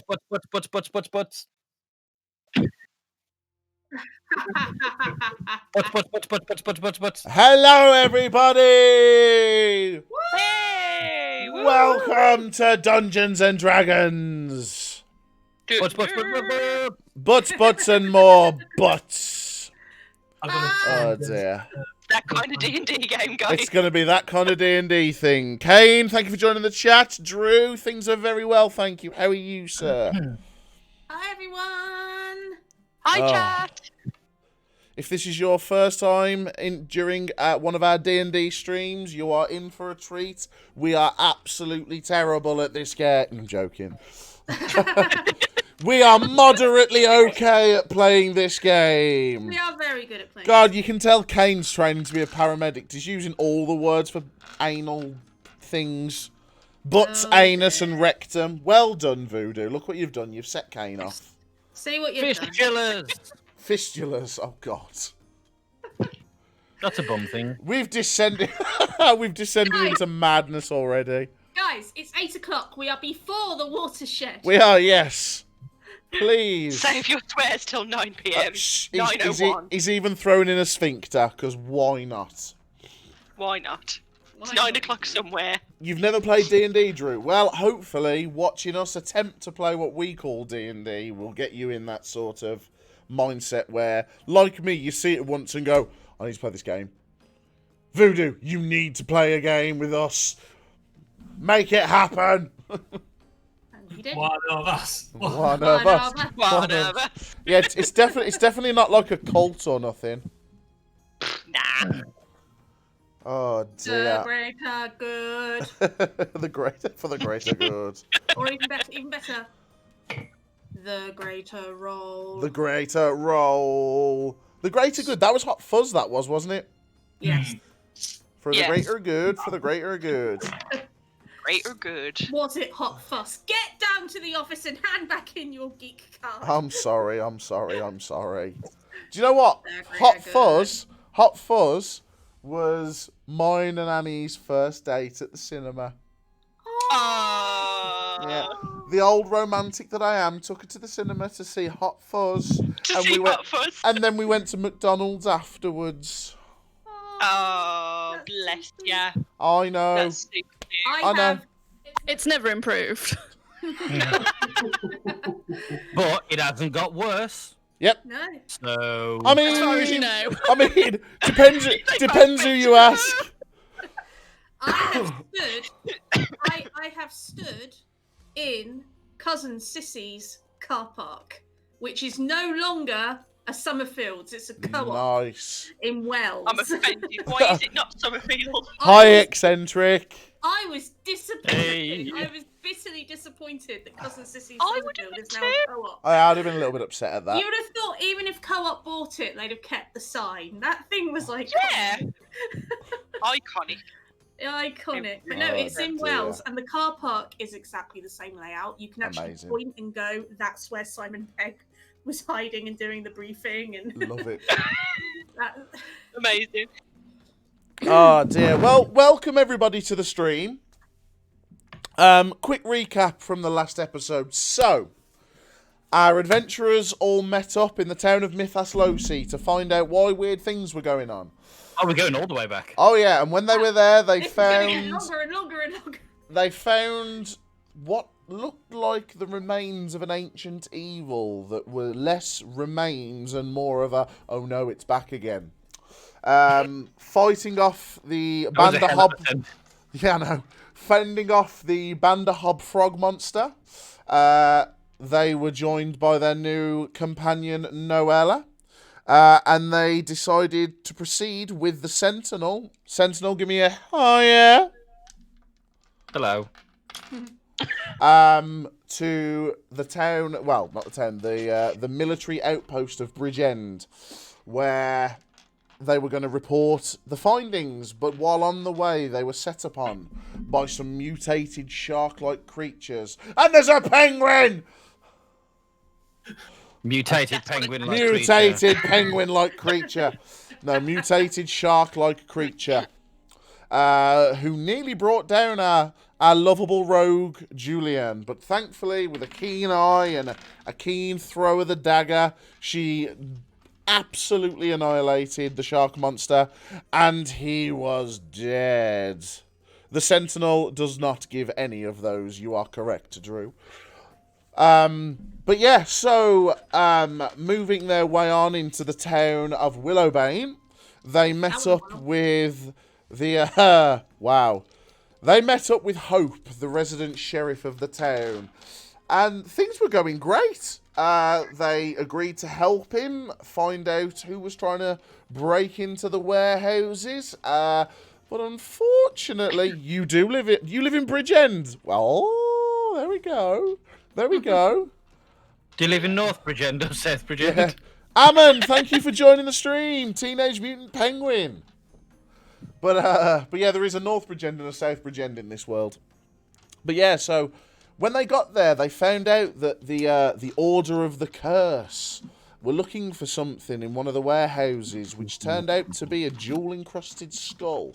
Butts. Butts. Hello, everybody! Hey! Welcome to Dungeons and Dragons! Butts, and more butts. Oh, dear. That kind of D&D game, guys. It's going to be that kind of D&D thing. Kane, thank you for joining the chat. Drew, things are very well, thank you. How are you, sir? Hi, everyone. Hi, chat. If this is your first time during one of our D&D streams, you are in for a treat. We are absolutely terrible at this game. I'm joking. We are moderately okay at playing this game. We are very good at playing. God, you can tell Kane's training to be a paramedic. He's using all the words for anal things. Butts, anus, and rectum. Well done, Voodoo. Look what you've done. You've set Kane off. See what you've done. Fistulas. Oh, God. That's a bum thing. We've descended. We've descended into madness already. Guys, it's 8 o'clock. We are before the watershed. We are, yes. Please. Save your swears till 9 p.m. 9:01. He's even thrown in a sphincter, because why not? Why not? It's 9 o'clock somewhere. You've never played D&D, Drew? Well, hopefully, watching us attempt to play what we call D&D will get you in that sort of mindset where, like me, you see it once and go, I need to play this game. Voodoo, you need to play a game with us. Make it happen. One of us. One of us. Yeah, it's definitely not like a cult or nothing. Nah. Oh dear. The greater good. For the greater good. Or even better. The greater role. The greater role. The greater good. That was Hot Fuzz, that was, wasn't it? Yes. For the greater good. For the greater good. Greater good. Was it Hot Fuss? Get down to the office and hand back in your geek card. I'm sorry. Do you know what? Hot Fuzz was mine and Annie's first date at the cinema. Yeah. The old romantic that I am took her to the cinema to see Hot Fuzz. And then we went to McDonald's afterwards. Oh, bless ya. I know. That's super cute. I know. It's never improved. But it hasn't got worse. Yep. No. So I mean, as far as you know. I mean, depends who you ask. I have stood in Cousin Sissy's car park, which is no longer a Summerfields. It's a co-op in Wells. I'm offended. Why is it not Summerfield? Hi, eccentric. I was disappointed. Hey. I was bitterly disappointed that Cousin Sissy's I would Summerfield have is now been a co-op. I'd have been a little bit upset at that. You would have thought even if co-op bought it, they'd have kept the sign. That thing was like... Yeah. Iconic. Iconic. But no, it's in Wells, and the car park is exactly the same layout. You can actually point and go, that's where Simon Pegg was hiding and doing the briefing. And Love it. Amazing. Oh dear. Well, welcome everybody to the stream. Quick recap from the last episode. So, our adventurers all met up in the town of Mythaslosi to find out why weird things were going on. Oh, we're going all the way back. Oh yeah, and when they were there, they found longer and longer and longer. They found what looked like the remains of an ancient evil that were less remains and more of a oh no, it's back again. Fighting off the Bandahob. Yeah, no. Fending off the Bandahob frog monster. They were joined by their new companion Noella. And they decided to proceed with the Sentinel. Sentinel, give me a oh yeah. Hello. To the town, well, not the town, the military outpost of Bridgend, where they were going to report the findings, but while on the way, they were set upon by some mutated shark-like creatures. And there's a penguin! Mutated penguin-like Mutated penguin-like creature. No, mutated shark-like creature. who nearly brought down our lovable rogue Julyan. But thankfully, with a keen eye and a keen throw of the dagger, she absolutely annihilated the shark monster, and he was dead. The Sentinel does not give any of those. You are correct, Drew. But yeah, so moving their way on into the town of Willowbane, they met up with the They met up with Hope, the resident sheriff of the town, and things were going great. They agreed to help him find out who was trying to break into the warehouses. But unfortunately, you live in Bridgend. Well, there we go. There we go. Do you live in North Bridgend or South Bridgend? Yeah. Ammon, thank you for joining the stream. Teenage Mutant Penguin. But yeah, there is a North Bridgend and a South Bridgend in this world. But yeah, so when they got there, they found out that the Order of the Curse were looking for something in one of the warehouses, which turned out to be a jewel-encrusted skull.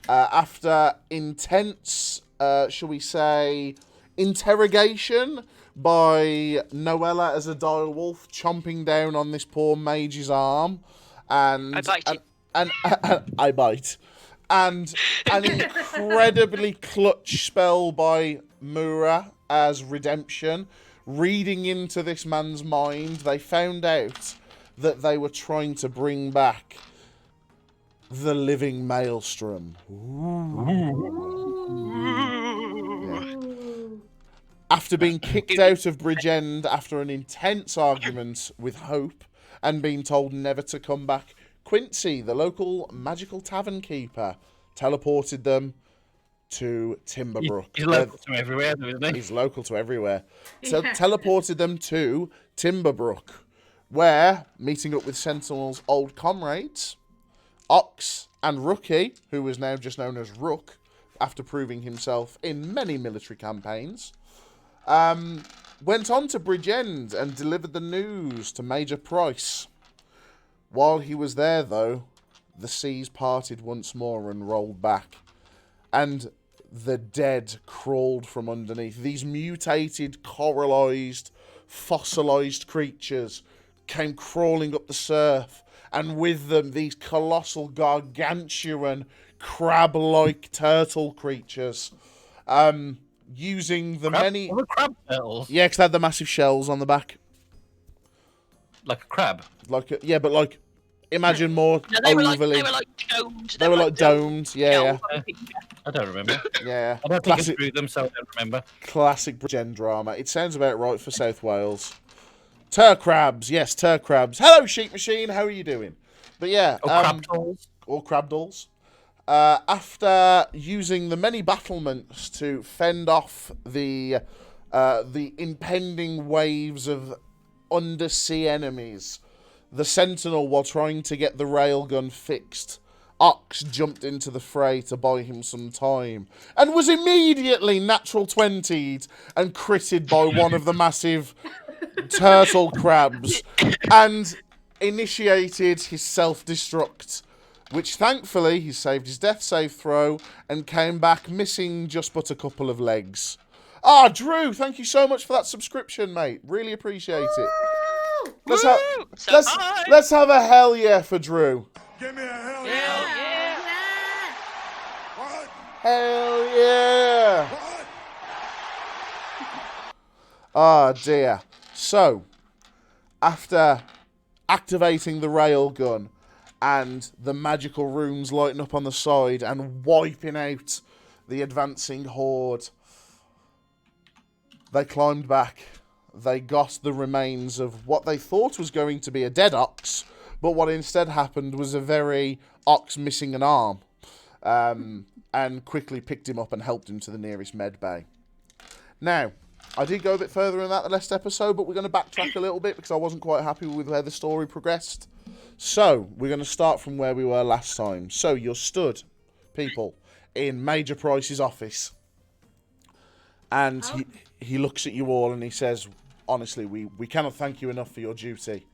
After intense, shall we say, interrogation by Noella as a direwolf, chomping down on this poor mage's arm, and I bite it. And I bite, and an incredibly clutch spell by Mura as redemption. Reading into this man's mind, they found out that they were trying to bring back the living Maelstrom. Yeah. After being kicked out of Bridgend after an intense argument with Hope and being told never to come back, Quincy, the local magical tavern keeper, teleported them to Timberbrook. He's local to everywhere, isn't he? He's local to everywhere. So teleported them to Timberbrook, where, meeting up with Sentinel's old comrades, Ox and Rookie, who was now just known as Rook, after proving himself in many military campaigns, went on to Bridgend and delivered the news to Major Price. While he was there, though, the seas parted once more and rolled back, and the dead crawled from underneath. These mutated, coralized, fossilized creatures came crawling up the surf, and with them, these colossal, gargantuan, crab-like turtle creatures, using the many... What were crab turtles? Yeah, because they had the massive shells on the back. Like a crab? Yeah, but like, imagine more overly... They were like domed. They were like domed, yeah. I don't remember. Yeah. I don't think I through them, so I don't remember. Classic Bridgend drama. It sounds about right for South Wales. Turcrabs, yes, Turcrabs. Hello, Sheep Machine, how are you doing? But yeah, Or crabdolls. After using the many battlements to fend off the impending waves of undersea enemies, the Sentinel, while trying to get the railgun fixed, Ox jumped into the fray to buy him some time, and was immediately natural 20'd and critted by one of the massive turtle crabs, and initiated his self-destruct, which thankfully he saved his death save throw and came back missing just but a couple of legs. Ah, Drew, thank you so much for that subscription, mate. Really appreciate it. Let's have a hell yeah for Drew. Give me a hell yeah. What? Hell yeah. What? Ah, dear. So, after activating the railgun and the magical runes lighting up on the side and wiping out the advancing horde, they climbed back. They got the remains of what they thought was going to be a dead ox, but what instead happened was a very ox missing an arm, and quickly picked him up and helped him to the nearest med bay. Now, I did go a bit further in that the last episode, but we're going to backtrack a little bit because I wasn't quite happy with where the story progressed. So, we're going to start from where we were last time. So, you're stood, people, in Major Price's office. And he looks at you all and he says, honestly, we cannot thank you enough for your duty.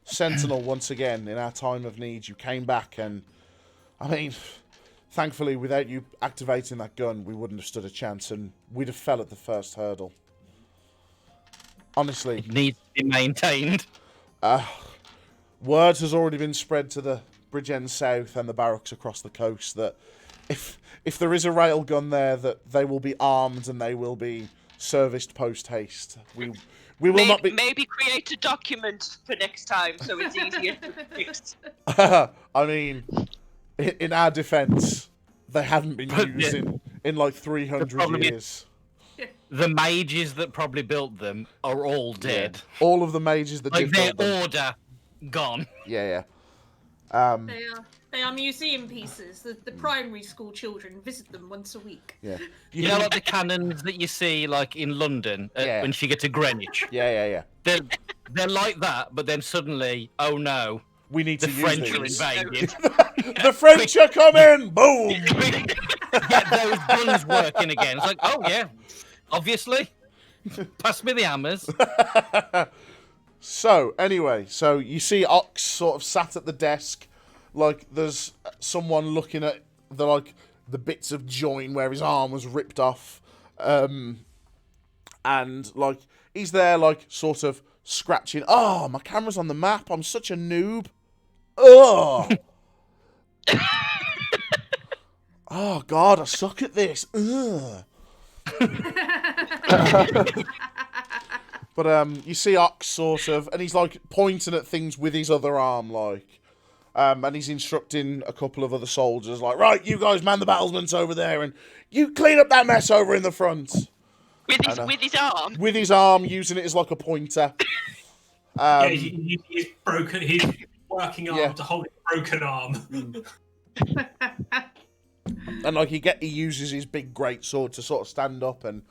Sentinel, once again, in our time of need, you came back and, I mean, Thankfully, without you activating that gun, we wouldn't have stood a chance, and we'd have fell at the first hurdle. Honestly. It needs to be maintained. Word has already been spread to the Bridgend South and the barracks across the coast that if there is a railgun there, that they will be armed and they will be serviced post-haste. We will not be... Maybe create a document for next time so it's easier to fix. I mean, in our defence, they haven't been used in like 300 years. The mages that probably built them are all dead. Yeah. All of the mages that did build them. Their order gone. Yeah. They are museum pieces. The primary school children visit them once a week. Yeah. You know, like the cannons that you see, like in London when she gets to Greenwich. Yeah. They're like that, but then suddenly, oh no, we need to the use French these. are invaded. The French are coming! Boom! Get those guns working again. It's like, oh yeah, obviously. Pass me the hammers. So, anyway, you see Ox sort of sat at the desk, like there's someone looking at the bits of join where his arm was ripped off, and like he's there like sort of scratching. Oh, my camera's on the map. I'm such a noob. Oh. Oh God, I suck at this. Ugh. But you see Ox sort of, and he's like pointing at things with his other arm, like, and he's instructing a couple of other soldiers, like, right, you guys man the battlements over there, and you clean up that mess over in the front. With his arm. With his arm, using it as like a pointer. He's broken. He's working arm to hold a broken arm. And like he uses his big great sword to sort of stand up, and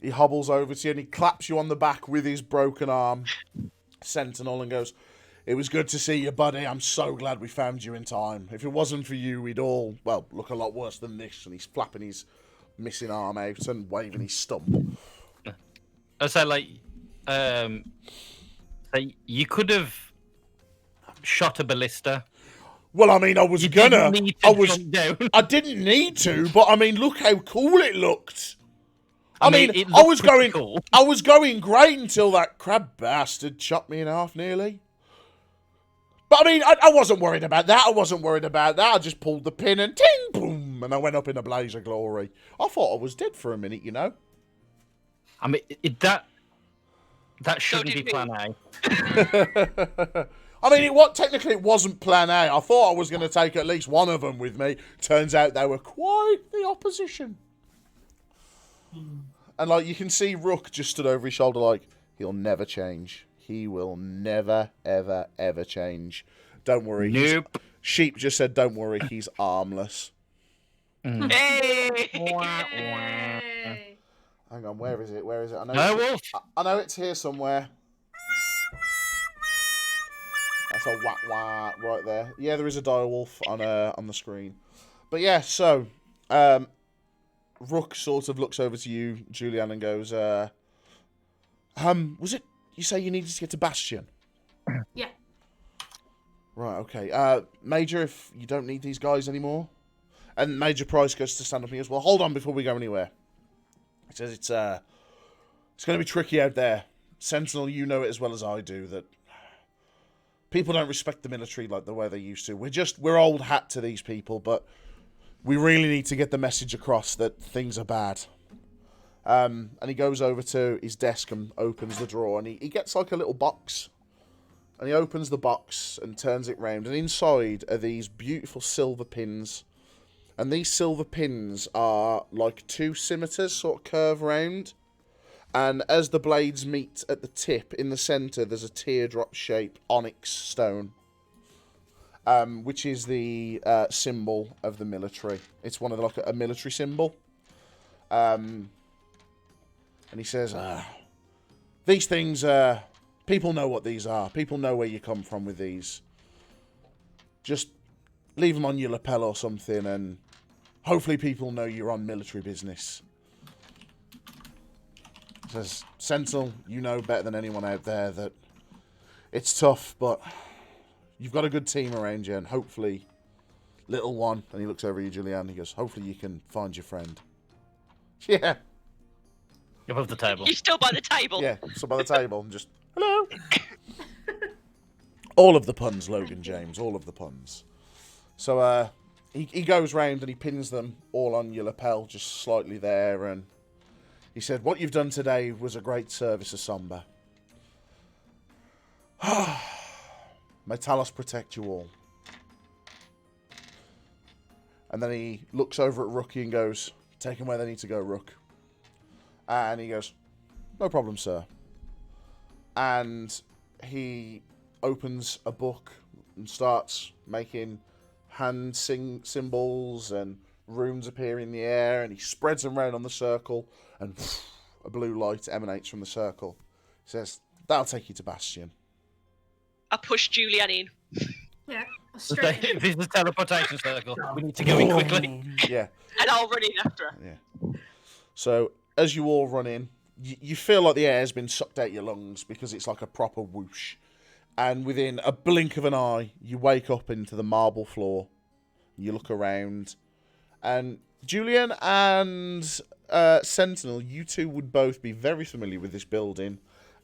he hobbles over to you and he claps you on the back with his broken arm, Sentinel, and goes, "It was good to see you, buddy. I'm so glad we found you in time. If it wasn't for you, we'd all, well, look a lot worse than this." And he's flapping his missing arm out and waving his stump. I say, like, you could have shot a ballista. Well, I mean, I was gonna. I didn't need to, but I mean, look how cool it looked. I mean, I was going great until that crab bastard chopped me in half nearly. But I mean, I wasn't worried about that. I just pulled the pin and ting, boom, and I went up in a blaze of glory. I thought I was dead for a minute, you know. I mean, that shouldn't be plan A. I mean, technically it wasn't plan A. I thought I was going to take at least one of them with me. Turns out they were quite the opposition. And like you can see Rook just stood over his shoulder like, he'll never change. He will never, ever, ever change. Don't worry. Nope. Sheep just said, don't worry, he's armless. Hey! Hang on, where is it? I know, Wolf. I know it's here somewhere. That's a whack whack right there. Yeah, there is a direwolf on the screen. But yeah, so Rook sort of looks over to you, Julyan, and goes, was it you say you needed to get to Bastion? Yeah. Right, okay. Major, if you don't need these guys anymore. And Major Price goes to stand up and he goes, well, hold on before we go anywhere. He says it's going to be tricky out there. Sentinel, you know it as well as I do, that people don't respect the military like the way they used to. We're old hat to these people, but we really need to get the message across that things are bad. And he goes over to his desk and opens the drawer, and he gets like a little box. And he opens the box and turns it round, and inside are these beautiful silver pins. And these silver pins are like two scimitars sort of curve round. And as the blades meet at the tip, in the centre, there's a teardrop-shaped onyx stone, which is the symbol of the military. It's one of like a military symbol. And he says, these things, people know what these are. People know where you come from with these. Just leave them on your lapel or something, and hopefully people know you're on military business. Says, Sentinel, you know better than anyone out there that it's tough, but you've got a good team around you, and hopefully little one. And he looks over at you, Julyan. He goes, hopefully you can find your friend. Yeah. Above the table. You're still by the table. Yeah, so by the table and just, hello. All of the puns, Logan James, all of the puns. So he goes round and he pins them all on your lapel, just slightly there, and he said, what you've done today was a great service, Asomba. May Talos protect you all. And then he looks over at Rookie and goes, take them where they need to go, Rook. And he goes, no problem, sir. And he opens a book and starts making hand symbols, and runes appear in the air, and he spreads them around on the circle, and a blue light emanates from the circle. He says, that'll take you to Bastion. I push Julyan in. Yeah. This is the teleportation circle. We need to go in quickly. Yeah. And I'll run in after her. Yeah. So, as you all run in, you feel like the air's been sucked out your lungs because it's like a proper whoosh. And within a blink of an eye, you wake up into the marble floor. You look around. And Julyan and Sentinel, you two would both be very familiar with this building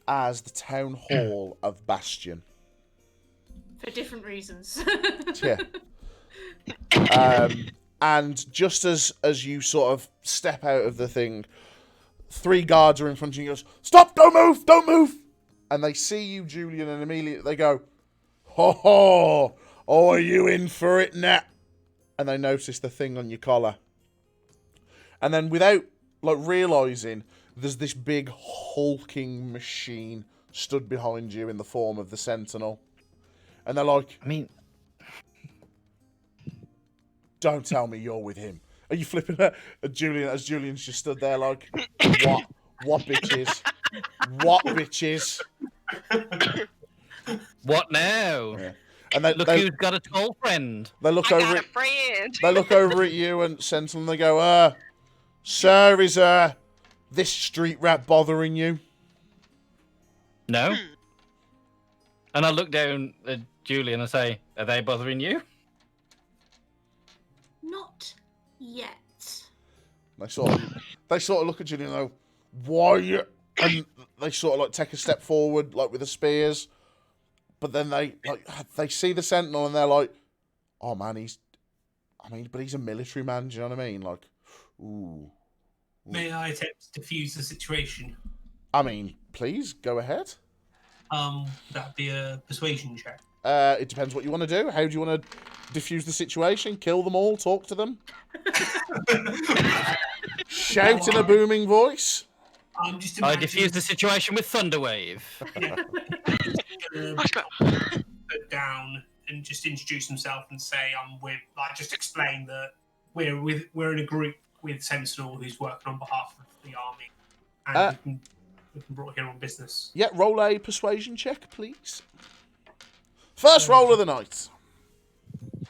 as the town hall of Bastion. For different reasons. Yeah. And just as you sort of step out of the thing, 3 guards are in front of you and goes, stop, don't move, don't move. And they see you, Julyan, and immediately they go, ho ho, oh, are you in for it now? And they notice the thing on your collar. And then without realising, there's this big hulking machine stood behind you in the form of the Sentinel. And they're like, I mean, don't tell me you're with him. Are you flipping at Julyan as Julian's just stood there like, what? What bitches? What bitches? What now? Yeah. And they Look who's got a tall friend. They look I over got a at friend. they look over at you and Sentinel, and they go, sir, is this street rat bothering you? No. And I look down at Julyan and say, are they bothering you? Not yet. They sort of look at Julyan and go, why? And they sort of take a step forward, with the spears. But then they see the Sentinel and they're like, oh man, he's a military man, do you know what I mean? Ooh. May I attempt to defuse the situation? I mean, please, go ahead. That'd be a persuasion check. It depends what you want to do. How do you want to diffuse the situation? Kill them all? Talk to them? Shout in a booming voice? I'm just I diffuse the situation with Thunderwave. Put down and just introduce himself and say just explain that we're in a group with Sentinel who's working on behalf of the army, and we've been brought here on business. Yeah, roll a persuasion check, please. First roll of the night.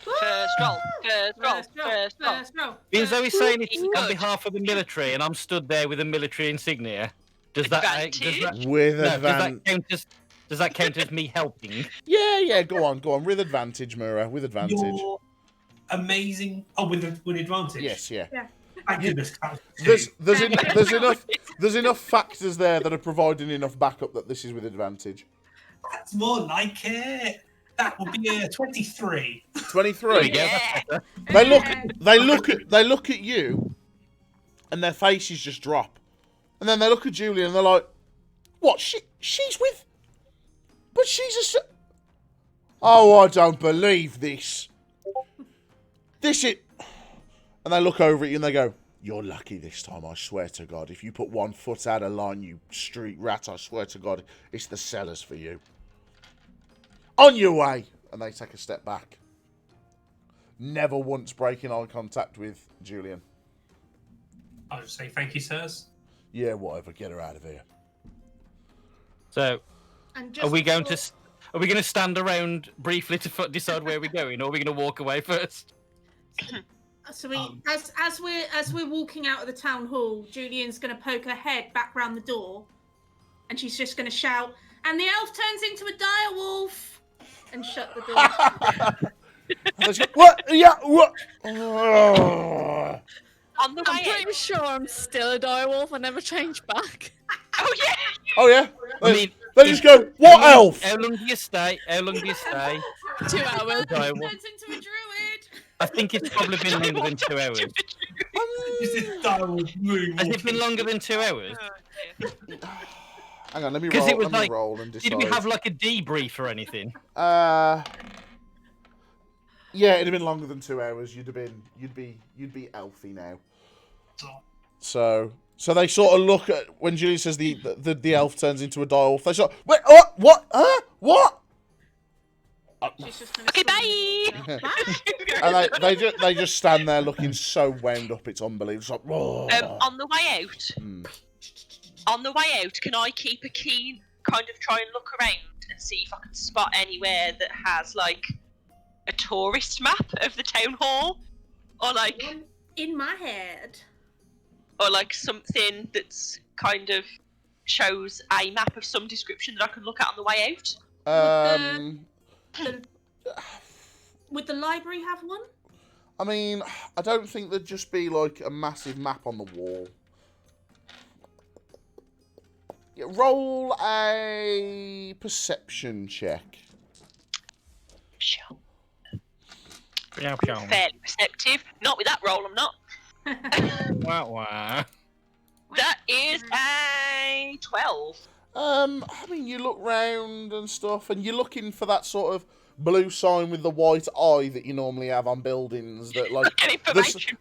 First roll. Means though he's saying it's on behalf of the military, and I'm stood there with a military insignia. Does that With advantage? Does that count as me helping? Yeah. Go on. With advantage, Mura. With advantage. You're amazing. Oh, with advantage. Yes. Yeah. Thank goodness. There's enough factors there that are providing enough backup that this is with advantage. That's more like it. That would be a 23. 23. Yeah. They look at you, and their faces just drop, and then they look at Julyan and they're like, "What? She's with? But she's a. Oh, I don't believe this. This is." And they look over at you and they go, "You're lucky this time, I swear to God. If you put 1 foot out of line, you street rat, I swear to God, it's the cellars for you. On your way." And they take a step back. Never once breaking eye contact with Julyan. I'll just say thank you, sirs. Yeah, whatever. Get her out of here. So, are we going to stand around briefly to decide where we're going, or are we going to walk away first? So as we're walking out of the town hall, Julian's going to poke her head back round the door, and she's just going to shout, "And the elf turns into a dire wolf," and shut the door. Let's go. What? Yeah. What? On the way I'm pretty sure I'm still a direwolf. I never changed back. Oh yeah. Oh yeah. I mean, They just go. What elf? How long do you stay? 2 hours. 2 hours. Direwolf. Turns into a druid. I think it's probably been longer than 2 hours. This is direwolf moving. Has it been longer than 2 hours? Hang on, let me Because roll. it was Let me like, roll and decide. did we have like a debrief or anything? Yeah, it'd have been longer than 2 hours. You'd be elfy now. So they sort of look at when Julie says the elf turns into a direwolf. They sort of, wait, what? Huh? What? She's just gonna Okay, swing. bye. And they just stand there looking so wound up. It's unbelievable. It's like, whoa. On the way out. On the way out, can I keep a keen kind of try and look around and see if I can spot anywhere that has like a tourist map of the town hall, or like In my head. or like something that's kind of shows a map of some description that I can look at on the way out? Would the library have one? I mean, I don't think there'd just be like a massive map on the wall. Yeah, roll a perception check. Sure. Meow. Fairly perceptive. Not with that roll, I'm not. Wah. That is a 12. I mean, you look round and stuff, and you're looking for that sort of blue sign with the white eye that you normally have on buildings. That like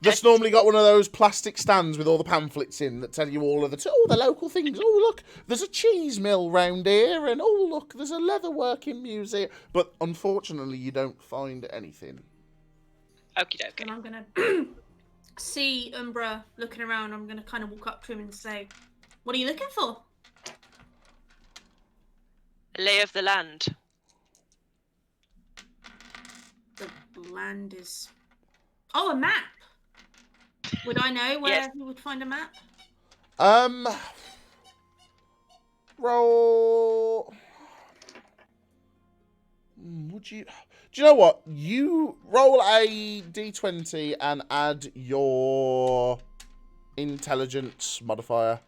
that's normally got one of those plastic stands with all the pamphlets in that tell you all of the local things. Oh look, there's a cheese mill round here, and oh look, there's a leatherworking museum. But unfortunately, you don't find anything. Okie dokie. And I'm gonna see Umbraa looking around. I'm gonna kind of walk up to him and say, "What are you looking for?" Lay of the land. The land is. Oh, a map. Would I know where you would find a map? Roll. Would you? Do you know what? You roll a d20 and add your intelligence modifier.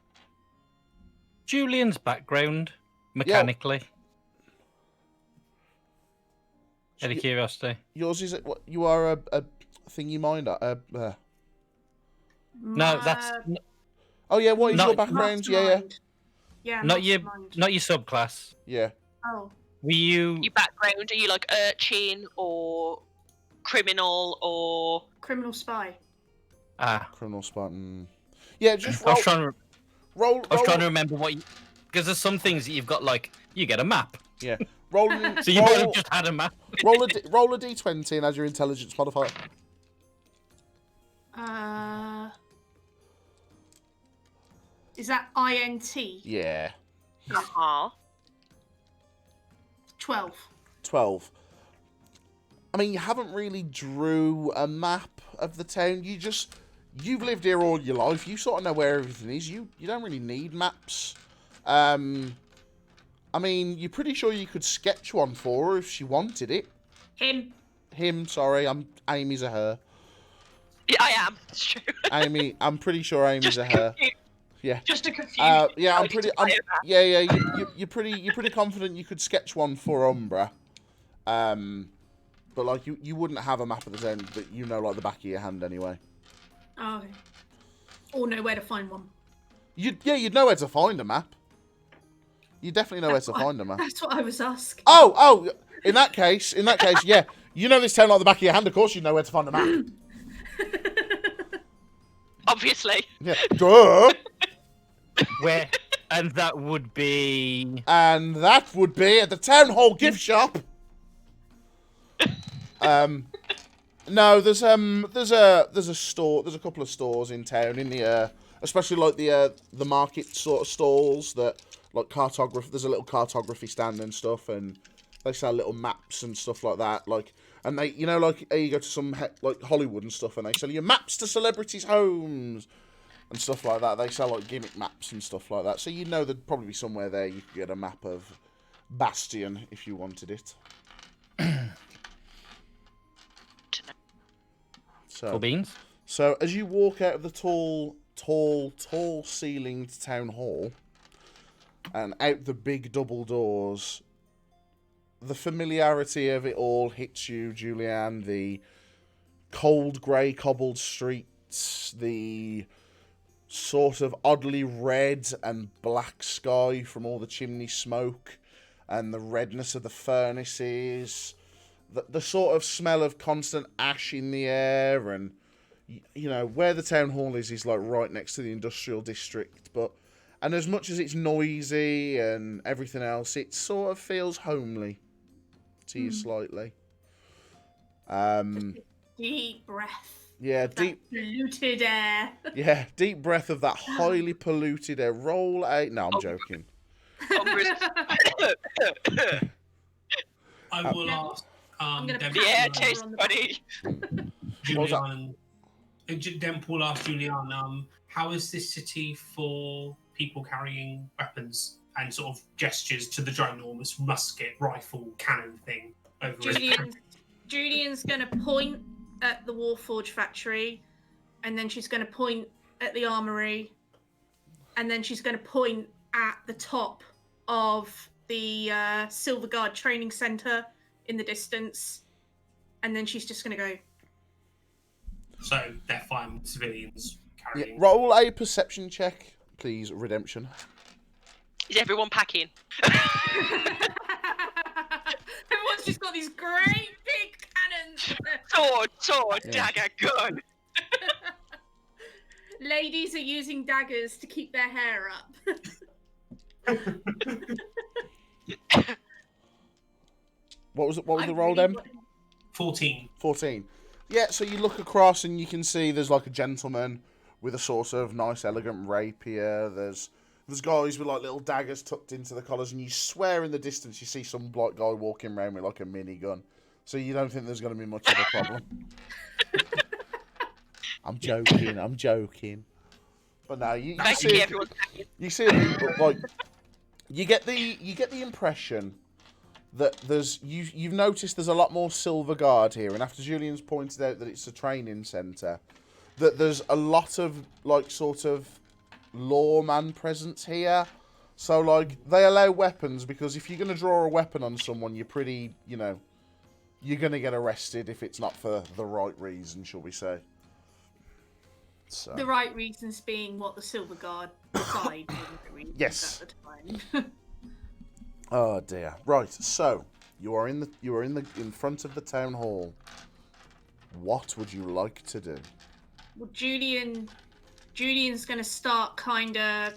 Julian's background, mechanically. Out of curiosity. Yours is what? You are a thingy minder. No, that's Oh yeah, what is Not- your background? Yeah. Yeah. not your mastermind. not your subclass. Yeah. Oh. Were you? Your background, are you like urchin or criminal or... Criminal spy. Criminal Spartan. Yeah, just I roll. was trying to. Roll. I was trying to remember what you. Because there's some things that you've got like you get a map. Yeah. Roll. So you might have just had a map. roll a d20 and add your intelligence modifier. Is that INT? Yeah. Uh-huh. 12. 12. I mean, you haven't really drew a map of the town. You've lived here all your life. You sort of know where everything is. You don't really need maps. I mean, you're pretty sure you could sketch one for her if she wanted it. Him, sorry. Amy's a her. Yeah, I am. It's true. Amy, I'm pretty sure Amy's a her. Yeah. Just to confuse. Yeah, you're pretty confident you could sketch one for Umbraa. But like you wouldn't have a map of the town that you know like the back of your hand anyway. Oh, okay. Or know where to find one. You'd know where to find a map. You definitely know where to find a map. That's what I was asking. Oh, in that case, yeah. You know this town like the back of your hand, of course you know where to find a map. Obviously. Yeah. Duh. Where? And that would be. And that would be at the town hall gift shop. No, there's a store. There's a couple of stores in town in the especially like the market sort of stalls that like cartography. There's a little cartography stand and stuff, and they sell little maps and stuff like that. Like, and they, you know, like you go to some like Hollywood and stuff, and they sell you maps to celebrities' homes and stuff like that. They sell like gimmick maps and stuff like that. So you know there'd probably be somewhere there you could get a map of Bastion if you wanted it. Cool beans. So as you walk out of the tall ceilinged town hall and out the big double doors, the familiarity of it all hits you, Julyan. The cold grey cobbled streets, the sort of oddly red and black sky from all the chimney smoke, and the redness of the furnaces, the sort of smell of constant ash in the air, and you know where the town hall is like right next to the industrial district. And as much as it's noisy and everything else, it sort of feels homely to you slightly. Deep breath. Yeah, deep polluted air. Yeah, deep breath of that highly polluted air. Roll a... No, I'm joking. I will ask. Yeah, it tastes funny. Julyan, Demp will ask Julyan, how is this city for people carrying weapons and sort of gestures to the ginormous musket, rifle, cannon thing over Julian's going to point at the Warforge factory, and then she's going to point at the armory, and then she's going to point at the top of the Silver Guard training center in the distance, and then she's just going to go. So they're fine with civilians carrying. Yeah, roll a perception check, please. Redemption. Is everyone packing? Everyone's just got these great big cannons. Sword, dagger, gun. Ladies are using daggers to keep their hair up. What was the roll, Dem? 14. 14. Yeah, so you look across and you can see there's like a gentleman with a sort of nice, elegant rapier. There's guys with like little daggers tucked into the collars, and you swear in the distance you see some black guy walking around with like a minigun. So you don't think there's going to be much of a problem. I'm joking. But no, you see people, like you get the impression that you've noticed there's a lot more Silver Guard here, and after Julian's pointed out that it's a training centre, that there's a lot of like sort of lawman presence here. So like they allow weapons because if you're going to draw a weapon on someone, you're pretty, you're going to get arrested if it's not for the right reason, shall we say. So. The right reasons being what the Silver Guard decide. Yes. At the time. Oh dear. Right. So you are in front of the town hall. What would you like to do? Well, Julian's going to start kind of.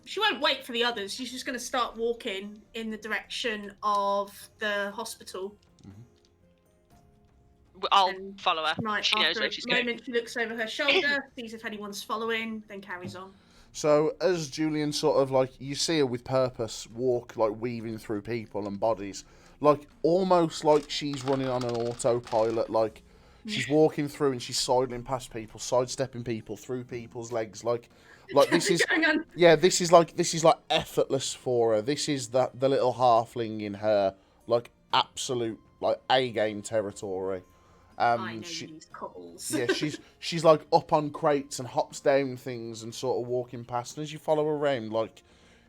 She won't wait for the others. She's just going to start walking in the direction of the hospital. I'll follow her. Right, she knows where she's going. moment, she looks over her shoulder, sees if anyone's following, then carries on. So as Julyan sort of like, you see her with purpose walk, like weaving through people and bodies, like almost like she's running on an autopilot, like she's walking through and she's sidling past people, sidestepping people through people's legs, like this is this is like effortless for her. This is the little halfling in her, like absolute like A-game territory. I know these cobbles. Yeah, she's like up on crates and hops down things and sort of walking past. And as you follow her around, like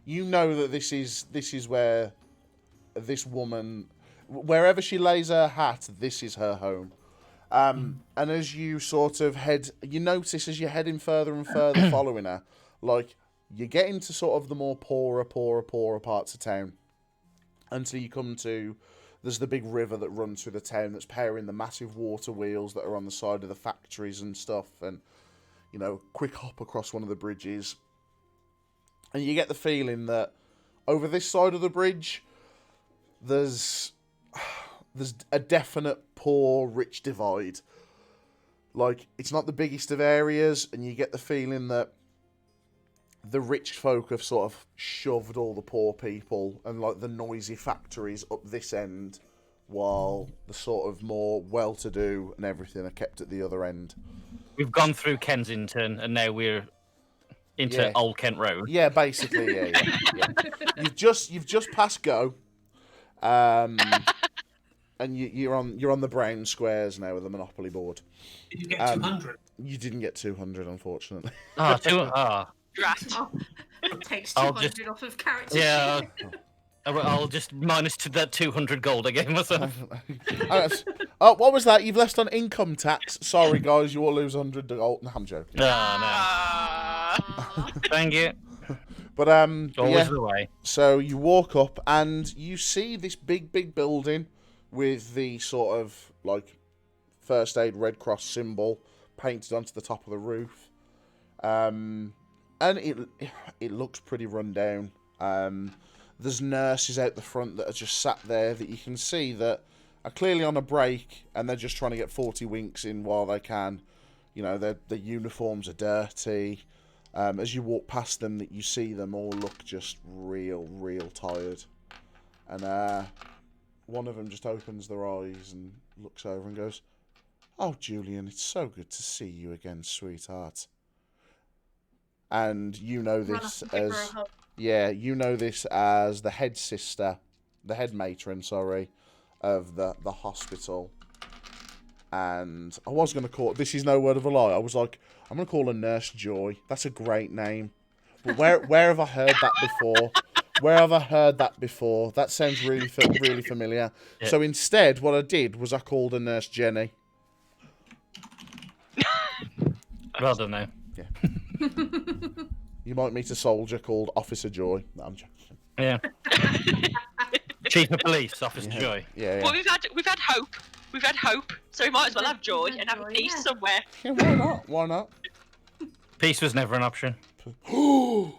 you know that this is where this woman, wherever she lays her hat, this is her home. And as you sort of you notice as you're heading further and further following her, like you get into sort of the more poorer parts of town until you come to. There's the big river that runs through the town that's powering the massive water wheels that are on the side of the factories and stuff. And, quick hop across one of the bridges. And you get the feeling that over this side of the bridge, there's a definite poor-rich divide. Like, it's not the biggest of areas, and you get the feeling that the rich folk have sort of shoved all the poor people and like the noisy factories up this end, while the sort of more well-to-do and everything are kept at the other end. We've gone through Kensington and now we're into Old Kent Road. Yeah, basically, yeah. You've just passed Go. And you're on the brown squares now with the Monopoly board. Did you get 200? You didn't get 200, unfortunately. Ah, Drat. Takes I'll 200 off of character yeah. sheet. I'll just minus to that 200 gold I gave myself. Oh, what was that? You've left on income tax. Sorry, guys, you all lose 100 gold. No, I'm joking. Ah. Thank you. But Always the way. So you walk up and you see this big building with the sort of like first aid Red Cross symbol painted onto the top of the roof. And it looks pretty run down. There's nurses out the front that are just sat there that you can see that are clearly on a break and they're just trying to get 40 winks in while they can. You know, their uniforms are dirty. As you walk past them, that you see them all look just real tired. And one of them just opens their eyes and looks over and goes, "Oh, Julyan, it's so good to see you again, sweetheart." And you know this as... Yeah, you know this as the head sister, the head matron, sorry, of the hospital. And I was going to call... This is no word of a lie. I was like, I'm going to call her Nurse Joy. That's a great name. But where have I heard that before? Where have I heard that before? That sounds really familiar. Yeah. So instead, what I did was I called her Nurse Jenny. Well done, now. Yeah. You might meet a soldier called Officer Joy. No, I'm joking. Yeah. Chief of Police, Officer Joy. Yeah. Well, we've had hope. We've had hope, so we might as well have joy and have peace somewhere. Yeah, why not? Why not? Peace was never an option. Oh.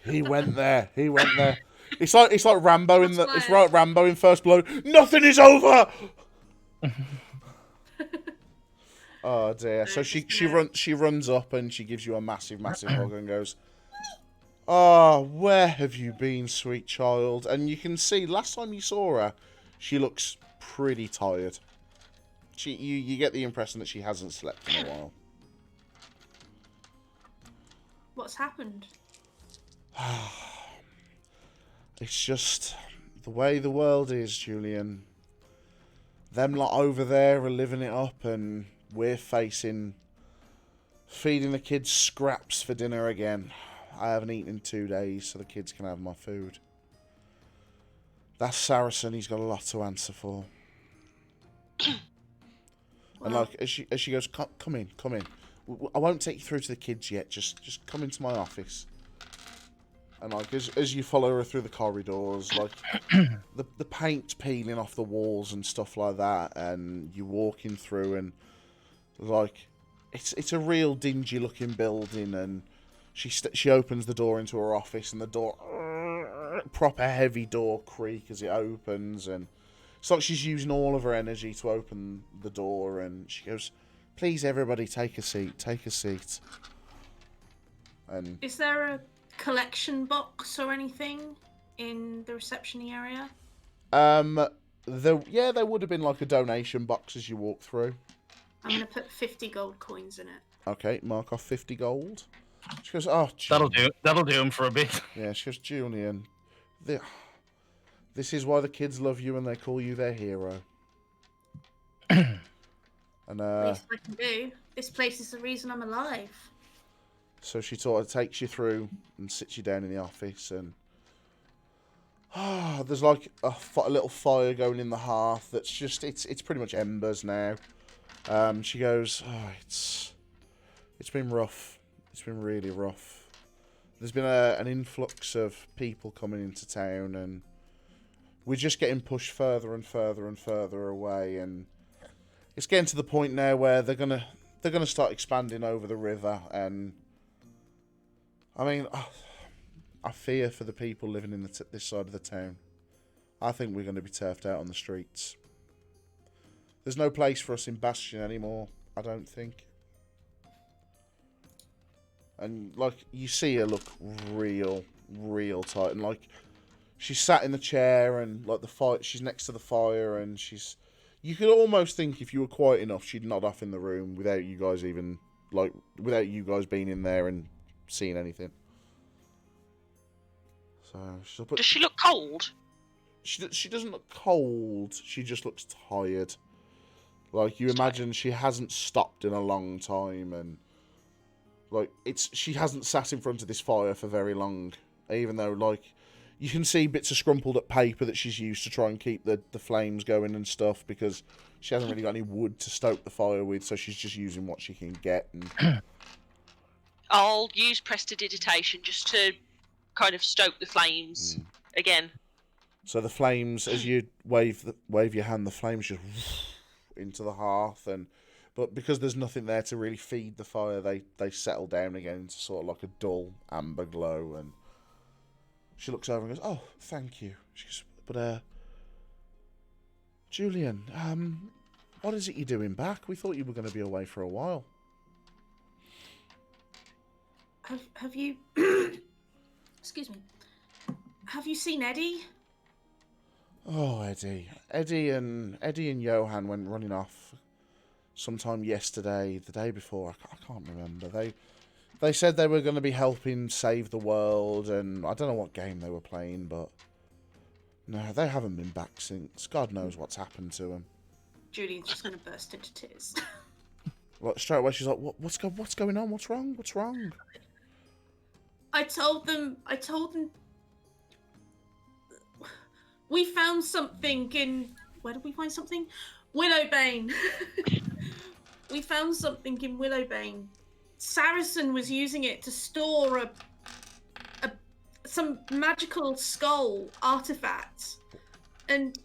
He went there. It's like Rambo in the. It's right, Rambo in First Blood. Nothing is over. Oh dear. So she runs up and she gives you a massive hug and goes, "Oh, where have you been, sweet child?" And you can see last time you saw her, she looks pretty tired. You get the impression that she hasn't slept in a while. What's happened? It's just the way the world is, Julyan. Them lot over there are living it up, and we're feeding the kids scraps for dinner again. I haven't eaten in 2 days, so the kids can have my food. That Saracen, he's got a lot to answer for. And like, as she goes, come in. I won't take you through to the kids yet. Just come into my office. And like, as you follow her through the corridors, like the paint's peeling off the walls and stuff like that, and you're walking through, and like, it's a real dingy looking building, and she opens the door into her office, and the door, proper heavy door creak as it opens, and it's like she's using all of her energy to open the door, and she goes, "Please, everybody, take a seat. And is there a collection box or anything in the reception area? there would have been like a donation box as you walk through. I'm gonna put 50 gold coins in it. Okay, mark off 50 gold. She goes, "Oh, Julyan. That'll do him for a bit." Yeah, she goes, "Julyan, this is why the kids love you and they call you their hero." And least I can do. This place is the reason I'm alive. So she sort of takes you through and sits you down in the office, and there's like a little fire going in the hearth. That's just it's pretty much embers now. She goes, "Oh, it's been rough. It's been really rough. There's been an influx of people coming into town, and we're just getting pushed further and further and further away, and it's getting to the point now where they're gonna start expanding over the river, and I mean, I fear for the people living in this side of the town. I think we're going to be turfed out on the streets. There's no place for us in Bastion anymore, I don't think." And like, you see her look real tight, and like, she's sat in the chair, and like she's next to the fire, and you could almost think if you were quiet enough, she'd nod off in the room without you guys being in there and seeing anything. So does she look cold? She doesn't look cold. She just looks tired. Like, you imagine she hasn't stopped in a long time, and like she hasn't sat in front of this fire for very long. Even though, like, you can see bits of scrumpled up paper that she's used to try and keep the flames going and stuff, because she hasn't really got any wood to stoke the fire with, so she's just using what she can get. And I'll use prestidigitation just to kind of stoke the flames again. So the flames, as you wave your hand, the flames just into the hearth, but because there's nothing there to really feed the fire, they settle down again into sort of like a dull amber glow. And she looks over and goes, "Oh, thank you." She goes, "But Julyan, what is it you're doing back? We thought you were going to be away for a while." Have you? Excuse me. Have you seen Eddie? Oh, Eddie and Johan went running off sometime yesterday, the day before. I can't remember. They said they were going to be helping save the world, and I don't know what game they were playing, but no, they haven't been back since. God knows what's happened to them. Julian's just going to burst into tears. Like, straight away, she's like, "What's going on? What's wrong? What's wrong?" I told them. We found something in... Where did we find something? Willowbane. We found something in Willowbane. Saracen was using it to store some magical skull artifact. And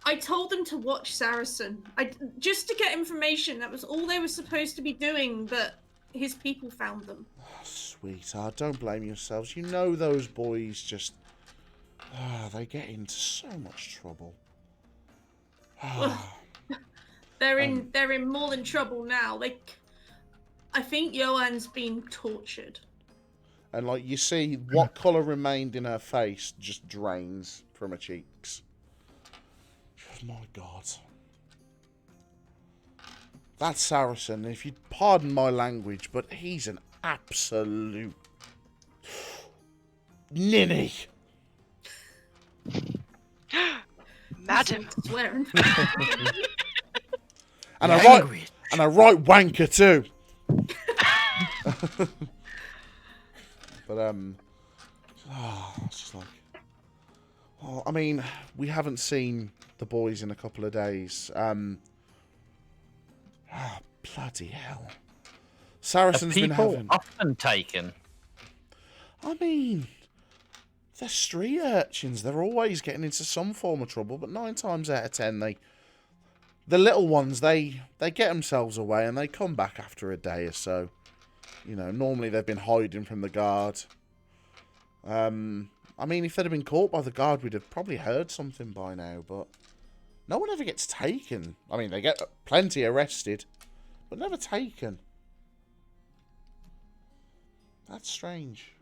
I told them to watch Saracen. Just to get information. That was all they were supposed to be doing, but his people found them. Oh, sweetheart, don't blame yourselves. You know those boys just... they get into so much trouble. They're in more than trouble now. I think Johan's been tortured. And like, you see what colour remained in her face just drains from her cheeks. My God. That Saracen, if you'd pardon my language, but he's an absolute ninny. Madam. Swearing. And a right wanker too. But it's just like, well, I mean, we haven't seen the boys in a couple of days. Bloody hell. Saracen's been having... often taken? I mean, they're street urchins. They're always getting into some form of trouble, but 9 times out of 10, the little ones, they get themselves away and they come back after a day or so. You know, normally they've been hiding from the guard. I mean, if they'd have been caught by the guard, we'd have probably heard something by now, but no one ever gets taken. I mean, they get plenty arrested, but never taken. That's strange.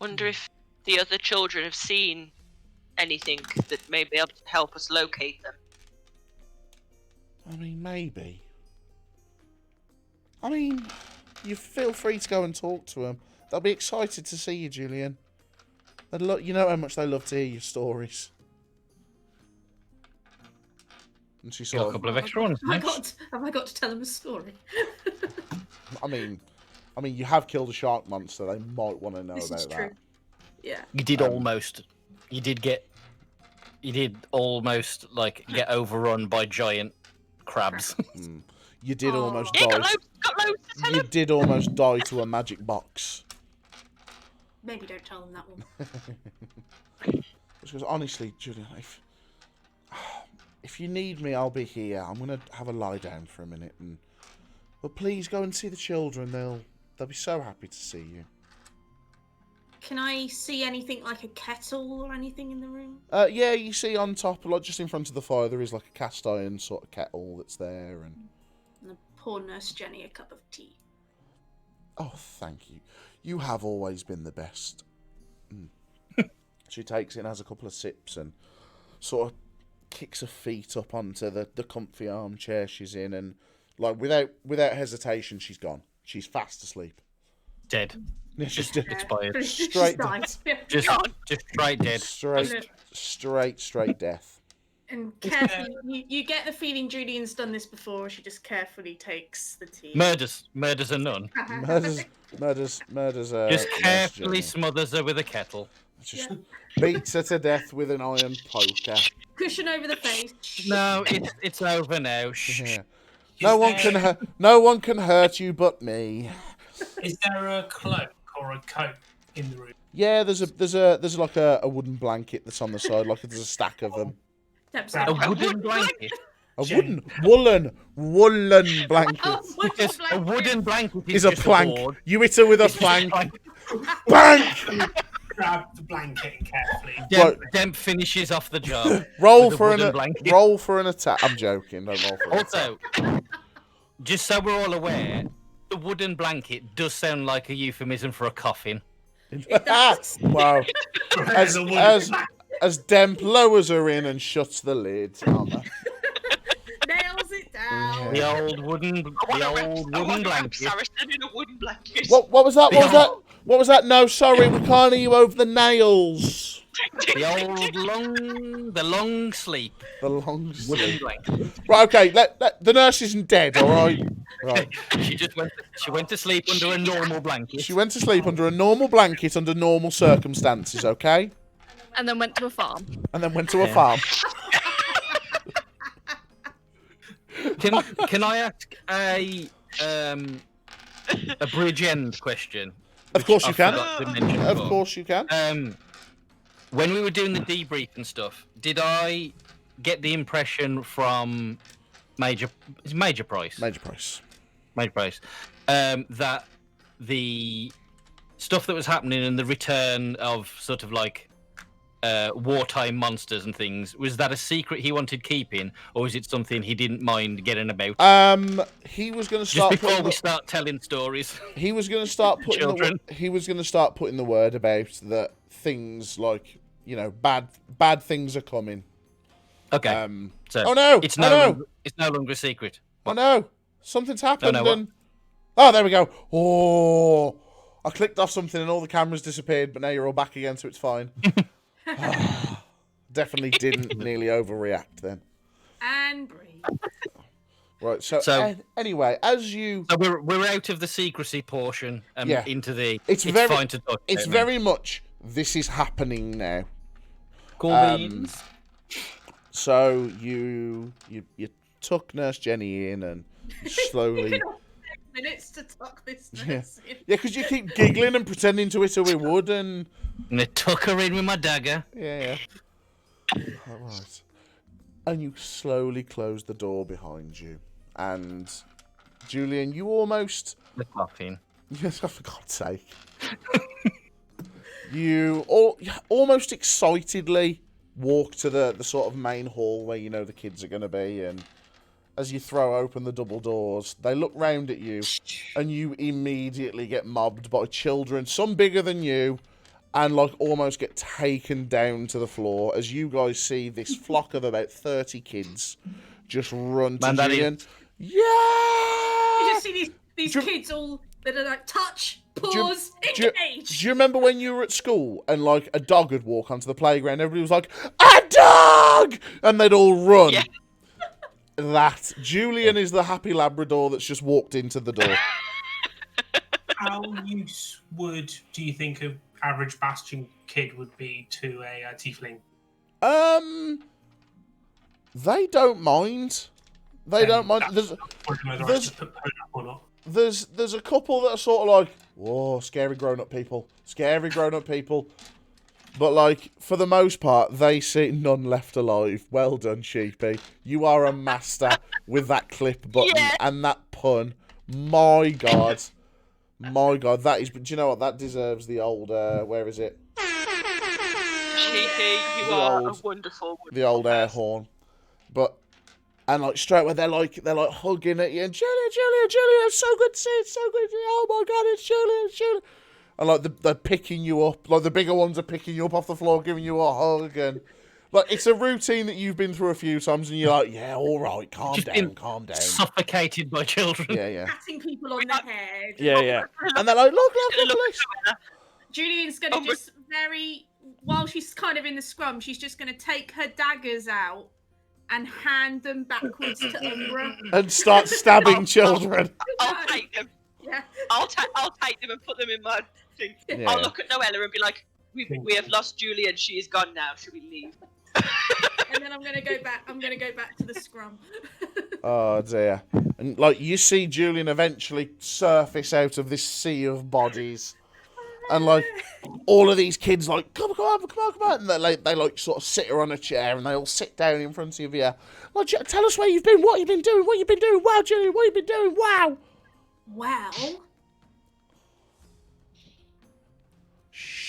Wonder if the other children have seen anything that may be able to help us locate them. I mean, maybe. I mean, you feel free to go and talk to them. They'll be excited to see you, Julyan. You know how much they love to hear your stories. And she Got a couple of extra ones. Have I got to tell them a story? I mean, you have killed a shark monster. They might want to know This about is that. true. Yeah. You did almost. You did almost like get overrun by giant crabs. You did almost Yeah, die. got loads to tell You him. did almost die to a magic box. Maybe don't tell them that one. Because honestly, Julyan, if you need me, I'll be here. I'm gonna have a lie down for a minute, but please go and see the children. They'll be so happy to see you. Can I see anything like a kettle or anything in the room? Yeah, you see on top, like just in front of the fire, there is like a cast iron sort of kettle that's there, and Pour Nurse Jenny a cup of tea. oh, thank you. You have always been the best. She takes it and has a couple of sips and sort of kicks her feet up onto the comfy armchair she's in, and like without hesitation, she's gone. She's fast asleep. Dead. Yeah, Just just expired. Straight died. Just straight dead. straight death. And carefully, you get the feeling Julian's done this before. She just carefully takes the tea. Murders a nun. Murders. Just carefully smothers her with a kettle. Just beats her to death with an iron poker. Cushion over the face. No, it's over now. Shh. Yeah. No one can hurt you but me. Is there a cloak or a coat in the room? Yeah, there's like a wooden blanket that's on the side, like there's a stack of them. A wooden blanket. A wooden woolen blanket. Just a wooden blanket is a just plank. board. You hit her with a plank. Bang! Grab the blanket carefully. Demp finishes off the job. Roll with a for wooden blanket. roll for an attack. I'm joking. Don't roll for an Also, just so we're all aware, the wooden blanket does sound like a euphemism for a coffin. attack. Wow. As Demp lowers her in and shuts the lid. Nails it down. The old wooden blanket. Saracen in a wooden blanket. What was that? What was that? No, sorry, we can't hear you over the nails. The long sleep. The long Wooden sleep. blanket. Right, okay. The nurse isn't dead, all right. Right. She went to sleep under a normal blanket. She went to sleep under a normal blanket under normal circumstances, okay? And then went to a farm. And then went to a farm. Can I ask a bridge end question? Of course you can. Of Of course you can. When we were doing the debrief and stuff, did I get the impression from Major Price that the stuff that was happening and the return of sort of like wartime monsters and things, was that a secret he wanted keeping, or was it something he didn't mind getting about? He was going to start just before we start telling stories. He was going to start putting Children. he was going to start putting the word about that things like, bad things are coming. Okay. So oh no! It's no longer a secret. Oh no! Something's happened. no, what? And oh, there we go. Oh, I clicked off something and all the cameras disappeared, but now you're all back again, so it's fine. Definitely didn't nearly overreact then. And breathe. Right. So anyway, as you, so we're out of the secrecy portion and into the. It's fine to talk. It's very much this is happening now. Cool beans. So you tuck Nurse Jenny in and slowly. Minutes to tuck this nurse in. Yeah, because you keep giggling and pretending to hit her with wood and. And I tuck her in with my dagger. Yeah. All right. And you slowly close the door behind you. And Julyan, you almost. The coffin. Yes, for God's sake. You almost excitedly walk to the sort of main hall where you know the kids are going to be, and as you throw open the double doors, they look round at you, and you immediately get mobbed by children, some bigger than you, and like almost get taken down to the floor as you guys see this flock of about 30 kids just run to Julyan. Yeah! You just see these kids all that are like, touch, pause, engage. Do you remember when you were at school and like a dog would walk onto the playground, everybody was like, a dog! And they'd all run. Yeah. That. Julyan is the happy Labrador that's just walked into the door. How use do you think an average Bastion kid would be to a tiefling? They don't mind. They don't mind. There's a couple that are sort of like, whoa, scary grown-up people. Scary grown-up people. But, like, for the most part, they see none left alive. Well done, Sheepy. You are a master with that clip button and that pun. My God. My God. That is... Do you know what? That deserves the old... where is it? Sheepy, you are a wonderful the old air horn. But... And like straight away they're like hugging at you and Julyan, it's so good to see, it's so good to see. Oh my God, it's Julyan. And like they're picking you up, like the bigger ones are picking you up off the floor, giving you a hug, and Like, it's a routine that you've been through a few times, and you're like, yeah, all right, calm Just down, been calm down. Suffocated by children. Yeah. Patting people on the head. Yeah. And they're like, look, police. Julian's going to just while she's kind of in the scrum, she's just going to take her daggers out and hand them backwards to Umbraa. And start stabbing children. I'll take them. Yeah. I'll take them and put them in my thing. Yeah. I'll look at Noella and be like, we have lost Julyan. She is gone now. Should we leave? And then I'm going to go back. I'm going to go back to the scrum. Oh dear. And like, you see Julyan eventually surface out of this sea of bodies. And like, all of these kids like, come on. And they like sort of sit her on a chair, and they all sit down in front of you. Like, tell us where you've been, what you've been doing. Wow, Julyan, what you've been doing, wow. Well,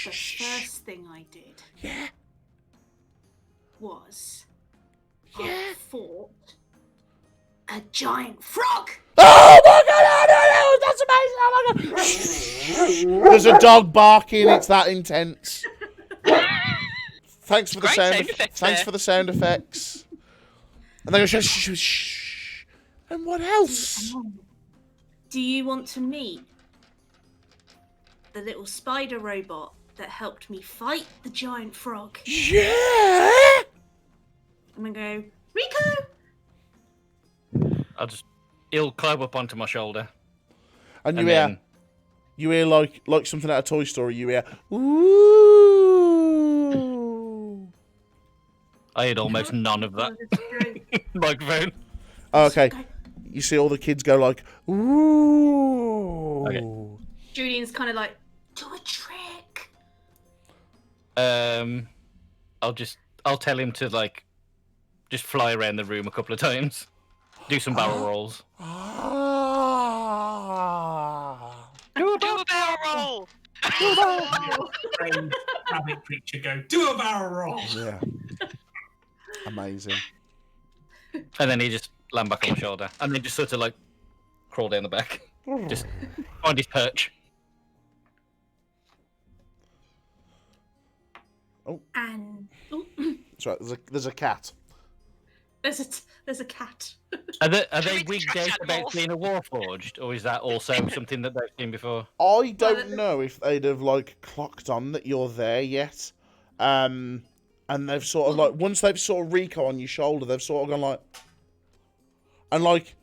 the first thing I did was I fought a giant frog. Oh my god, no, that's amazing, oh my god. There's a dog barking, it's that intense. Thanks for the sound effects. And they go, shh. And what else? Do you want to meet the little spider robot that helped me fight the giant frog? Yeah. I'm gonna go, Rico. He'll climb up onto my shoulder. And then, you hear like something out of Toy Story. You hear, ooh. I had almost none of that microphone. Okay. You see all the kids go like, ooh. Okay. Julian's kind of like, do a trick. I'll tell him to like just fly around the room a couple of times, do some barrel rolls. Do a barrel roll. Rabbit creature go, do a barrel roll. Yeah. Amazing. And then he just land back on my shoulder, and then just sort of like crawl down the back, just find his perch. Oh. And That's right. There's a cat. there's a cat. Are they wigged out about being a warforged, or is that also something that they've seen before? I don't know if they'd have like clocked on that you're there yet. And they've sort of like, once they've saw Rico on your shoulder, they've sort of gone like, and like,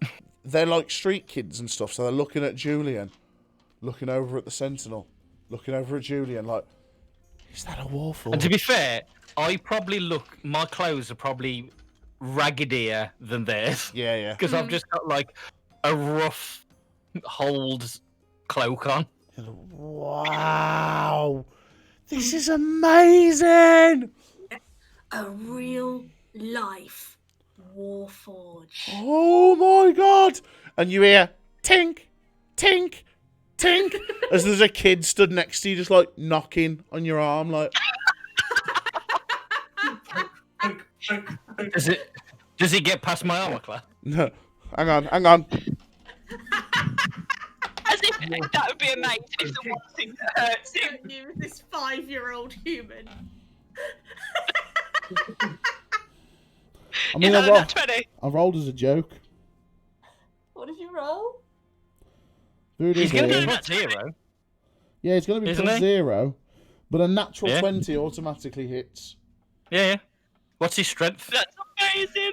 they're like street kids and stuff, so they're looking at Julyan, looking over at the Sentinel, looking over at Julyan like, is that a warforged? And to be fair, my clothes are probably raggedier than theirs. Yeah. Because I've just got like a rough hold cloak on. Wow. This is amazing. A real life warforged. Oh my god. And you hear tink, tink, tink as there's a kid stood next to you just like knocking on your arm like. Does it get past my armor class? No. Hang on. As if that would be amazing if the one thing that hurts him. You with this 5-year-old human. I mean, I rolled as a joke. What did you roll? He's going to be plus 0. Yeah, it's going to be Isn't plus he? 0, but a natural 20 automatically hits. Yeah. What's his strength? That's amazing.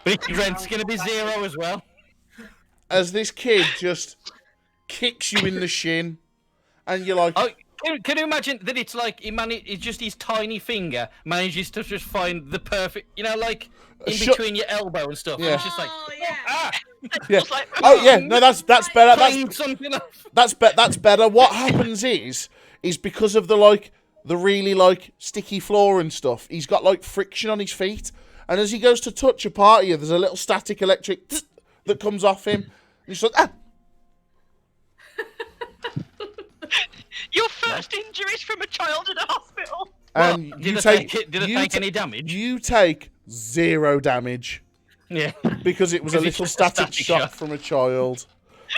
But his strength's going to be 0 as well. As this kid just kicks you in the shin, and you're like... Oh, can you imagine that it's like it's just his tiny finger manages to just find the perfect, like in between your elbow and stuff. Yeah. And it's just like, Yeah. Like, Oh yeah, no, that's better. clean something off. That's better. What happens is because of the really sticky floor and stuff, he's got like friction on his feet, and as he goes to touch a part of you, there's a little static electric that comes off him. And he's like, ah. your first injuries from a child in a hospital. And Did it take any damage? You take 0 damage. Yeah. Because it was a Because it's little just a static static shock shock. from a child.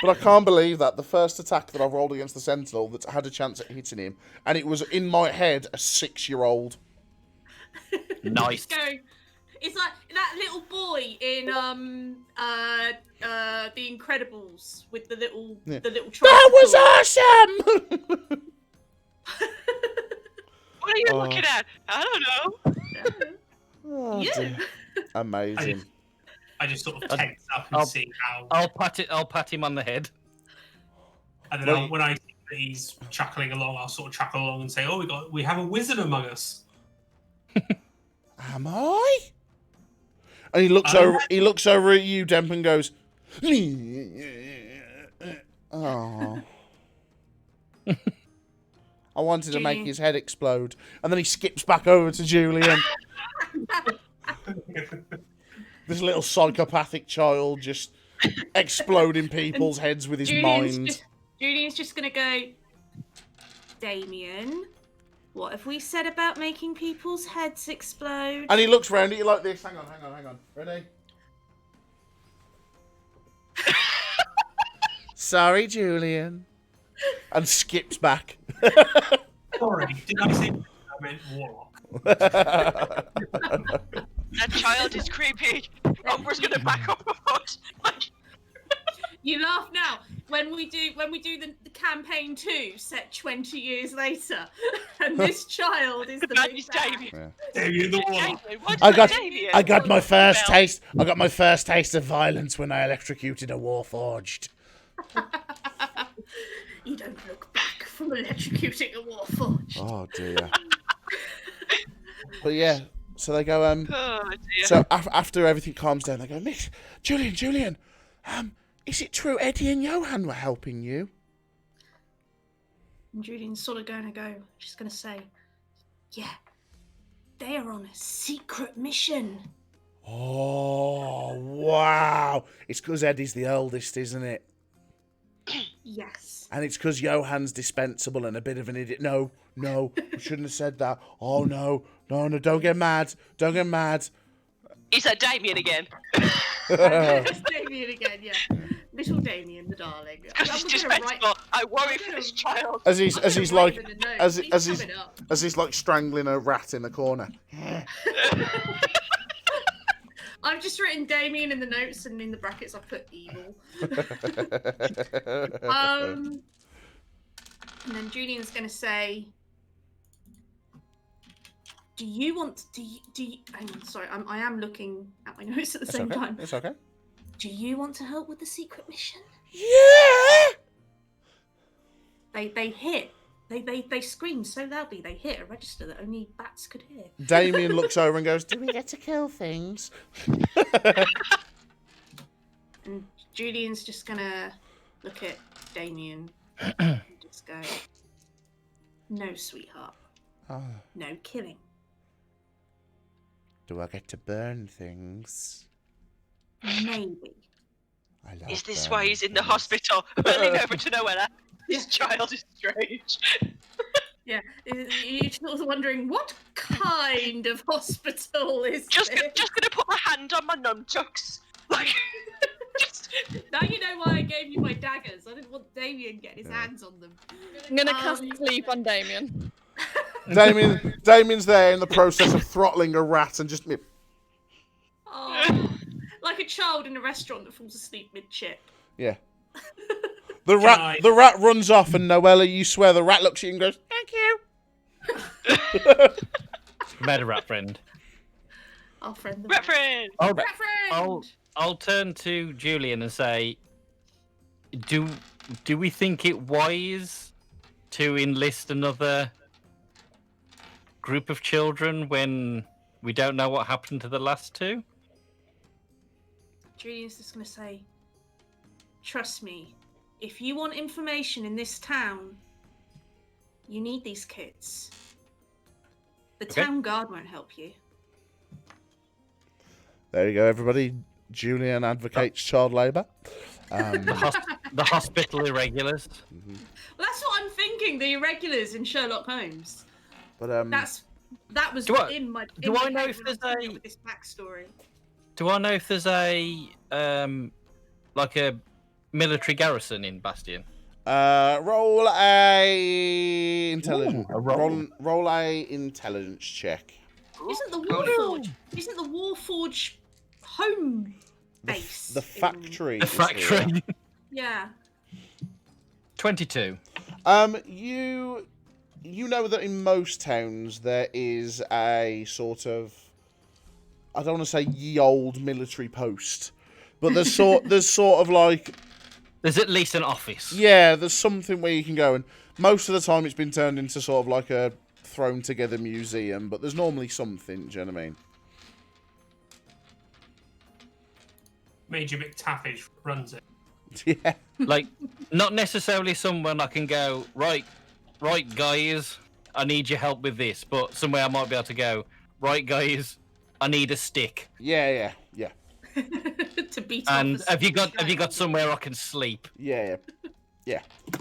But I can't believe that the first attack that I've rolled against the Sentinel that had a chance at hitting him, and it was in my head a 6-year-old. Nice. Going, it's like that little boy in The Incredibles with the little That tricycle. was awesome! What are you looking at? I don't know. Oh, Yeah. dear. Amazing. I just sort of tense up and see how. I'll pat him on the head. And then when I see that he's chuckling along, I'll sort of chuckle along and say, "Oh, we have a wizard among us." Am I? And he looks over. He looks over at you, Demp, and goes, "Oh." I wanted to make his head explode, and then he skips back over to Julyan. This little psychopathic child just exploding people's heads with his mind. Julian's just gonna go, Damien, what have we said about making people's heads explode? And he looks round at you like this. Hang on. Ready? Sorry, Julyan. And skips back. Sorry, did I say I meant warlock? That child is creepy. Umbra's gonna back up a foot. You laugh now. When we do the campaign 2 set 20 years later, and this child is the big bad. Damien. Damien the warlock. I got my first taste. I got my first taste of violence when I electrocuted a warforged. You don't look back from electrocuting a warforged. Oh dear. But yeah, so they go. Oh dear. So after everything calms down, they go, Miss Julyan, is it true Eddie and Johan were helping you? And Julian's sort of going to go. She's going to say, yeah, they are on a secret mission. Oh wow! It's because Eddie's the eldest, isn't it? Yes. And it's because Johan's dispensable and a bit of an idiot. No, we shouldn't have said that. Oh, no, don't get mad. Don't get mad. Is that Damien again? It's Damien again, yeah. Little Damien, the darling. Because he's dispensable. I worry for this child. As he's like strangling a rat in the corner. I've just written Damien in the notes, and in the brackets I've put evil. And then Julian's going to say, do you want to, hang on, sorry, I am looking at my notes at the same time. It's okay. Do you want to help with the secret mission? Yeah! They hit. They scream so loudly they hit a register that only bats could hear. Damien looks over and goes, do we get to kill things? And Julian's just gonna look at Damien and just go, no, sweetheart. Oh, No killing. do I get to burn things? Maybe. I love Is this burning why he's in the things. hospital? Running over to Noella. This child is strange. Yeah, you're sort of wondering, what kind of hospital is Just this? gonna put my hand on my nunchucks. Like, Now you know why I gave you my daggers. I didn't want Damien getting his hands on them. I'm gonna cast sleep on Damien. Damien's there in the process of throttling a rat and just... Oh, like a child in a restaurant that falls asleep mid-chip. Yeah. The rat runs off, and Noella, you swear the rat looks at you and goes, thank you. Made a rat friend. Our friend. The rat friend. Oh, rat friend! I'll turn to Julyan and say, do we think it wise to enlist another group of children when we don't know what happened to the last two? Julian's just going to say, trust me, if you want information in this town, you need these kids. The town guard won't help you. There you go, everybody. Julyan advocates child labour. The hospital irregulars. Well, that's what I'm thinking. The irregulars in Sherlock Holmes. But that was Do I- in my. do in I my know head if when I was there's coming a- up with this backstory? Do I know if there's a like a military garrison in Bastion? roll a intelligence. Ooh, a roll. Roll a intelligence check. Isn't the Warforge? Isn't the Warforge home base? The factory. The is factory. here. Yeah. 22. You know that in most towns there is a sort of, I don't want to say ye old military post, but there's sort of like, There's at least an office. yeah, there's something where you can go, and most of the time it's been turned into sort of like a thrown together museum, but there's normally something, do you know what I mean? Major McTaffage runs it. Yeah. Like, not necessarily someone I can go, right, guys, I need your help with this, but somewhere I might be able to go, right, guys, I need a stick. Yeah. To beat And off have you got somewhere I can sleep Yeah.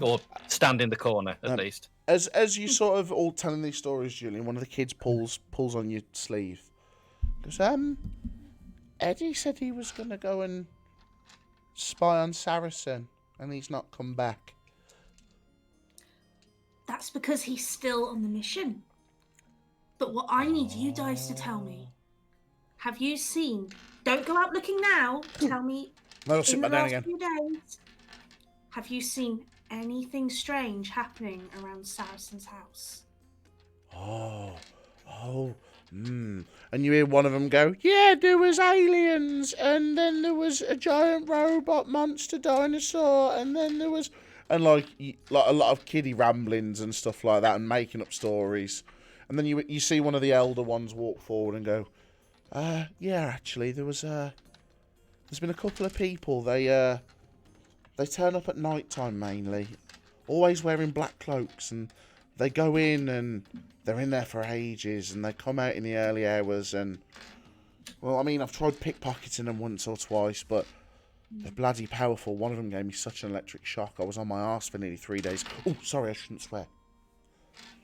or stand in the corner at least? As you sort of all telling these stories, Julian, one of the kids pulls on your sleeve. Goes, Eddie said he was gonna go and spy on Saracen, and he's not come back. That's because he's still on the mission. But what I need you guys to tell me, have you seen? Don't go out looking now. Tell me. No, I'll sit In the back down last again. few days, have you seen anything strange happening around Saracen's house? And you hear one of them go, yeah, there was aliens, and then there was a giant robot monster dinosaur, and then there was... And, like a lot of kiddie ramblings and stuff like that, and making up stories. And then you see one of the elder ones walk forward and go, yeah, actually, there's been a couple of people. They turn up at night time mainly, always wearing black cloaks, and they go in and they're in there for ages, and they come out in the early hours. And well, I mean, I've tried pickpocketing them once or twice, but they're bloody powerful. One of them gave me such an electric shock. I was on my arse for nearly 3 days. Oh, sorry, I shouldn't swear.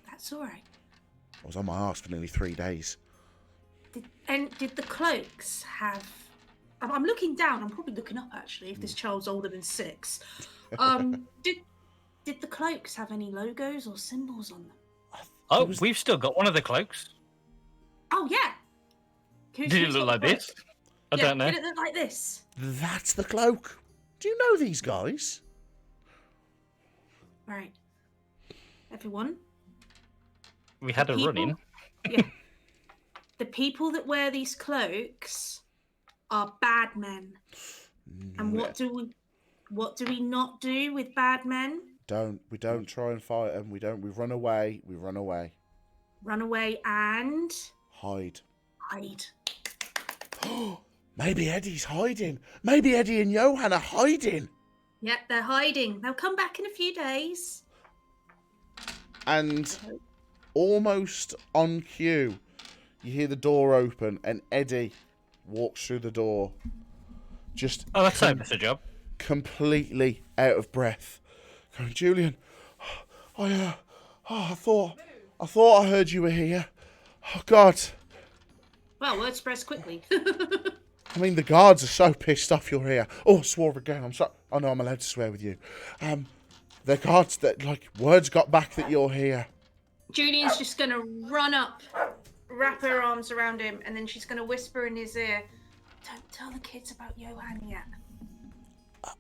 That's all right. I was on my arse for nearly 3 days. Did the cloaks have? I'm looking down. I'm probably looking up actually. If this child's older than 6, did the cloaks have any logos or symbols on them? Oh, we've still got one of the cloaks. Oh yeah. Did it look like this? I don't know. Did it look like this? That's the cloak. Do you know these guys? Right. Everyone. We had a run-in. Yeah. The people that wear these cloaks are bad men. And what do we not do with bad men? We don't try and fight them. We run away. Run away and Hide. hide. Maybe Eddie's hiding. Maybe Eddie and Johan are hiding. Yep, they're hiding. They'll come back in a few days. And almost on cue, you hear the door open and Eddie walks through the door. Just That's a job. completely out of breath. Going, Julian, I thought I heard you were here. Oh God. Well, word spreads quickly. I mean, the guards are so pissed off you're here. Oh, I swore again. I'm sorry. Oh no, I'm allowed to swear with you. The guards that words got back that you're here. Julian's just gonna run up, wrap her arms around him, and then she's gonna whisper in his ear, "Don't tell the kids about Johan yet."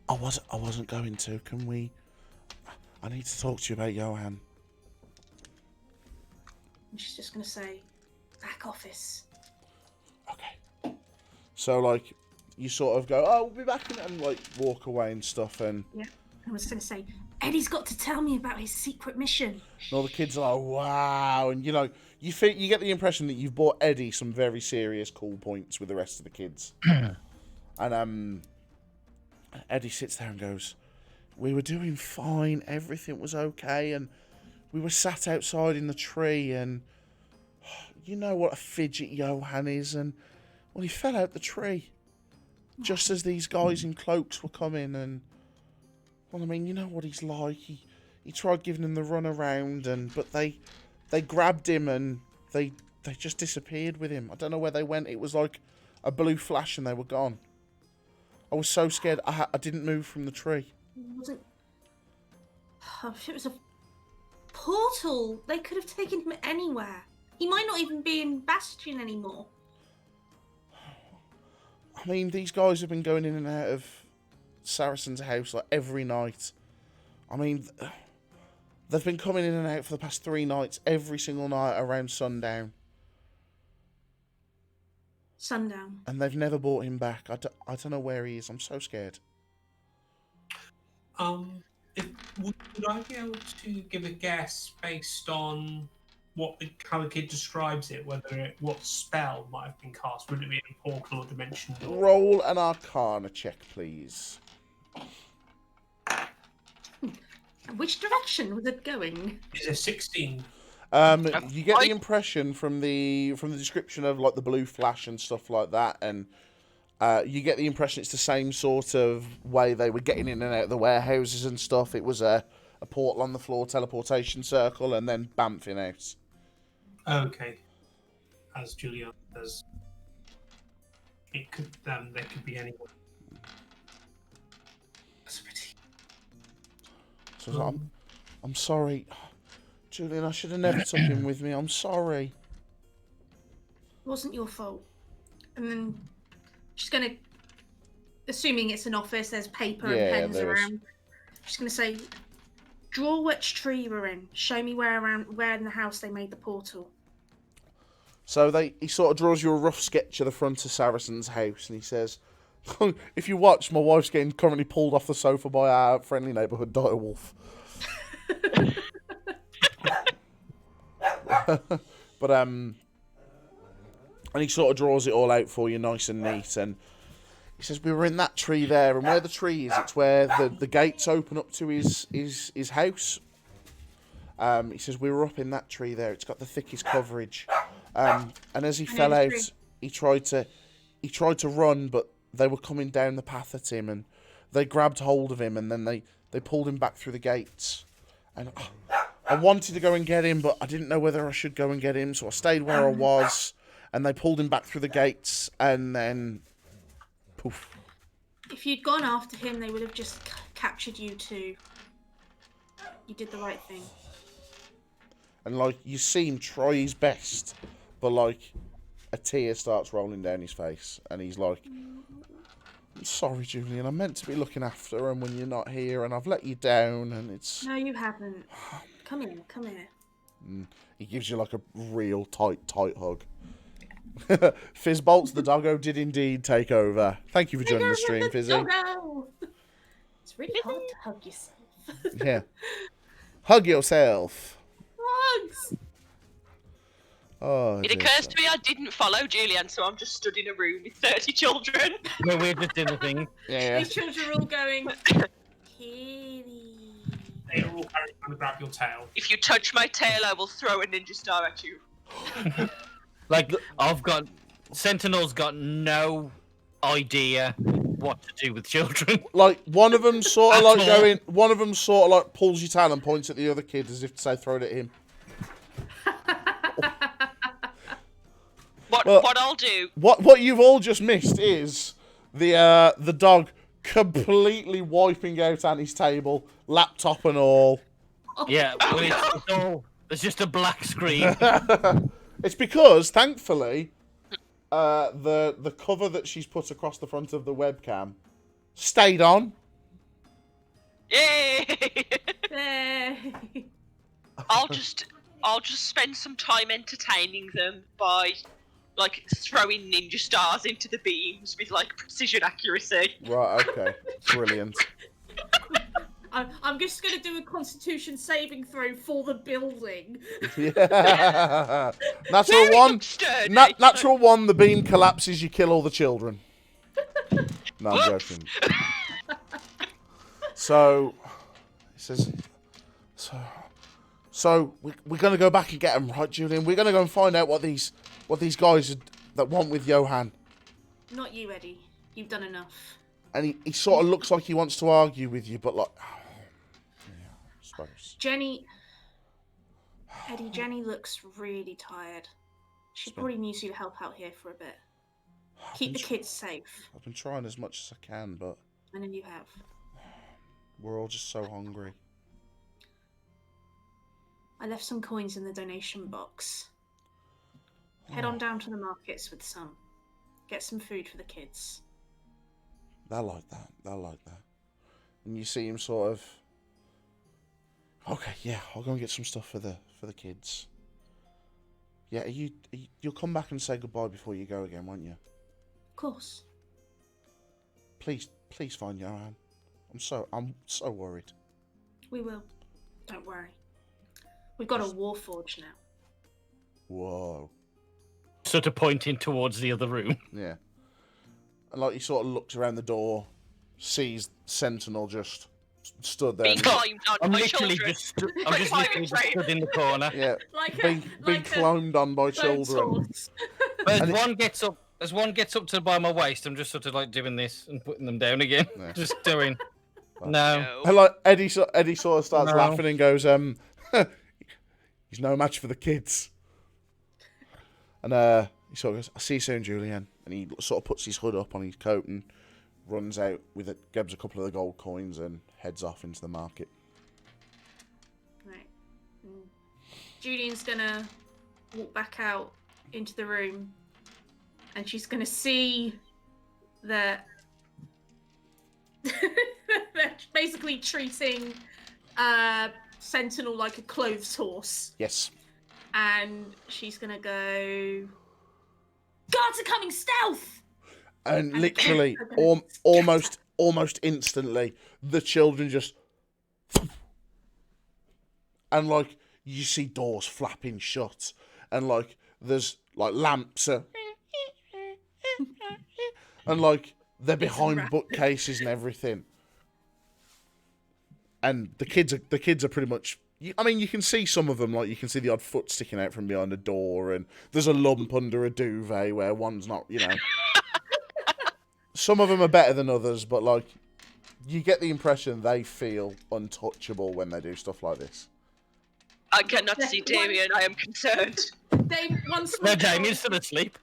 I wasn't going to. Can we? I need to talk to you about Johan. And she's just gonna say, "Back office." Okay. So you sort of go, oh, we'll be back in, and walk away and stuff, and Yeah. I was gonna say, Eddie's got to tell me about his secret mission. all the kids are like, wow, and you get the impression that you've bought Eddie some very serious cool points with the rest of the kids. And Eddie sits there and goes, we were doing fine, everything was okay, and we were sat outside in the tree, and you know what a fidget Johan is, and well, he fell out the tree just as these guys in cloaks were coming, and well, I mean, you know what he's like. He tried giving them the run around, but they grabbed him and they just disappeared with him. I don't know where they went. It was like a blue flash and they were gone. I was so scared. I didn't move from the tree. Wasn't? If it was a portal, they could have taken him anywhere. He might not even be in Bastion anymore. I mean, these guys have been going in and out of Saracen's house like every night. I mean, they've been coming in and out for the past 3 nights, every single night around sundown. Sundown. And they've never brought him back. I don't know where he is. I'm so scared. Would I be able to give a guess based on how the kid describes it, what spell might have been cast? Would it be a portal or dimension door? Roll an Arcana check, please. Which direction was it going? Is it 16? You get the impression from the description of like the blue flash and stuff like that, and you get the impression it's the same sort of way they were getting in and out of the warehouses and stuff. It was a portal on the floor, teleportation circle, and then bamfing out. Okay. As Julyan says, there could be anyone. That's a pity. So I'm sorry, Julyan. I should have never took him with me. I'm sorry. It wasn't your fault. And then she's gonna, assuming it's an office, there's paper and pens around. She's gonna say, "Draw which tree you were in. Show me where in the house they made the portal." So he sort of draws you a rough sketch of the front of Saracen's house, and he says, "If you watch, my wife's getting currently pulled off the sofa by our friendly neighbourhood direwolf." But and he sort of draws it all out for you, nice and neat, and he says, "We were in that tree there, and where the tree is, it's where the gates open up to his house." He says, "We were up in that tree there. It's got the thickest coverage." And as he fell out, he tried to run, but they were coming down the path at him, and they grabbed hold of him, and then they pulled him back through the gates. And I wanted to go and get him, but I didn't know whether I should go and get him, so I stayed where I was, and they pulled him back through the gates, and then poof. If you'd gone after him, they would have just captured you too. You did the right thing. And like, you see him try his best, but like a tear starts rolling down his face, and he's like, "I'm sorry, Julyan, I'm meant to be looking after him when you're not here, and I've let you down, and it's..." No, you haven't. Come here. He gives you like a real tight hug. Fizzbolts the doggo did indeed take over. Thank you for joining the stream, Fizzy. Doggo! It's really hard to hug yourself. Yeah. Hug yourself. Hugs! Oh, It occurs to me I didn't follow Julyan, so I'm just stood in a room with 30 children. No, we're just in the thing. Yeah. These children are all going, "Kitty." They are all trying to grab your tail. If you touch my tail, I will throw a ninja star at you. Like, Sentinel's got no idea what to do with children. Like, one of them sort of like pulls your tail and points at the other kid as if to say, "Throw it at him." What I'll do... What you've all just missed is the dog completely wiping out Annie's table, laptop and all. Yeah, well, it's all... There's just a black screen. It's because, thankfully, the cover that she's put across the front of the webcam stayed on. Yay! Yay. I'll just spend some time entertaining them by, like, throwing ninja stars into the beams with, like, precision accuracy. Right, okay. Brilliant. I'm just going to do a constitution saving throw for the building. Yeah. Natural one. Natural one, the beam collapses, you kill all the children. No, I'm joking. So, he says, so we're going to go back and get them, right, Julyan? We're going to go and find out what these guys that want with Johan. Not you, Eddie. You've done enough. And he sort of looks like he wants to argue with you, but like... yeah, I suppose. Jenny looks really tired. She probably needs you to help out here for a bit. Keep the kids safe. I've been trying as much as I can, but... I know you have. We're all just so hungry. I left some coins in the donation box. Head on down to the markets with Sun. Get some food for the kids. They'll like that. They'll like that. And you see him sort of. Okay, yeah, I'll go and get some stuff for the kids. Yeah, you'll come back and say goodbye before you go again, won't you? Of course. Please find Johan. I'm so worried. We will. Don't worry. We've got a warforge now. Whoa. Sort of pointing towards the other room. Yeah. And like he sort of looks around the door, sees Sentinel just stood there. Being climbed on I'm by literally children. I'm just literally just stood in the corner. Yeah. Like being climbed on by children. But as one gets up to by my waist, I'm just sort of like doing this and putting them down again. Yeah. Just doing. No. And like Eddie sort of starts No. laughing and goes, he's no match for the kids. And he sort of goes, I'll see you soon, Julyan. And he sort of puts his hood up on his coat and runs out with it, grabs a couple of the gold coins and heads off into the market. Right. Julian's gonna walk back out into the room, and she's gonna see that they're basically treating Sentinel like a clothes horse. Yes. And she's gonna go, guards are coming stealth! And literally, almost instantly, the children just... And, like, you see doors flapping shut. And, like, there's, like, lamps are... And, like, they're behind bookcases and everything. And the kids are pretty much... I mean, you can see some of them, like, you can see the odd foot sticking out from behind a door, and there's a lump under a duvet where one's not, you know... Some of them are better than others, but, like, you get the impression they feel untouchable when they do stuff like this. I cannot see Damien, I am concerned. No, Damien's still asleep.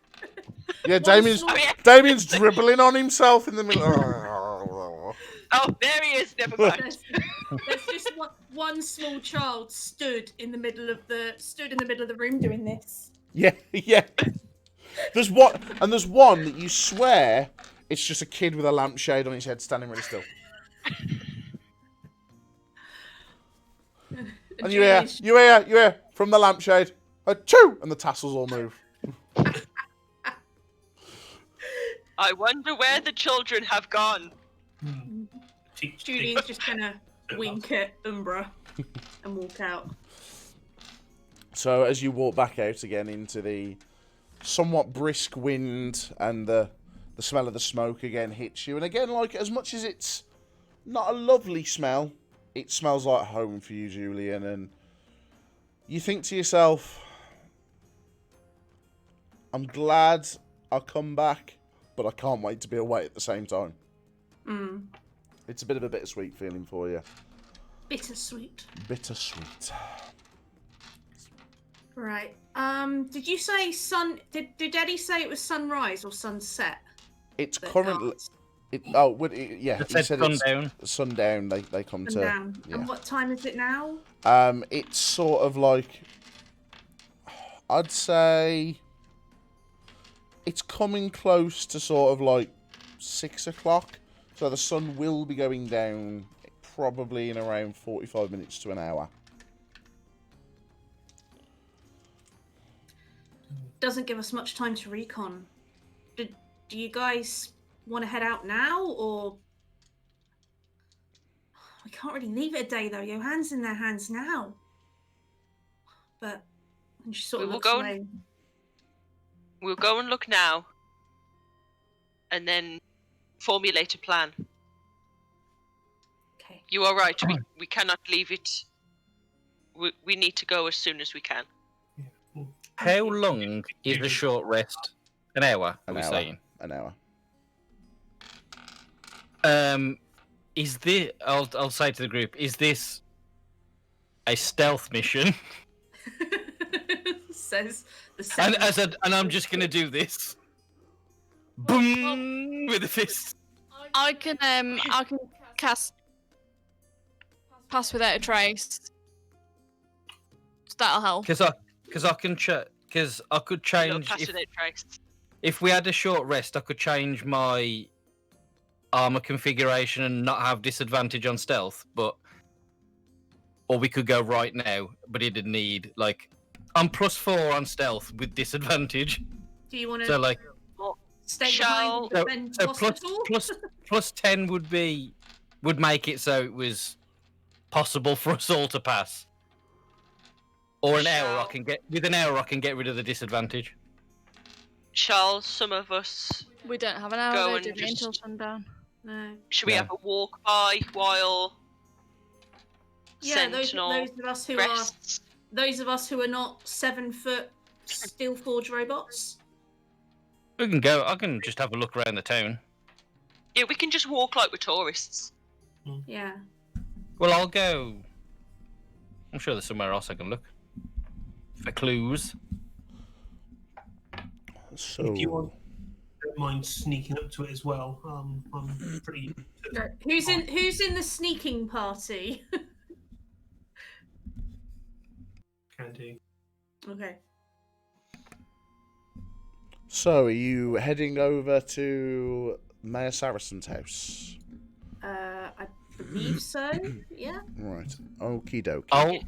Yeah, Damien's dribbling on himself in the middle. Oh, there he is, never mind. There's just one small child stood in the middle of the room doing this. Yeah. There's one that you swear it's just a kid with a lampshade on his head standing really still. And you hear from the lampshade, achoo, and the tassels all move. I wonder where the children have gone. Julian's just gonna wink at Umbraa and walk out. So as you walk back out again into the somewhat brisk wind and the smell of the smoke again hits you, and again, like, as much as it's not a lovely smell, it smells like home for you, Julyan, and you think to yourself, I'm glad I come back, but I can't wait to be away at the same time. It's a bit of a bittersweet feeling for you. Bittersweet. Bittersweet. Right. Did you say did Eddie say it was sunrise or sunset? It's The currently... guards? Yeah, It he said said sundown. it's sundown. They come to... Sundown. Yeah. And what time is it now? It's sort of like... I'd say... It's coming close to sort of like 6 o'clock. So the sun will be going down probably in around 45 minutes to an hour. Doesn't give us much time to recon. Do you guys want to head out now, or we can't really leave it a day though? Johan's in their hands now. But and she sort of looks away. We'll go and look now, and then formulate a plan. Okay. You are right. We cannot leave it. We need to go as soon as we can. How long is the short rest? An hour, are we saying? An hour. Is this... I'll say to the group, is this a stealth mission? Says the And I'm just going to do this. Boom! With a fist. I can cast Pass Without a Trace. So that'll help. Because I can because I could Look change past without trace. if we had a short rest. I could change my armor configuration and not have disadvantage on stealth, or we could go right now, but it'd need like I'm +4 on stealth with disadvantage. Do you want to So like stay Shall- behind and defend so hospital? plus 10 would make it so it was possible for us all to pass. Or an hour I can get rid of the disadvantage. Shall some of us? We don't have an hour Go though, and do we, just- until sundown? No. Should we No. have a walk by while Yeah, those Sentinel those of us who are not 7-foot steel forge robots. We can go. I can just have a look around the town. Yeah, we can just walk like we're tourists. Yeah. Well, I'll go. I'm sure there's somewhere else I can look for clues. So, If you want, don't mind sneaking up to it as well. I'm pretty. Who's in the sneaking party? Can do. Okay. so are you heading over to Mayor Saracen's house? I believe so. Yeah. Right. Okie dokie.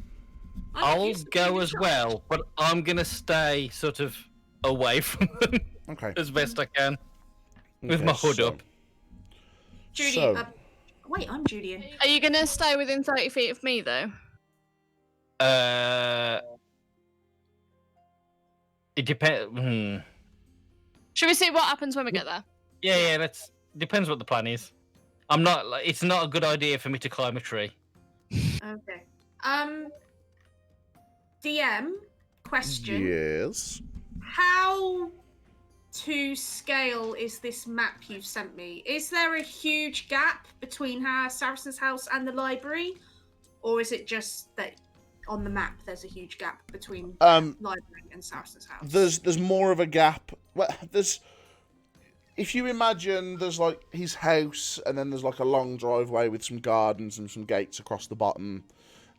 I'll go as well, but I'm gonna stay sort of away from them Okay. as best I can with my hood up. Judy. So- Wait, I'm Julian. Are you gonna stay within 30 feet of me though? It depends. Should we see what happens when we get there? Yeah. That's depends what the plan is. I'm not. It's not a good idea for me to climb a tree. Okay. DM question. Yes. How to scale is this map you've sent me? Is there a huge gap between Saracen's house and the library? Or is it just that on the map there's a huge gap between library and Saracen's house? There's more of a gap. Well, if you imagine there's like his house and then there's like a long driveway with some gardens and some gates across the bottom.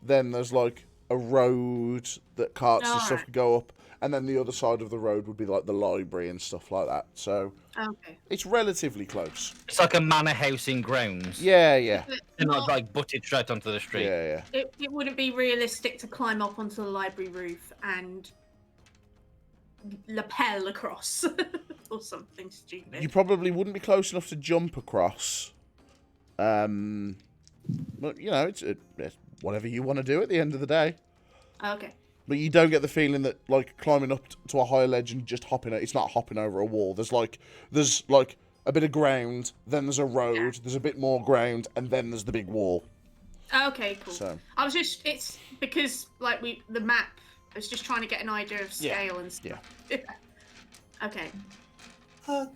Then there's like a road that carts and stuff Alright. could go up, and then the other side of the road would be like the library and stuff like that. So Okay. it's relatively close. It's like a manor house in grounds. Yeah. But They're not not- like butted straight onto the street. Yeah. it wouldn't be realistic to climb up onto the library roof and lapel across or something stupid. You probably wouldn't be close enough to jump across. But you know, it's whatever you want to do at the end of the day. Okay. But you don't get the feeling that like climbing up to a higher ledge and just hopping it's not hopping over a wall. There's like a bit of ground, then there's a road, there's a bit more ground, and then there's the big wall. Okay, cool. So It's because like the map, I was just trying to get an idea of scale and stuff. Yeah. Okay.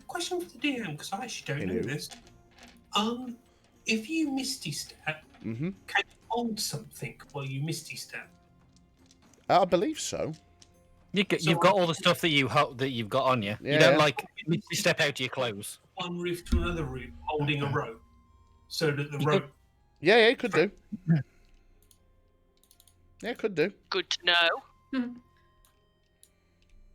Question for the DM, because I actually don't know Hello. this. If you misty step, mm-hmm. can you hold something while you misty step? I believe so. You've got all the stuff that you've got on you. Yeah. You don't like you step out of your clothes. One roof to another roof, holding a rope, so that the rope. Yeah, it could do. Yeah, it could do. Good to know.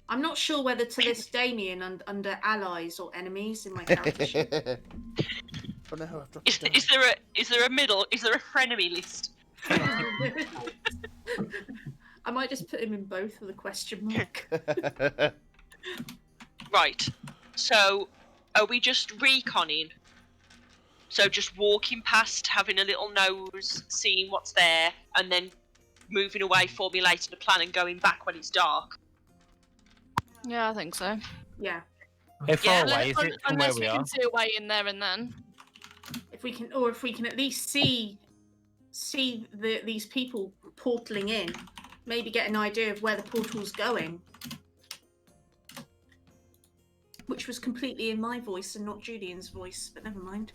I'm not sure whether to list Damien under allies or enemies in my character sheet. Oh no, I've dropped Is, it down. is there a frenemy list? I might just put him in both with a question mark. Right. So, are we just reconning? So just walking past, having a little nose, seeing what's there, and then moving away, formulating a plan, and going back when it's dark. Yeah, I think so. Yeah. How far Yeah, away is it from where Unless we we are? can see a way in there and then. If we can at least see these people portaling in, maybe get an idea of where the portal's going. Which was completely in my voice and not Julian's voice, but never mind.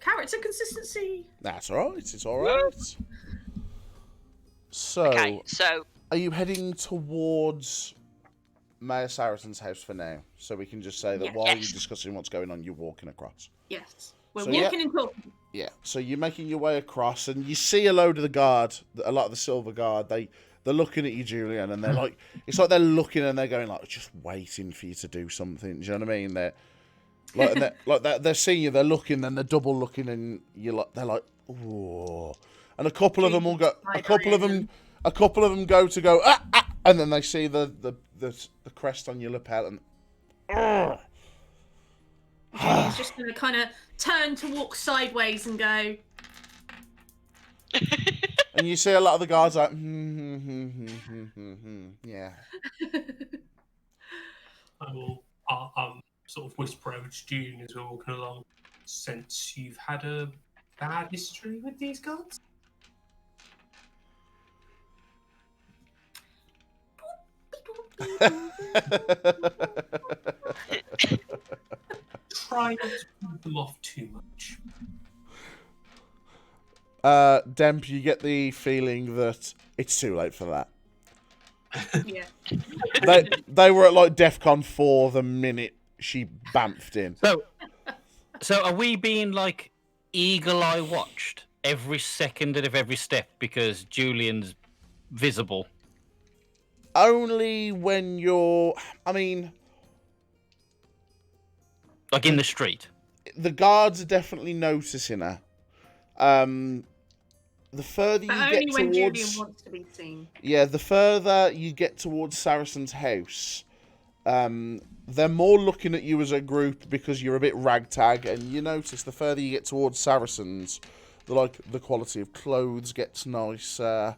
Character consistency. That's all right. It's all right. So, Okay, so are you heading towards Mayor Saracen's house for now? So we can just say that Yeah. while Yes. you're discussing what's going on, you're walking across. Yes. We're So, walking and talking. Yeah. So you're making your way across, and you see a load of the guard, a lot of the silver guard. They They're looking at you, Julyan, and they're like, it's like they're looking and they're going like, just waiting for you to do something. Do you know what I mean? They're seeing you, they're looking, then they're double looking, and they're like, oh. And a couple of them will go. A couple of them go, and then they see the crest on your lapel, and. Julyan's just going to kind of turn to walk sideways and go. And you see a lot of the guards like, yeah. I will sort of whisper over to June as we're walking along. Since you've had a bad history with these guards? Try not to put them off too much. Demp, you get the feeling that it's too late for that. Yeah. They were at like DEFCON 4 the minute she bamfed in. So are we being like eagle-eye watched every second of every step because Julian's visible? Only when you're... I mean... Like in the street? The guards are definitely noticing her. The further you But get only when towards... Julyan wants to be seen. Yeah, the further you get towards Saracen's house, they're more looking at you as a group because you're a bit ragtag, and you notice the further you get towards Saracen's, the quality of clothes gets nicer,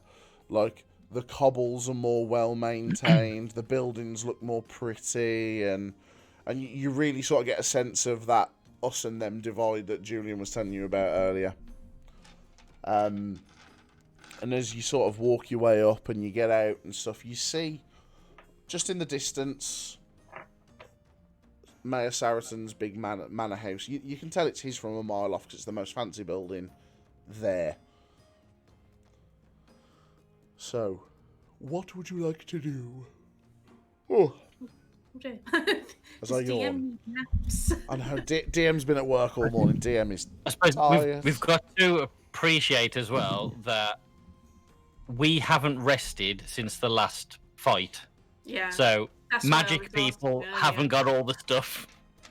like the cobbles are more well maintained, the buildings look more pretty, and you really sort of get a sense of that us and them divide that Julyan was telling you about earlier. And as you sort of walk your way up and you get out and stuff, you see, just in the distance, Mayor Saracen's big manor house. You can tell it's his from a mile off because it's the most fancy building there. So, what would you like to do? Oh. As I yawn. I know, DM's been at work all morning. DM is tired. We've got to appreciate as well that we haven't rested since the last fight. Yeah. So That's magic people haven't got all the stuff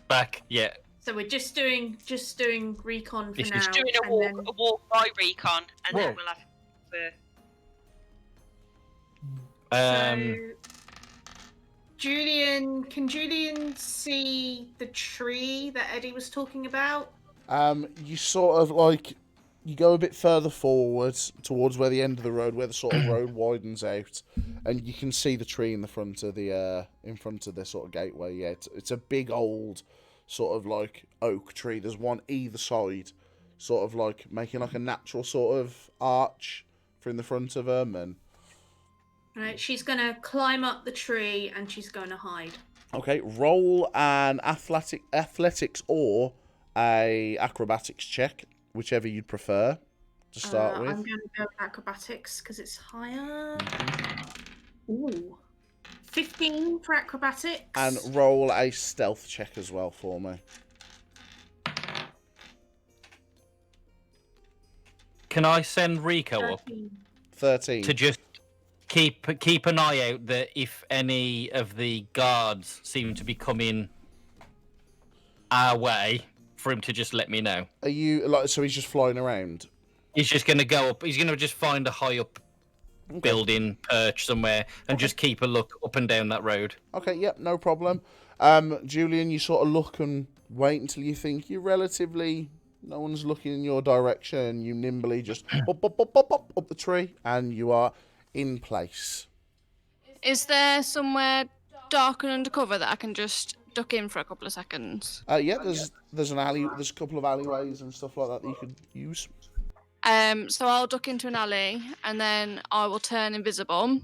back yet. So we're just doing recon for It's now. just Doing a walk by recon, and then we'll have So, can Julyan see the tree that Eddie was talking about? You sort of like, you go a bit further forward towards where the end of the road, where the sort of road widens out, and you can see the tree in the front of the sort of gateway. Yeah, it's a big old sort of like oak tree. There's one either side, sort of like making like a natural sort of arch for in the front of them. And right, she's gonna climb up the tree and she's gonna hide. okay, roll an athletics or a acrobatics check, whichever you'd prefer to start with. I'm gonna go with acrobatics because it's higher. Ooh. 15 for acrobatics. And roll a stealth check as well for me. Can I send Rico up 13. to just keep an eye out that if any of the guards seem to be coming our way, for him to just let me know. Are you like, so he's just flying around? He's just going to go up. He's going to just find a high up building perch somewhere and just keep a look up and down that road. Okay, yep, no problem. Julyan, you sort of look and wait until you think you're relatively, no one's looking in your direction. You nimbly just up the tree, and you are in place. Is there somewhere dark and undercover that I can just duck in for a couple of seconds? Yeah, there's an alley, there's a couple of alleyways and stuff like that you could use. So I'll duck into an alley and then I will turn invisible.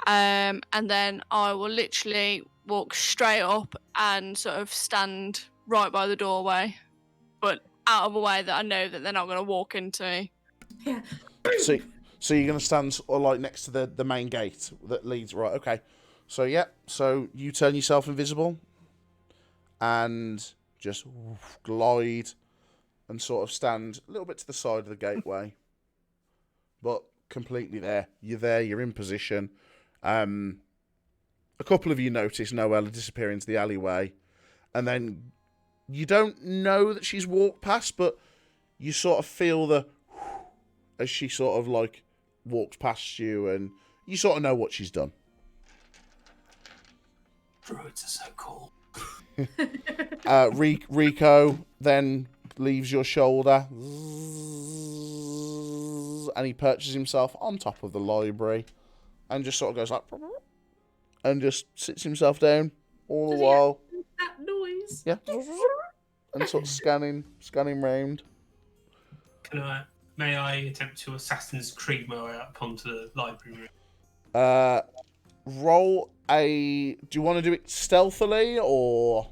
And then I will literally walk straight up and sort of stand right by the doorway, but out of a way that I know that they're not going to walk into me. Yeah. So you're going to stand or like next to the main gate that leads, right, okay. So yeah, so you turn yourself invisible and just glide and sort of stand a little bit to the side of the gateway, but completely there. You're there. You're in position. A couple of you notice Noella disappear into the alleyway, and then you don't know that she's walked past, but you sort of feel the as she sort of like walks past you, and you sort of know what she's done. Druids are so cool. Rico then leaves your shoulder, and he perches himself on top of the library, and just sort of goes like, and just sits himself down all the while. That noise. Yeah, and sort of scanning round. May I attempt to Assassin's Creed my way up onto the library room? Roll a. Do you want to do it stealthily or?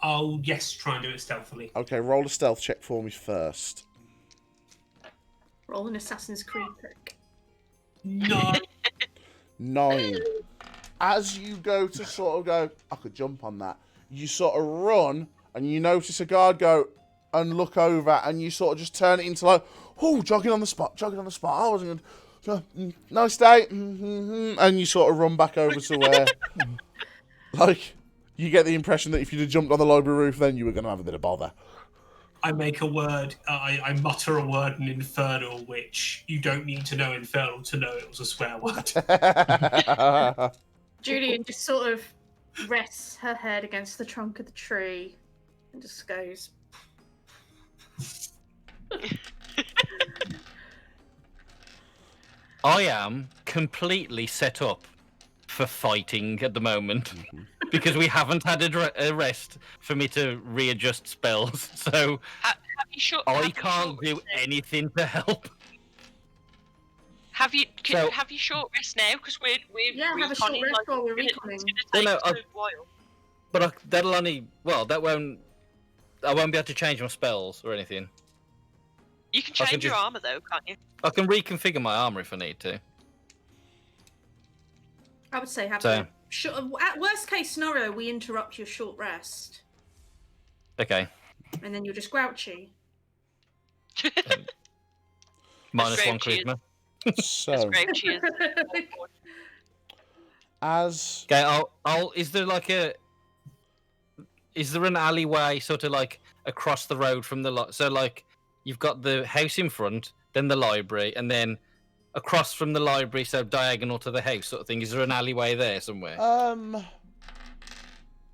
I'll try and do it stealthily. Okay, roll a stealth check for me first. Roll an Assassin's Creed pick. No. 9. As you go to sort of go, I could jump on that. You sort of run, and you notice a guard go and look over, and you sort of just turn it into like, oh, jogging on the spot. I wasn't going to. Nice day. And you sort of run back over to where, like, you get the impression that if you'd have jumped on the library roof, then you were going to have a bit of bother. I make a word, I mutter a word in Infernal, which you don't need to know Infernal to know it was a swear word. Julyan just sort of rests her head against the trunk of the tree and just goes. I am completely set up for fighting at the moment because we haven't had a rest for me to readjust spells. So I can't do anything to help. Have you short rest now? Because we're have a short reconning, rest like, while we're it's reconning. gonna take a while. But that'll only that won't. I won't be able to change my spells or anything. You can change your armor though, can't you? I can reconfigure my armor if I need to. I would say have a short. At worst case scenario, we interrupt your short rest, Okay. and then you're just grouchy. Minus 1 charisma. So, as Okay, I'll. Is there like Is there an alleyway sort of like across the road from the so like you've got the house in front, then the library, and then across from the library, so diagonal to the house sort of thing. Is there an alleyway there somewhere?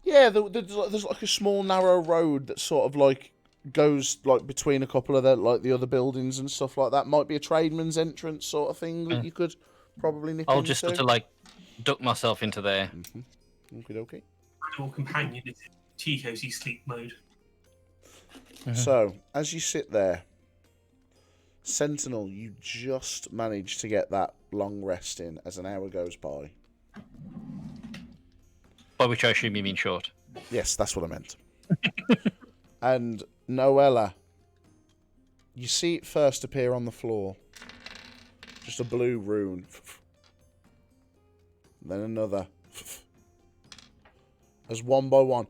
yeah, there's like a small narrow road that sort of like goes like between a couple of the other buildings and stuff like that. Might be a tradesman's entrance sort of thing that you could probably nip I'll into. just sort of like duck myself into there. Okay. Your companion is in Tito's sleep mode. So, as you sit there, Sentinel, you just manage to get that long rest in as an hour goes by. By which I assume you mean short. Yes, that's what I meant. And Noella, you see it first appear on the floor. Just a blue rune. Then another. As one by one,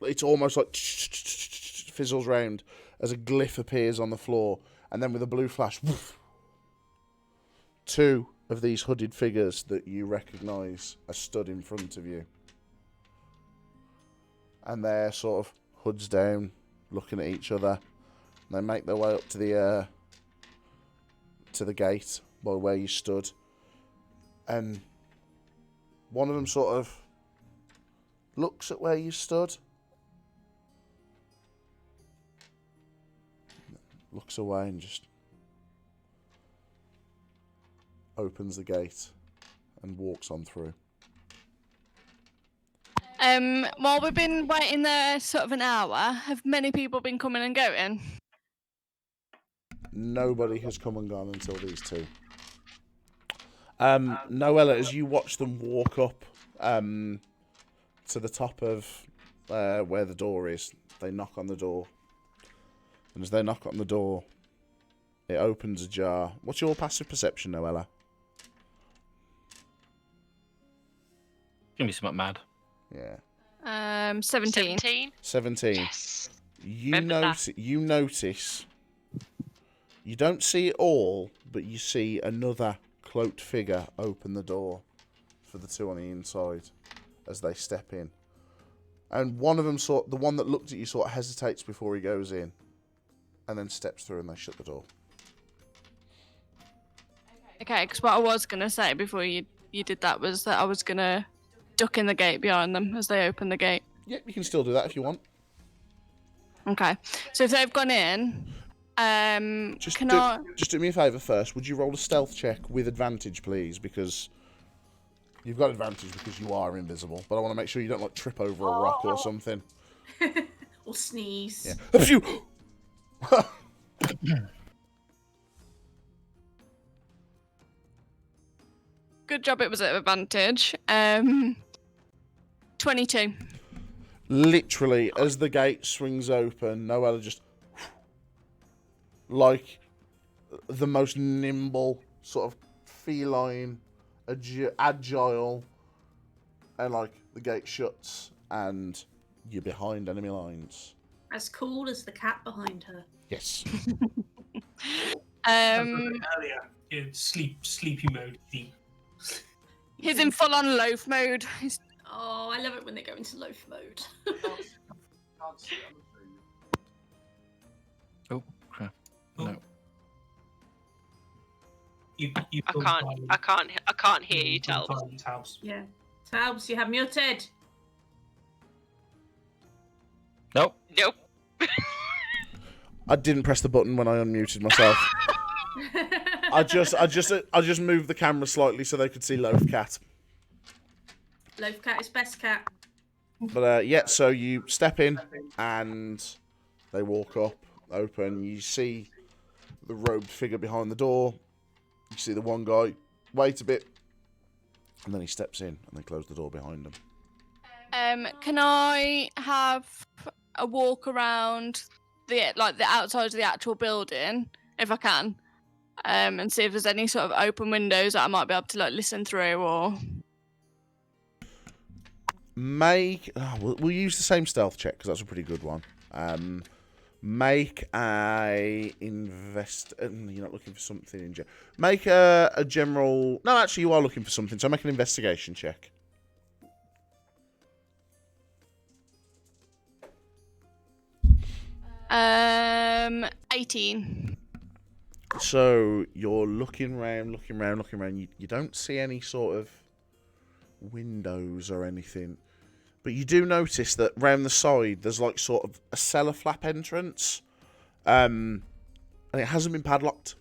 it's almost like fizzles round as a glyph appears on the floor, and then with a blue flash, 2 of these hooded figures that you recognise are stood in front of you. And they're sort of hoods down, looking at each other. And they make their way up to the gate by where you stood. And one of them sort of looks at where you stood, looks away and just opens the gate and walks on through. While we've been waiting there sort of an hour, have many people been coming and going? Nobody has come and gone until these 2. Noella, as you watch them walk up to the top of where the door is, they knock on the door. And as they knock on the door, it opens ajar. What's your passive perception, Noella? Gonna be somewhat mad. Yeah. 17. 17. Yes. You notice You don't see it all, but you see another cloaked figure open the door for the two on the inside as they step in. And one of them, the one that looked at you, sort of hesitates before he goes in, and then steps through and they shut the door. Okay, because what I was going to say before you did that was that I was going to duck in the gate behind them as they open the gate. Yep, you can still do that if you want. Okay, so if they've gone in, Just can I... Just do me a favour first. Would you roll a stealth check with advantage, please? Because you've got advantage because you are invisible. But I want to make sure you don't like trip over a rock or something. Or sneeze. Yeah. Phew! Good job it was at advantage. 22. Literally, as the gate swings open, Noella just... like the most nimble, sort of feline, agile, and like the gate shuts and you're behind enemy lines. As cool as the cat behind her. Yes. Earlier, sleepy mode. He's in full-on loaf mode. Oh, I love it when they go into loaf mode. Oh crap! No. I can't hear you, Talbs. Yeah. Talbs, you have muted. Nope. Nope. I didn't press the button when I unmuted myself. I just moved the camera slightly so they could see Loaf Cat. Loaf cat is best cat. But yeah, so you step in and they walk up, open. You see the robed figure behind the door. You see the one guy wait a bit, and then he steps in and they close the door behind him. Can I have a walk around the outside of the actual building, if I can, and see if there's any sort of open windows that I might be able to listen through, or... We'll use the same stealth check because that's a pretty good one. Make a you're not looking for something in make a general. No, actually, you are looking for something. So make an investigation check. 18. So you're looking around. You don't see any sort of windows or anything. But you do notice that round the side, there's like sort of a cellar flap entrance. And it hasn't been padlocked.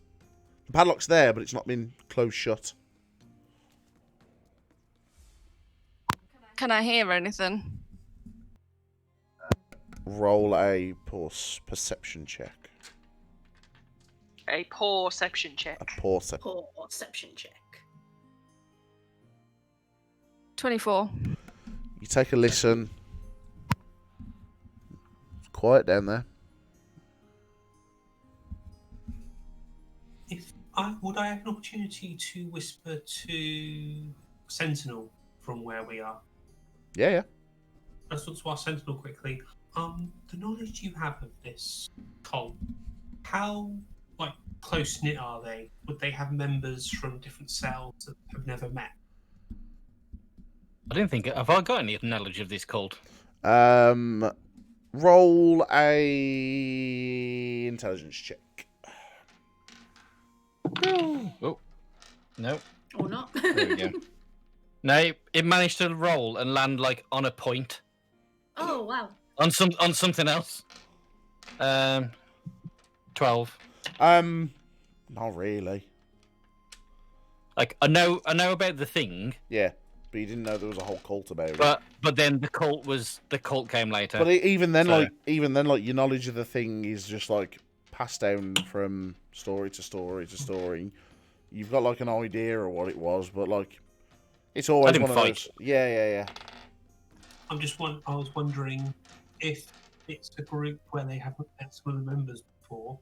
The padlock's there, but it's not been closed shut. Can I hear anything? Roll a perception check. A perception check. A perception. Perception check. 24. You take a listen. It's quiet down there. Would I have an opportunity to whisper to Sentinel from where we are? Yeah. Let's talk to our Sentinel quickly. The knowledge you have of this cult, how close knit are they? Would they have members from different cells that have never met? I don't think. Have I got any knowledge of this cult? Roll a intelligence check. Oh, no. Or not. There we go. No, it managed to roll and land on a point. Oh wow. On something else. 12. Not really. I know about the thing. Yeah, but you didn't know there was a whole cult about it. But then the cult came later. But even then, your knowledge of the thing is just passed down from story to story to story. You've got an idea of what it was, but it's always one of those. Yeah. I was wondering if it's a group where they haven't met some of the members before.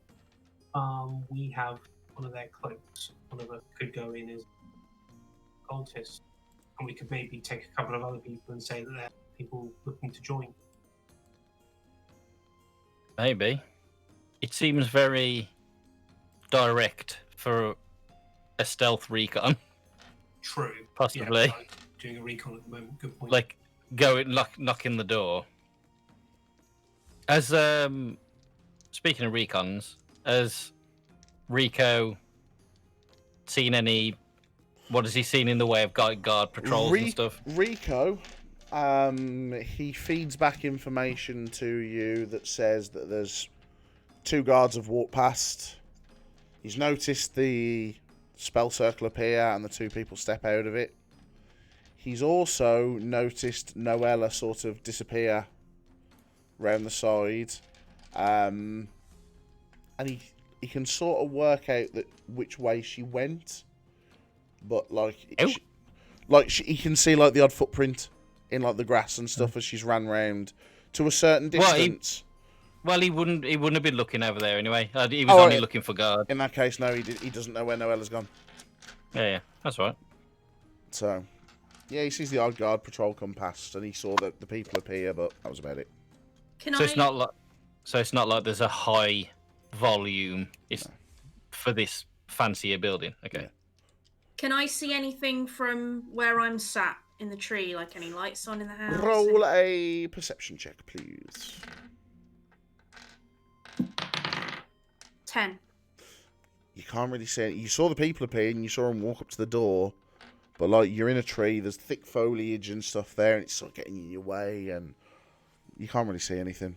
We have one of their cloaks. One of us could go in as cultists, and we could maybe take a couple of other people and say that they're people looking to join. Maybe. It seems very direct for a stealth recon. True. Possibly. Yeah, like doing a recon at the moment. Good point. Like, go knocking the door. As speaking of recons, has Rico seen any? What has he seen in the way of guard patrols and stuff? Rico, he feeds back information to you that says that there's 2 guards have walked past. He's noticed the spell circle appear and the 2 people step out of it. He's also noticed Noella sort of disappear round the side. And he can sort of work out that which way she went. But he can see like the odd footprint in like the grass and stuff as she's ran round to a certain distance. Well, he wouldn't have been looking over there anyway. He was only looking for guard. In that case, no, he doesn't know where Noella's gone. Yeah, that's right. So, yeah, he sees the odd guard patrol come past, and he saw the people appear, but that was about it. It's not like there's a high volume. It's for this fancier building. Okay. Yeah. Can I see anything from where I'm sat in the tree? Like any lights on in the house? Roll a perception check, please. 10. You can't really see it. You saw the people appear, and you saw them walk up to the door, but like you're in a tree, there's thick foliage and stuff there, and it's sort of getting in your way, and you can't really see anything.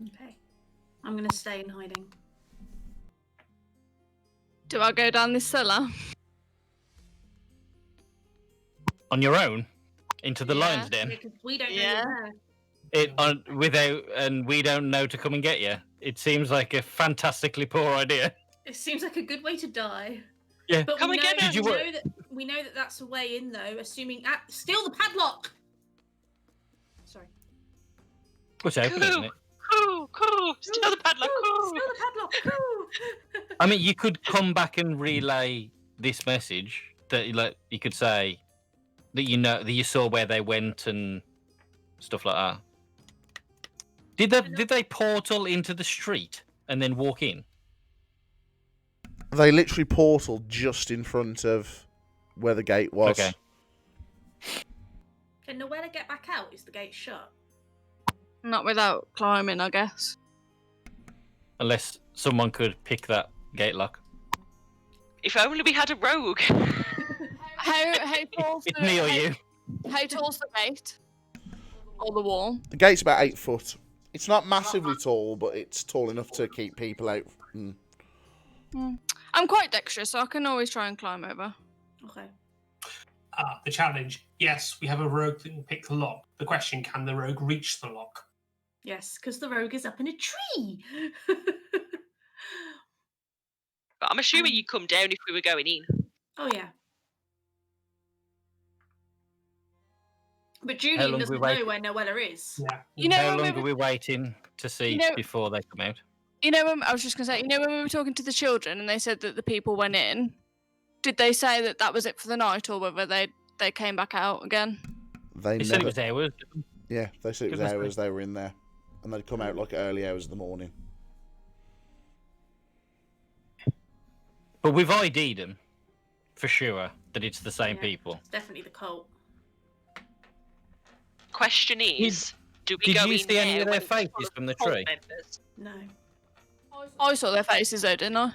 Okay. I'm going to stay in hiding. Do I go down this cellar? On your own? Into the lion's den? Yeah, 'cause we don't know Yeah. where. And we don't know to come and get you. It seems like a fantastically poor idea. It seems like a good way to die. Yeah. But Come we and know, get us. we know that that's a way in, though, assuming... steal the padlock! Sorry. What's open, isn't it? Cool. Steal the padlock. Cool. Steal the padlock! Cool. I mean, you could come back and relay this message that you could say that that you saw where they went and stuff like that. Did they portal into the street and then walk in? They literally portaled just in front of where the gate was. Okay. Can Noella get back out? Is the gate shut? Not without climbing, I guess. Unless someone could pick that gate lock. If only we had a rogue. How tall's It's me or you. How tall's the gate? Or the wall? The gate's about 8 foot. It's not massively tall, but it's tall enough to keep people out. I'm quite dexterous, so I can always try and climb over. Okay. The challenge. Yes, we have a rogue that can pick the lock. The question, can the rogue reach the lock? Yes, because the rogue is up in a tree. But I'm assuming you'd come down if we were going in. Oh, yeah. But How Julian long doesn't we wait? know where Noella is. Yeah. You know, How when long are we waiting to see before they come out? I was just going to say, when we were talking to the children and they said that the people went in, did they say that that was it for the night or whether they came back out again? They said it was hours. Yeah, they said it was Goodness hours they were in there. And they'd come out like early hours of the morning. But we've ID'd them for sure that it's the same Yeah, people. It's definitely the cult. Question is, do we Did go you in see any there of their when it's full faces of from the cult tree? members? No. I saw their faces though, didn't I?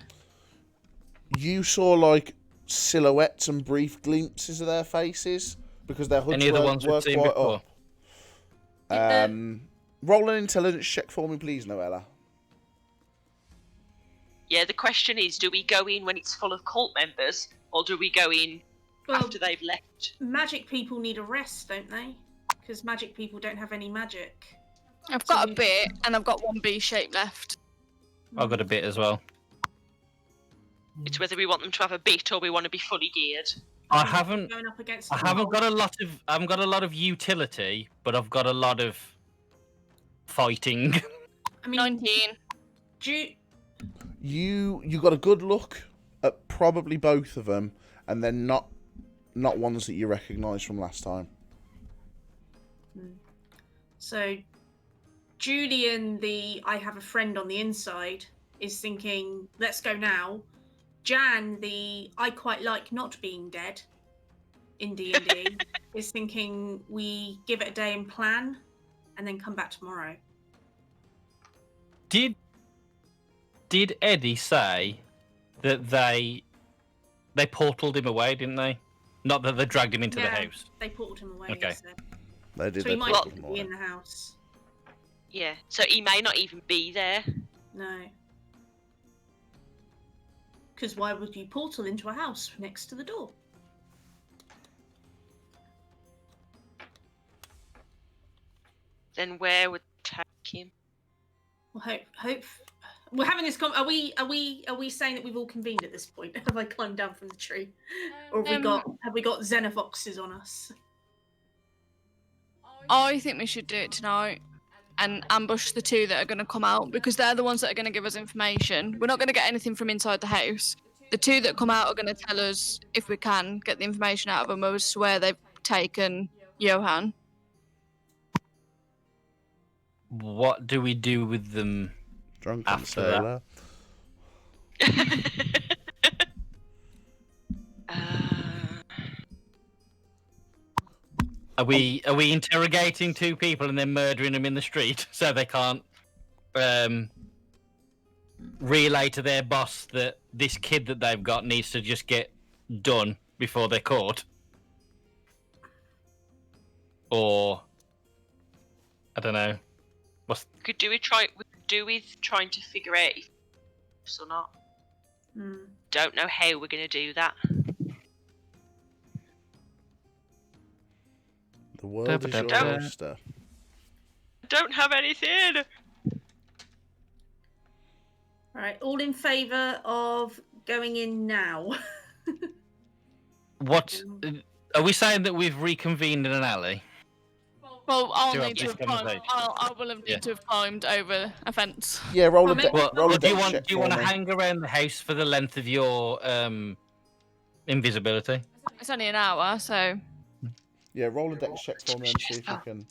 You saw like silhouettes and brief glimpses of their faces because their hoods Any of the ones were we've seen quite before? up. Roll an intelligence check for me, please, Noella. Yeah, the question is, do we go in when it's full of cult members, or do we go in Well, after they've left? magic people need a rest, don't they? Because magic people don't have any magic. I've got a bit and I've got one B shape left. I've got a bit as well. It's whether we want them to have a bit or we want to be fully geared. I haven't Going up against I the haven't cult. got a lot of utility, but I've got a lot of fighting. I mean, 19. You got a good look at probably both of them, and then not ones that you recognise from last time. So, Julyan, the I have a friend on the inside, is thinking, let's go now. Jan, the I quite like not being dead in D&D, is thinking we give it a day and plan, and then come back tomorrow. Did Eddie say that they portaled him away, didn't they? Not that they dragged him into the house. They portaled him away. Okay. They did. So he they might portaled him be away. in the house. Yeah, so he may not even be there. No. Because why would you portal into a house next to the door? Then where would take him? Well, hope. We're having this. Are we saying that we've all convened at this point? Have I climbed down from the tree, or have we got Xenovoxes on us? I think we should do it tonight and ambush the two that are going to come out, because they're the ones that are going to give us information. We're not going to get anything from inside the house. The two that come out are going to tell us, if we can, get the information out of them as to where they've taken Johan. What do we do with them Drunken after that? sailor. Are we interrogating two people and then murdering them in the street so they can't relay to their boss that this kid that they've got needs to just get done before they're caught? Or I don't know. Could do with trying to figure out if or not. Don't know how we're going to do that. The world is your oyster. Don't have anything. Right, all in favour of going in now. What are we saying, that we've reconvened in an alley? Well, I'll To have need to this have climbed. conversation. I will have need to have climbed over a fence. Yeah, roll a Well, dex Well, roll a do you dex want check to for me. hang around the house for the length of your invisibility? It's only an hour, so Yeah, roll a dex check for me and see if you can.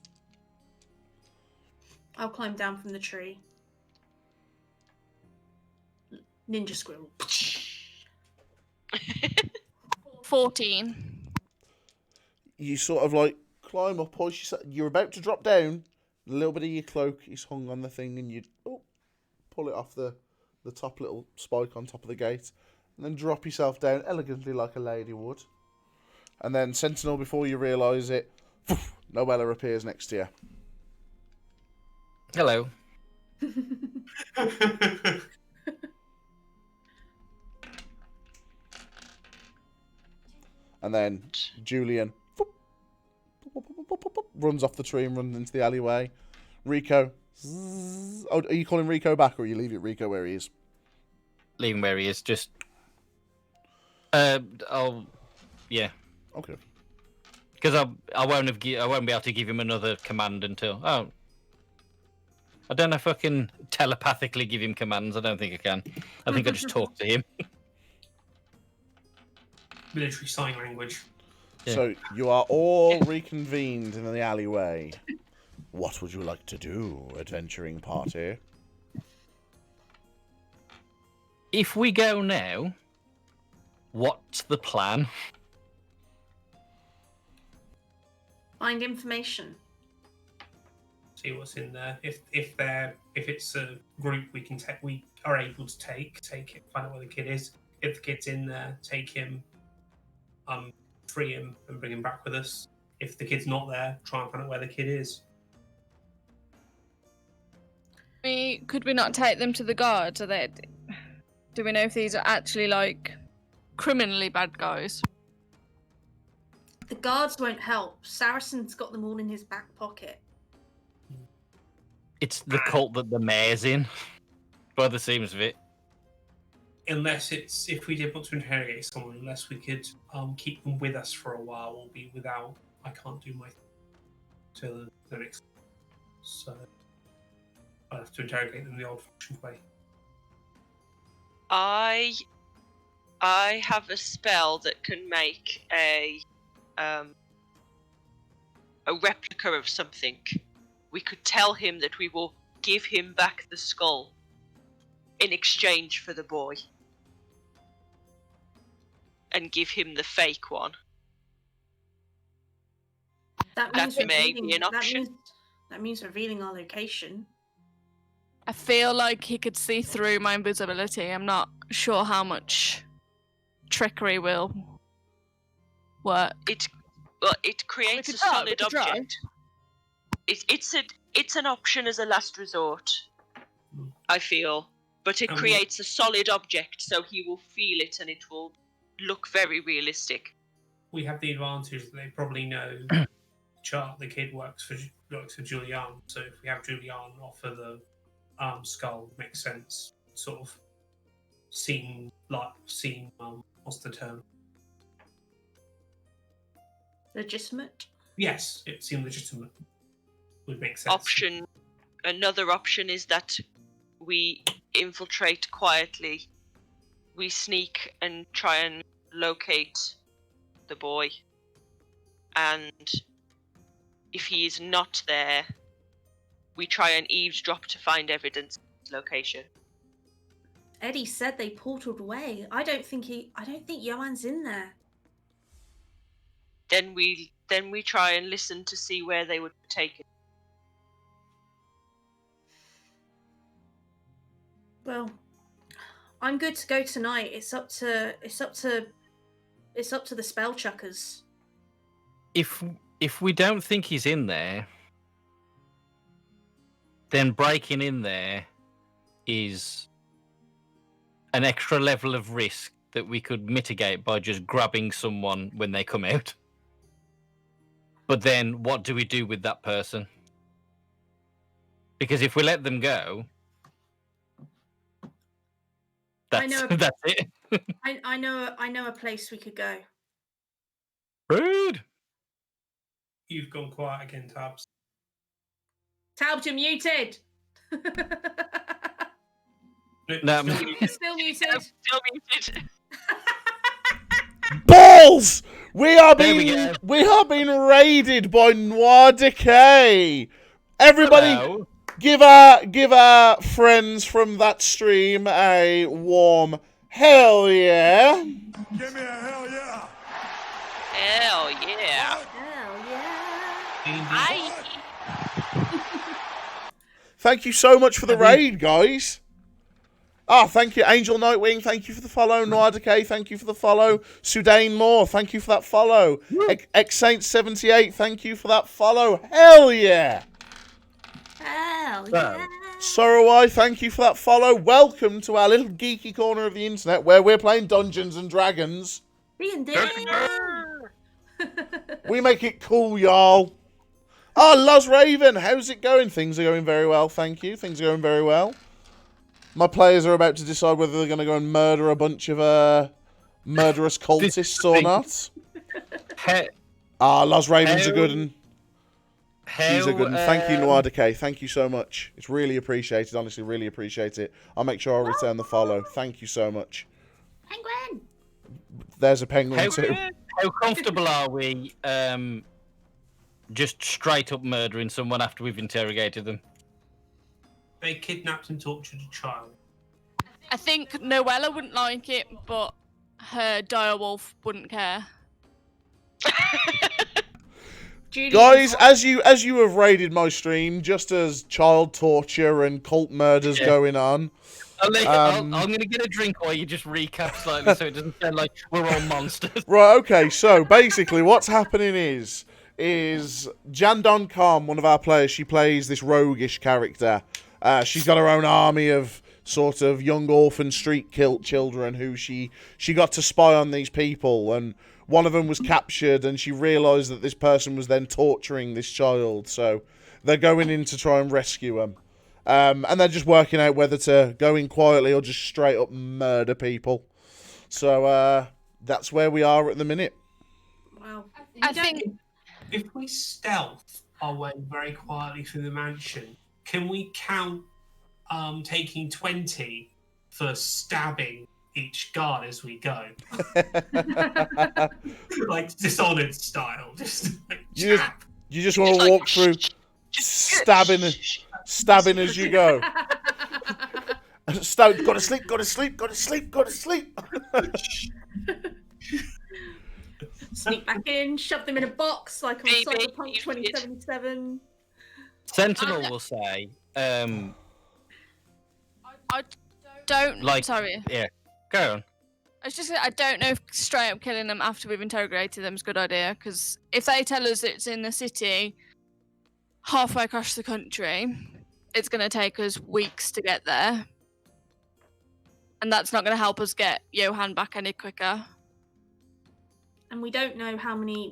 I'll climb down from the tree. Ninja squirrel. 14. You sort of like climb up, you're about to drop down. A little bit of your cloak is hung on the thing, and you pull it off the top little spike on top of the gate, and then drop yourself down elegantly like a lady would. And then Sentinel, before you realise it, Noella appears next to you. Hello. And then Julyan runs off the tree and runs into the alleyway. Rico. Oh, are you calling Rico back, or are you leaving Rico where he is? Leave him where he is. Just. Yeah. Okay. Because I won't be able to give him another command until. Oh. I don't know if I can telepathically give him commands. I don't think I can. I think I just talk to him. Military sign language. Yeah. So you are all reconvened in the alleyway. What would you like to do, adventuring party? If we go now, what's the plan? Find information. See what's in there. If it's a group we are able to take it, find out where the kid is. If the kid's in there, take him, free him and bring him back with us. If the kid's not there, try and find out where the kid is. Could we not take them to the guards? Do we know if these are actually like criminally bad guys? The guards won't help. Saracen's got them all in his back pocket. It's the cult that the mayor's in, by the seams of it. Unless if we did want to interrogate someone, unless we could keep them with us for a while, we'll be without. I can't do my till the next. So I'll have to interrogate them the old-fashioned way. I have a spell that can make a replica of something we could tell him that we will give him back the skull in exchange for the boy. And give him the fake one. That That means may revealing- be an option. That means revealing our location. I feel like he could see through my invisibility. I'm not sure how much trickery will work. It creates could a try, we solid could try. object. It's an option as a last resort, I feel, but it creates a solid object, so he will feel it and it will look very realistic. We have the advantage that they probably know the kid works for Julyan, so if we have Julyan offer the skull, makes sense. Sort of seem what's the term? Legitimate. Yes, it seemed legitimate. Would make sense. Another option is that we infiltrate quietly. We sneak and try and locate the boy. And if he is not there, we try and eavesdrop to find evidence of his location. Eddie said they portaled away. I don't think Johan's in there. Then we try and listen to see where they would take it. Well, I'm good to go tonight. It's up to the spell chuckers. If we don't think he's in there, then breaking in there is an extra level of risk that we could mitigate by just grabbing someone when they come out. But then what do we do with that person? Because if we let them go, that's it. I know a place we could go. Rude. You've gone quiet again, Tabs. Tabs, you're muted. No, Still muted. Still muted. Balls! We are There we being raided by Noir Decay. Everybody, hello. give our friends from that stream a warm hell yeah. Give me a hell yeah! Hell yeah. Hell yeah. I Thank you so much for the raid, guys. Thank you, Angel Nightwing. Thank you for the follow. Noir Decay, thank you for the follow. Sudane Moore, thank you for that follow. X-Saint78, thank you for that follow. Hell yeah! Hell yeah. Sorrowai, thank you for that follow. Welcome to our little geeky corner of the internet where we're playing Dungeons and Dragons. D&D. We make it cool, y'all. Loz Raven, how's it going? Things are going very well, thank you. Things are going very well. My players are about to decide whether they're going to go and murder a bunch of murderous cultists or not. Loz Raven's a good one. She's a good one. Thank you, Noir Decay. Thank you so much. It's really appreciated. Honestly, really appreciate it. I'll make sure I'll return the follow. Thank you so much. Penguin. There's a penguin too. How comfortable are we just straight up murdering someone after we've interrogated them? They kidnapped and tortured a child. I think Noella wouldn't like it, but her direwolf wouldn't care. Guys, as you have raided my stream, just as child torture and cult murders going on. I'm going to get a drink while you just recap slightly so it doesn't sound like we're all monsters. Right, okay, so basically what's happening is JanDonCom, one of our players, she plays this roguish character. She's got her own army of sort of young orphan street kilt children who she got to spy on these people, and one of them was captured, and she realised that this person was then torturing this child, so they're going in to try and rescue him. And they're just working out whether to go in quietly or just straight up murder people. So that's where we are at the minute. Wow. I think If we stealth our way very quietly through the mansion, can we count taking 20 for stabbing each guard as we go? Like Dishonored style. Just like, You just want to walk through. stabbing as you go. Go to sleep, go to sleep, go to sleep, go to sleep. Sneak back in, shove them in a box like on Baby, Cyberpunk you 2077. Sentinel will say, I don't. Like- Sorry. yeah, go on. I was just saying, I don't know if straight up killing them after we've interrogated them is a good idea, because if they tell us it's in the city, halfway across the country, it's going to take us weeks to get there. And that's not going to help us get Johan back any quicker. And we don't know how many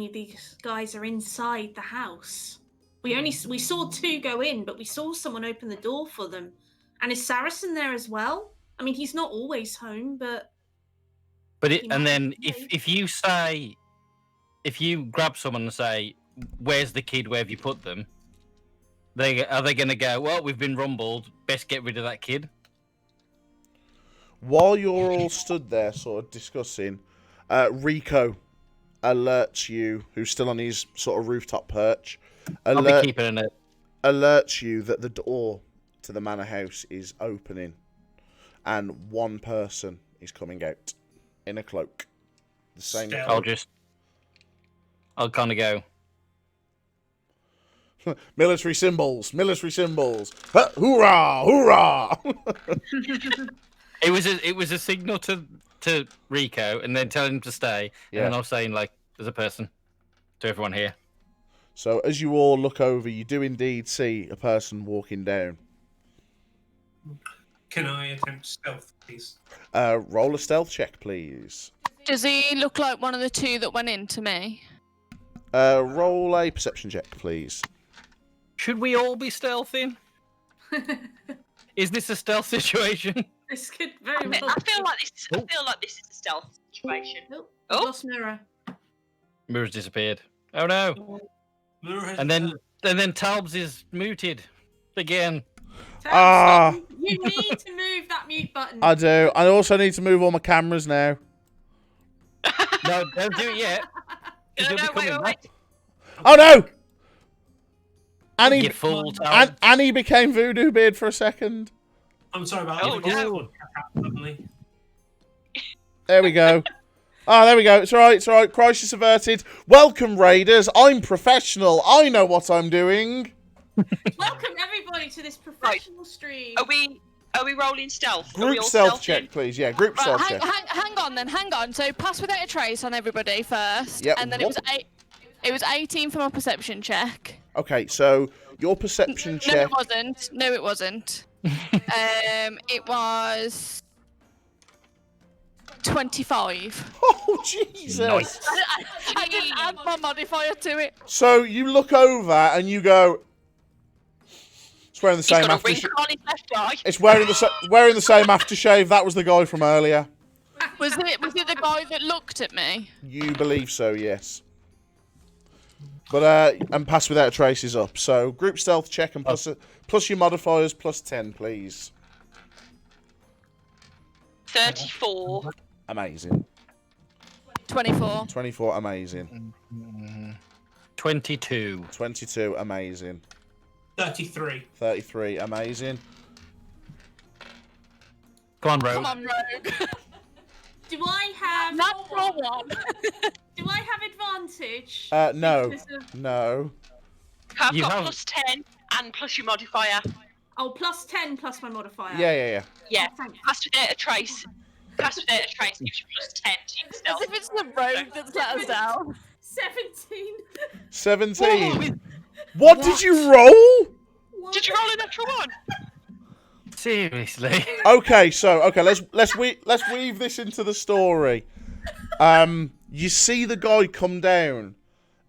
of these guys are inside the house. We saw 2 go in, but we saw someone open the door for them. And is Saracen there as well? I mean, he's not always home, but And then if you grab someone and say, "Where's the kid? Where have you put them?" Are they going to go, "Well, we've been rumbled. Best get rid of that kid." While you're all stood there, sort of discussing, Rico alerts you, who's still on his sort of rooftop perch. I'll be keeping an eye. Alerts you that the door to the manor house is opening, and one person is coming out in a cloak. The same. Stealth. I'll kind of go. Military symbols. Huh, hoorah! Hoorah! It was a signal to Rico, and then telling him to stay. Yeah. And then I was saying, like, there's a person to everyone here. So as you all look over, you do indeed see a person walking down. Can I attempt stealth, please? Roll a stealth check, please. Does he look like one of the 2 that went into me? Roll a perception check, please. Should we all be stealthing? Is this a stealth situation? this could very well. I feel like this is a stealth situation. Nope. Oh. Lost Mura. Mura's disappeared. Oh no! Mura has And then Talbs is muted again. Ah. You need to move that mute button. I do. I also need to move all my cameras now. No, don't do it yet. 'Cause No, he'll be wait. coming back. Oh no! Annie, You fool, Talbs. Annie became VoodooBeard for a second. I'm sorry about Oh, that. no. Suddenly. There we go. Ah, there we go. It's all right. It's all right. Crisis averted. Welcome, Raiders. I'm professional. I know what I'm doing. Welcome everybody to this professional stream. Are we rolling stealth? Are we Group all stealth stealthing? check, please. Yeah, group Right, stealth hang check. on. So pass without a trace on everybody first. Yep. And then it was 18 for my perception check. Okay, so your perception No, check. it wasn't. It was 25. Oh, Jesus. Nice. I didn't add my modifier to it. So you look over and you go. It's wearing the He's same got a aftershave. wrinkle on his left eye. It's wearing the same aftershave. That was the guy from earlier. Was it the guy that looked at me? You believe so, yes. But and pass without a trace is up. So group stealth check and plus your modifiers plus 10, please. 34. Amazing. 24. 24, amazing. 22. 22, amazing. 33. 33, amazing. Come on, Rogue. Come on, Rogue. Do I have Natural one. Do I have advantage? No. Because of- No. I've You got have- plus 10 and plus your modifier. Oh, plus 10 plus my modifier. Yeah. Yeah. Oh, thank you. Pass without a trace. Pass without a trace gives you plus 10 to your As stealth. if it's the Rogue that's let us down. 17. 17. What did you roll? Did you roll an natural one? Seriously? Okay, let's weave this into the story. You see the guy come down,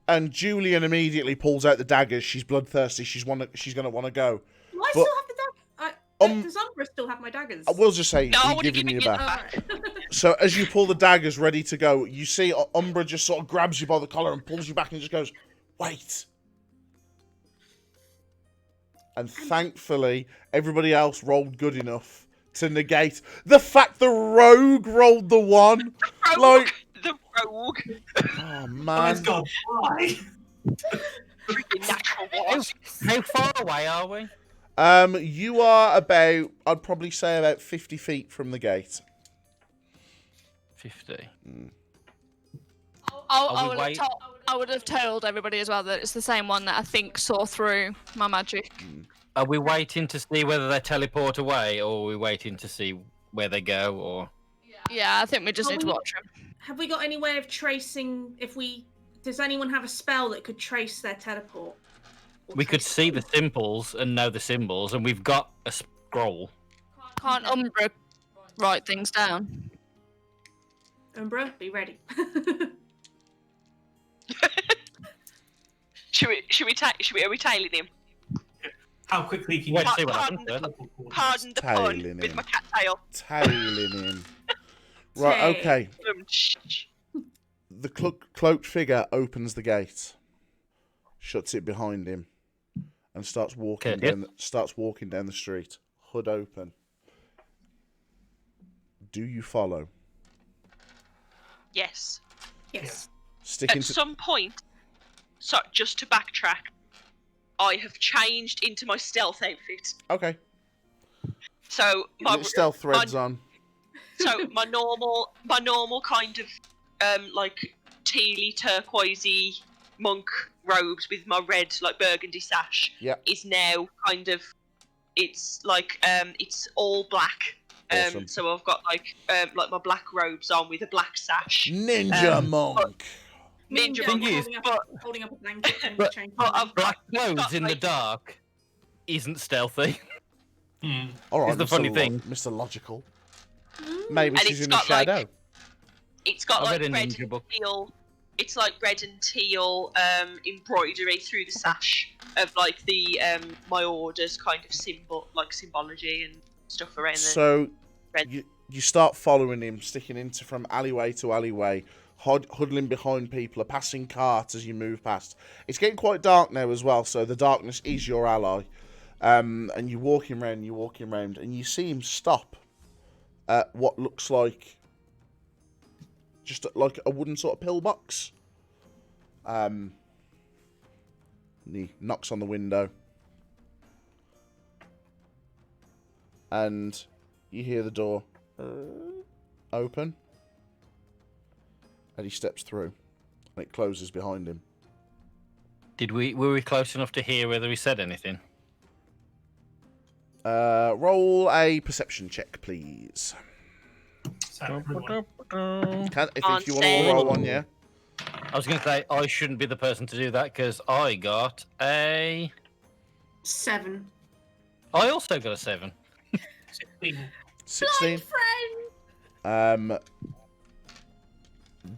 and Julyan immediately pulls out the daggers. She's bloodthirsty. She's gonna want to go. Do I But- still have the daggers? Does Umbraa still have my daggers? I will just say, No, I he's would've giving you given you back. that. Alright. So as you pull the daggers ready to go, you see Umbraa just sort of grabs you by the collar and pulls you back and just goes, "Wait." And thankfully, everybody else rolled good enough to negate the fact the rogue rolled the one. Rogue. Like, The rogue. oh Guys, man. God, why? Freaking natural what? How far away are we? You are about, I'd probably say about 50 feet from the gate. 50. I would have told everybody as well that it's the same one that I think saw through my magic. Are we waiting to see whether they teleport away, or are we waiting to see where they go? Or Yeah, I think we just need to watch them. Have we got any way of tracing does anyone have a spell that could trace their teleport? we could see the symbols and know the symbols, and we've got a scroll. Can't Umbraa write things down? Umbraa, be ready. Are we tailing him? How quickly can Wait, you see what happens. Pardon the pun Tailing with him. my cat tail. Tailing him. Right, okay. The cloaked figure opens the gate, shuts it behind him, and starts walking down the street. Hood open. Do you follow? Yes. Yes. At some point, so just to backtrack, I have changed into my stealth outfit. Okay. So my stealth threads on. So my normal kind of like tealy turquoisey monk robes with my red like burgundy sash is now kind of it's all black. Awesome. So I've got like my black robes on with a black sash. Ninja monk. Ninja monk. Holding up a blanket. And But changing I've black clothes got, in the like- dark isn't stealthy. All right, Is the funny thing. Mr. Logical. Maybe And she's it's in the got, like, shadow. It's got I like read a red ninja and book. teal. It's like red and teal embroidery through the sash of like the my orders kind of symbology and stuff around there. So red. you start following him, sticking into from alleyway to alleyway, huddling behind people, are passing carts as you move past. It's getting quite dark now as well, so the darkness is your ally. And you're walking around, and you see him stop at what looks like just like a wooden sort of pillbox. And he knocks on the window. And you hear the door open. And he steps through. And it closes behind him. Were we close enough to hear whether he said anything? Roll a perception check, please. So everyone- If you want to roll one, yeah. I was going to say I shouldn't be the person to do that because I got a. 7. I also got a 7. 16. 16. Friend.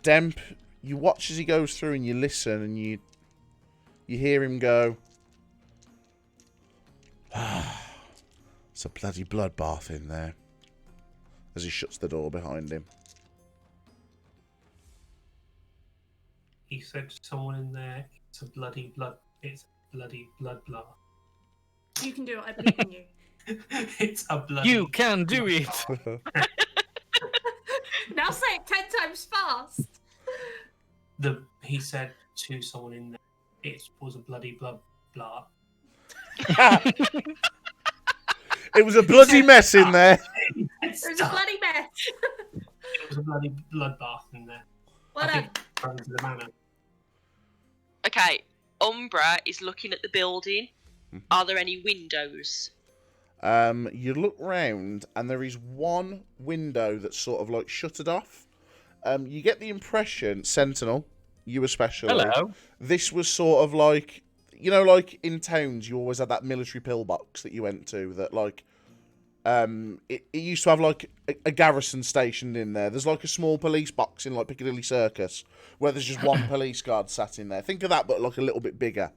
Demp, you watch as he goes through and you listen and you hear him go, it's a bloody bloodbath in there, as he shuts the door behind him. He said to someone in there, it's a bloody blood bath. You can do it. I believe in you. It's a bloody... You can do it. Now say it 10 times fast. He said to someone in there, it was a bloody blood bath. It was a bloody mess in there. It was a bloody mess. It was a bloody bloodbath in there. Well I done. think friends of the manor. Okay, Umbraa is looking at the building. Are there any windows? You look round and there is one window that's sort of like shuttered off. You get the impression, Sentinel, you especially. Hello. This was sort of like, you know, like in towns, you always had that military pillbox that you went to that like, it used to have like a garrison stationed in there. There's like a small police box in like Piccadilly Circus where there's just one police guard sat in there. Think of that, but like a little bit bigger.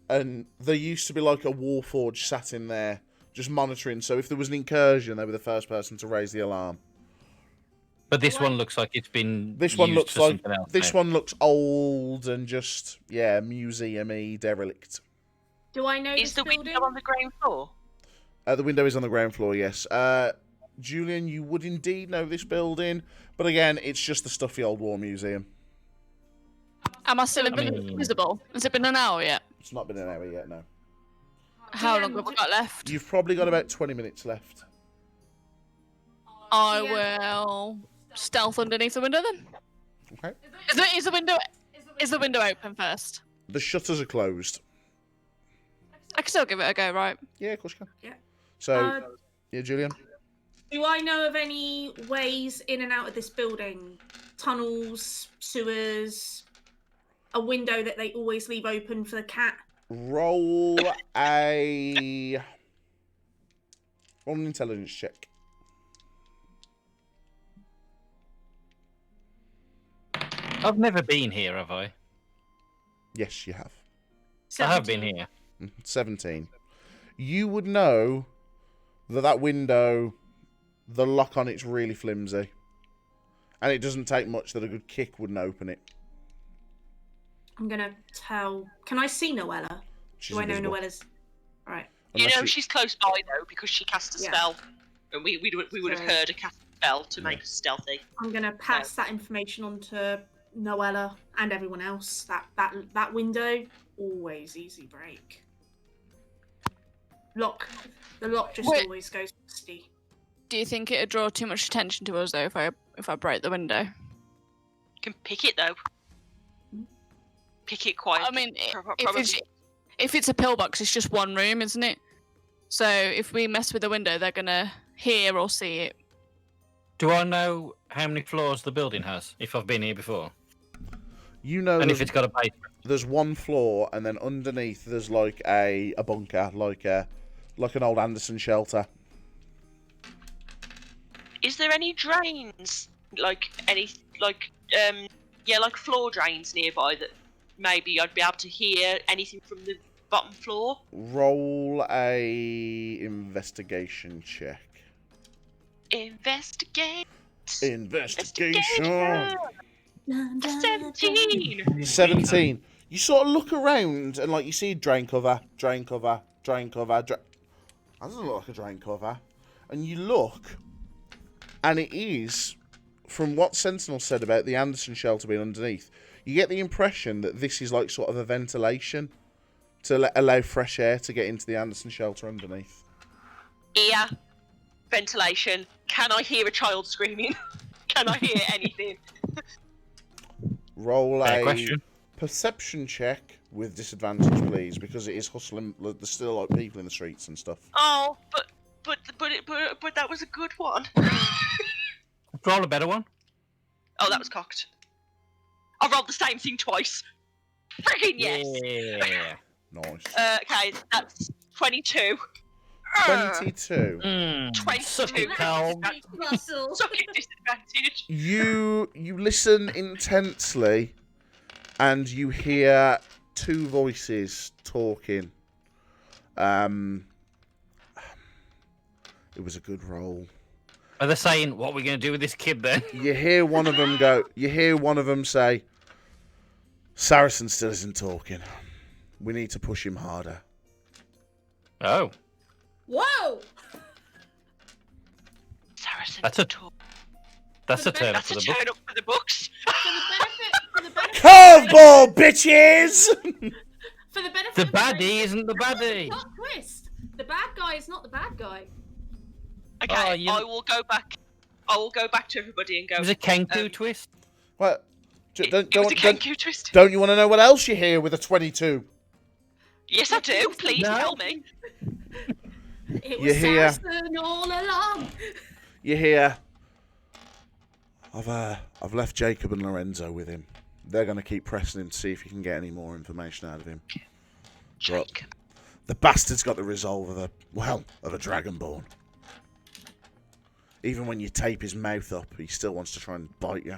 And there used to be like a warforged sat in there just monitoring. So if there was an incursion, they were the first person to raise the alarm. But this one looks like it's been. This one used looks for like something else this now. one looks old and just museum-y, derelict. Do I know Is this the building? window on the ground floor? The window is on the ground floor, yes. Julyan, you would indeed know this building, but again, it's just the stuffy old war museum. Am I still invisible? Has it been an hour yet? It's not been an hour yet, no. How long have I got left? You've probably got about 20 minutes left. I will stealth underneath the window then. Okay. Is the window open first? The shutters are closed. I can still give it a go, right? Yeah, of course you can. Yeah. So, yeah, Julian? Do I know of any ways in and out of this building? Tunnels, sewers, a window that they always leave open for the cat? Roll an intelligence check. I've never been here, have I? Yes, you have. 17. I have been here. 17. You would know that window, the lock on it's really flimsy. And it doesn't take much that a good kick wouldn't open it. I'm gonna tell. Can I see Noella? She's Do I know invisible. Noella's? Alright. You Unless know she's close by though because she cast a Yeah. spell, and we would have So- heard her cast a spell to make us stealthy. I'm gonna pass that information on to Noella and everyone else. That window, always easy break. The lock just Wait. always goes rusty. Do you think it'd draw too much attention to us though if I break the window? Can pick it though. Pick it quietly. I mean, probably. if it's a pillbox, it's just one room, isn't it? So if we mess with the window, they're gonna hear or see it. Do I know how many floors the building has, if I've been here before? You know And if it's got a basement? there's one floor, and then underneath there's like a bunker, like an old Anderson shelter. Is there any drains, like floor drains nearby that maybe I'd be able to hear anything from the bottom floor? Roll a investigation check. Investigate. Investigation. 17. 17. You sort of look around and like you see drain cover. That doesn't look like a drain cover. And you look, and it is, from what Sentinel said about the Anderson shelter being underneath, you get the impression that this is like sort of a ventilation to allow fresh air to get into the Anderson shelter underneath. Ear. Ventilation. Can I hear a child screaming? Can I hear anything? Roll Fair a question. perception check with disadvantage, please, because it is hustling. There's still like people in the streets and stuff. Oh, but that was a good one. Roll a better one. Oh, that was cocked. I rolled the same thing twice. Friggin' yes. Yeah. Nice. Okay, that's 22. 22. 22. Suck it, Carl. Russell. Suck it, disadvantage. You listen intensely, and you hear two voices talking. It was a good roll. Are they saying, what are we going to do with this kid then? You hear one of them go. You hear one of them say, "Saracen still isn't talking. We need to push him harder." Oh. Whoa! Saracen That's a- talk. That's a turn up That's for a the book. turn up for the books. For the benefit Curveball, bitches! for the benefit The of baddie isn't the That's baddie. a plot twist. The bad guy is not the bad guy. Okay, Oh, you- I will go back. I will go back to everybody and go. It was a Kenku twist. What? It was a Kenku twist. Don't you want to know what else you hear with a 22? Yes, I do. Please No. tell me. It You was hear- Saracen all along. You hear, I've left Jacob and Lorenzo with him. They're going to keep pressing him to see if you can get any more information out of him. Jake. The bastard's got the resolve of a Dragonborn. Even when you tape his mouth up, he still wants to try and bite you.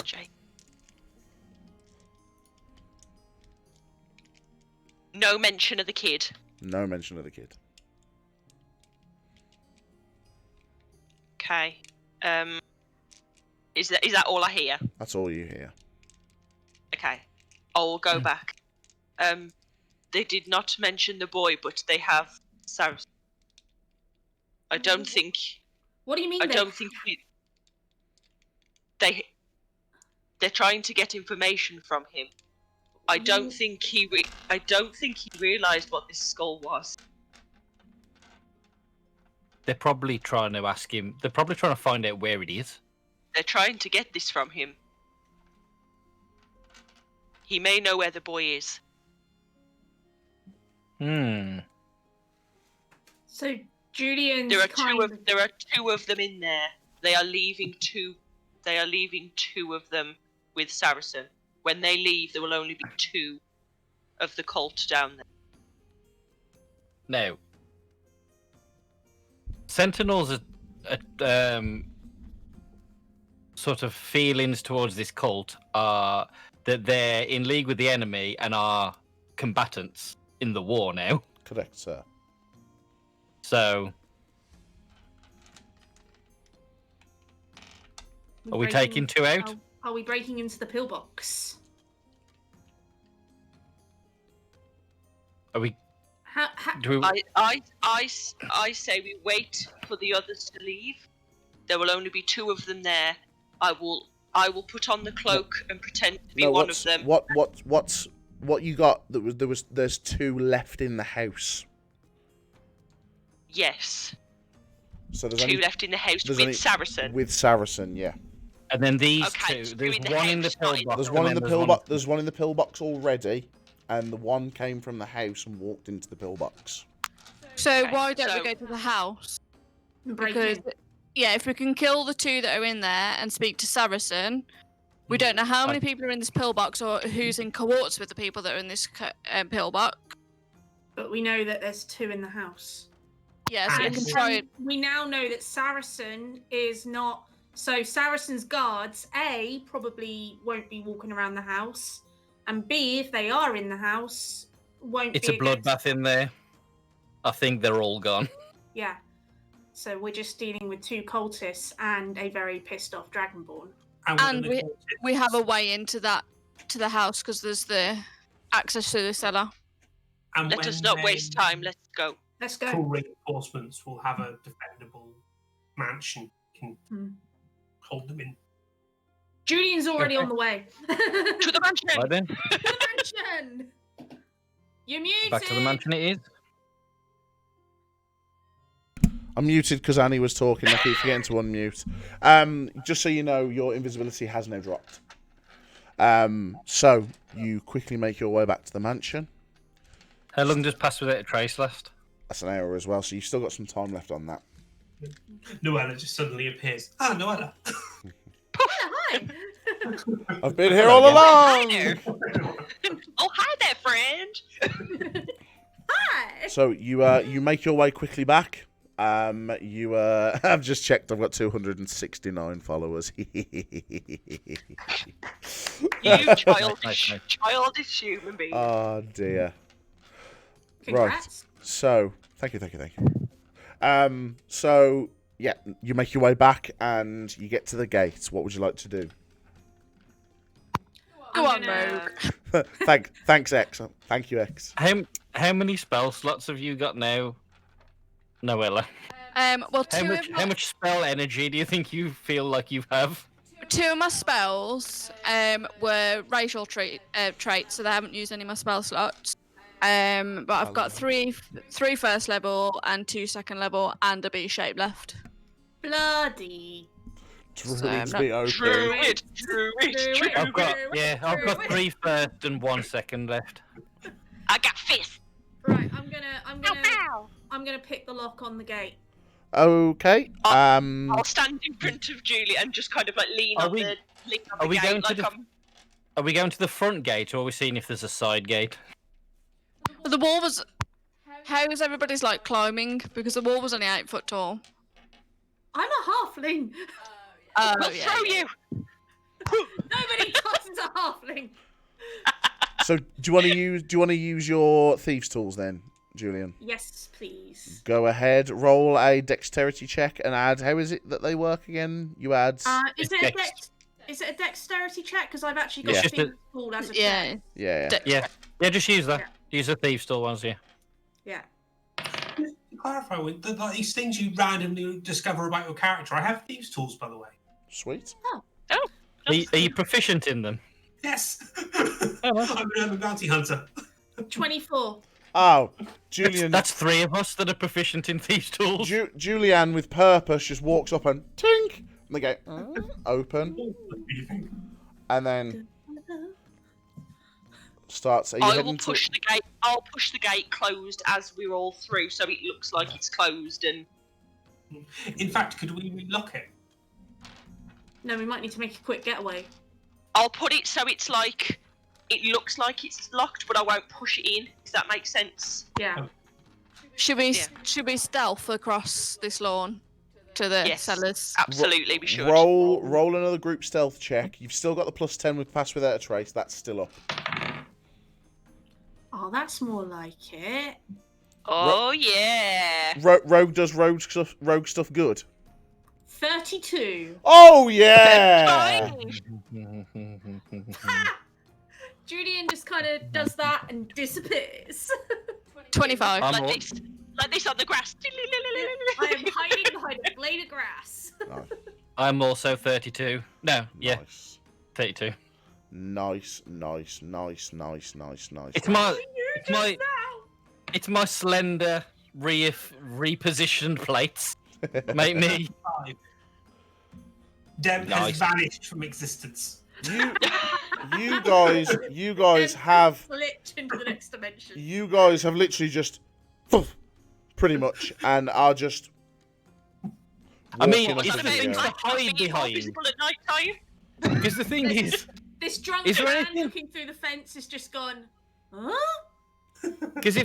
Jake. No mention of the kid. No mention of the kid. Okay. Is that all I hear? That's all you hear. Okay. I will go back. They did not mention the boy, but they have Saracen. I don't think. What do you mean? I don't think they're trying to get information from him. I don't think he realised what this skull was. They're probably trying to ask him. They're probably trying to find out where it is. They're trying to get this from him. He may know where the boy is. So Julian's There are two of them in there. They are leaving two of them with Saracen. When they leave, there will only be 2 of the cult down there. Now, Sentinels are sort of feelings towards this cult are that they're in league with the enemy and are combatants in the war now. Correct, sir. So, are we taking 2 out? Are we breaking into the pillbox? Are we? I say we wait for the others to leave. There will only be 2 of them there. I will put on the cloak and pretend to be one of them. What you got? There's 2 left in the house. Yes. So there's 2 left in the house with Saracen. With Saracen, yeah. And then these Okay, 2. so There's in the one in the house, pillbox. There's one in the pillbox. There's one in the pillbox already, and the one came from the house and walked into the pillbox. So Okay, why don't so- we go to the house? Break Because in. yeah, if we can kill the 2 that are in there and speak to Saracen, we don't know how many people are in this pillbox or who's in cohorts with the people that are in this pillbox. But we know that there's 2 in the house. Yeah, so we And can try it. We now know that Saracen is not. So Saracen's guards, A, probably won't be walking around the house, and B, if they are in the house, won't It's be a bloodbath in there. I think they're all gone. Yeah. So we're just dealing with 2 cultists and a very pissed off Dragonborn. And we have a way into the house because there's the access to the cellar. Let us not waste time. Let's go. Let's go. Full reinforcements will have a defendable mansion. Can hold them in. Julian's already on the way. To the mansion. Right then, To the mansion. You're muted. back to the mansion it is. I'm muted because Annie was talking. I keep forgetting to unmute. Just so you know, your invisibility has now dropped. So you quickly make your way back to the mansion. How long does pass without a trace last? That's an hour as well, so you've still got some time left on that. Noella just suddenly appears. Ah, Noella. Hi. I've been here all Hi along. there. Oh, hi there, friend. Hi. So you make your way quickly back. I've just checked. I've got 269 followers. You childish, Nice. childish human being. Oh dear. Congrats. So thank you. So yeah, you make your way back and you get to the gate. What would you like to do? Go on, gonna- Rogue. Thanks, X. Thank you, X. How many spell slots have you got now, Noella? Well, How much spell energy do you think you feel like you have? 2 of my spells were racial traits, so they haven't used any of my spell slots. But I've got 3 first level and 2 second level and a B shape left. Bloody. Druids no. be OP. Druid. I've got 3 first and 1 second left. I got fist. Right, I'm gonna pick the lock on the gate. Okay. I'll stand in front of Julie and just kind of like lean Are on we- the are we gate going to like the- I'm... Are we going to the front gate, or are we seeing if there's a side gate? But the wall was. How is everybody's like climbing? Because the wall was only 8 foot tall. I'm a halfling. Oh, We'll yeah. throw you. Nobody tosses a halfling. So do you want to use your thieves' tools then, Julian? Yes, please. Go ahead, roll a dexterity check and add. How is it that they work again? You add. Is It's it dex. is it a dexterity check? Because I've actually got Yeah. a It's just thing called as a Yeah. check. Yeah. Yeah, just use that. Yeah. Use the thief store ones, yeah. Yeah. To clarify, with like, these things you randomly discover about your character, I have thieves' tools, by the way. Sweet. Are you proficient in them? Yes. well. I'm a bounty hunter. 24. Oh, Julyan. That's 3 of us that are proficient in these tools. Julyan with purpose just walks up and tink, and they go open, and then starts. Are you I heading will push the gate. I'll push the gate closed as we're all through, so it looks like it's closed. And In fact, could we relock it? No, we might need to make a quick getaway. I'll put it so it's like it looks like it's locked, but I won't push it in. Does that make sense? Yeah. Should we Yeah. stealth across this lawn to the Yes. cellars? Absolutely, we should. roll another group stealth check. You've still got the +10 with pass without a trace. That's still up. Oh, that's more like it. Oh yeah. Rogue does rogue stuff good. 32. Oh yeah. Ha! Julian just kind of does that and disappears. 25. I'm Like all- this, like this on the grass. I am hiding behind a blade of grass. Nice. I'm also 32. No, yeah, Nice. 32. Nice. It's What my, are you it's my, just now? it's my slender repositioned plates. Make me. Dem Nice. has vanished from existence. You guys have Glitch into the next dimension. literally just pretty much and are just I mean, walking it's off the as you things go. that hide behind. Visible at night time. Because the thing is, This drunk Is there man anything- looking through the fence is just gone, huh? because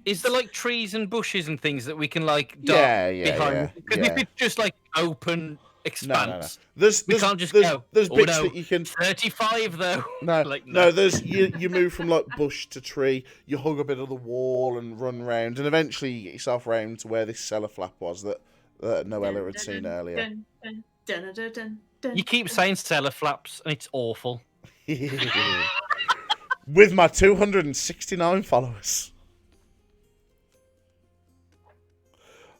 is there like trees and bushes and things that we can like duck Yeah, behind? Because yeah. if it's just like open expanse, There's we can't just there's, go. there's "Oh, bits no, that you can 35 though. no, Like, no. no. There's you move from like bush to tree. You hug a bit of the wall and run round, and eventually you get yourself round to where this cellar flap was that Noella had seen earlier. Dun, dun, dun, dun, dun, dun. You keep saying cellar flaps, and it's awful. With my 269 followers.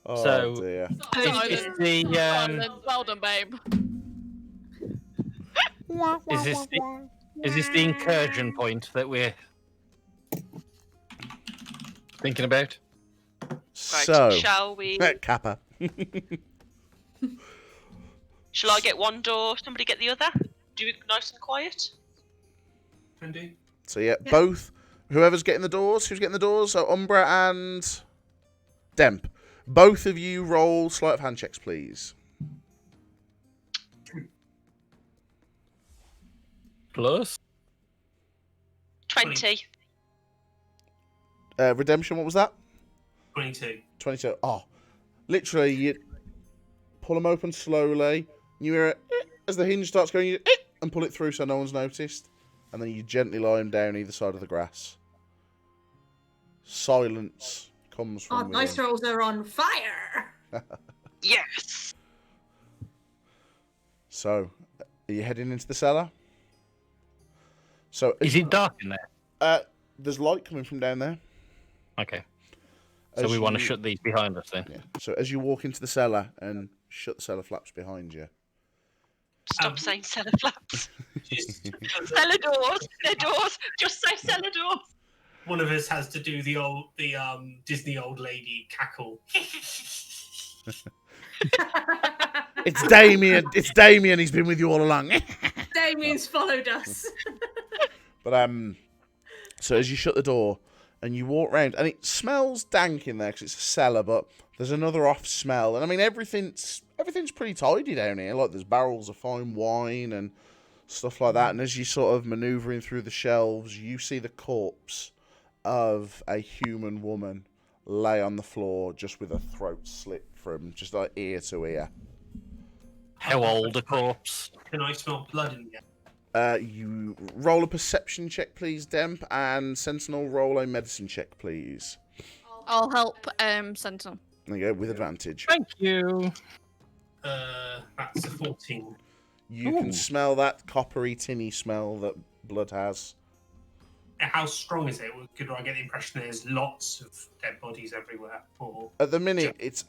Oh So- dear. Is the Well done, babe. is this the incursion point that we're thinking about? Right, So, shall we? Kappa. Shall I get one door? Somebody get the other? Do it nice and quiet. Indeed. So yeah, both. Whoever's getting the doors, who's getting the doors? So Umbraa and Demp. Both of you roll sleight of hand checks, please. Plus, 20. Redemption, what was that? 22. 22. Oh, literally, you pull them open slowly. You hear it as the hinge starts going, you and pull it through so no one's noticed. And then you gently lie them down either side of the grass. Silence comes Our from dice within. rolls are on fire. Yes. So, are you heading into the cellar? So, is it dark in there? there's light coming from down there. Okay. So As we want to you- shut these behind us then. Yeah. So as you walk into the cellar and shut the cellar flaps behind you, Stop saying cellar flaps. Just, Cellar doors. They're doors. Just say cellar doors. one of us has to do the Disney old lady cackle. it's Damien. It's Damien. He's been with you all along. Damien's followed us. But so as you shut the door and you walk round, and it smells dank in there because it's a cellar, but there's another off smell, and I mean everything's pretty tidy down here. Like there's barrels of fine wine and stuff like that. And as you're sort of manoeuvring through the shelves, you see the corpse of a human woman lay on the floor, just with her throat slit from just like ear to ear. How old a corpse? Can I smell blood in there? You roll a perception check, please, Demp, and Sentinel roll a medicine check, please. I'll help Sentinel. There you go, with advantage. Thank you. That's a 14. You Ooh. can smell that coppery, tinny smell that blood has. How strong is it? Could I get the impression there's lots of dead bodies everywhere? Or At the minute, it's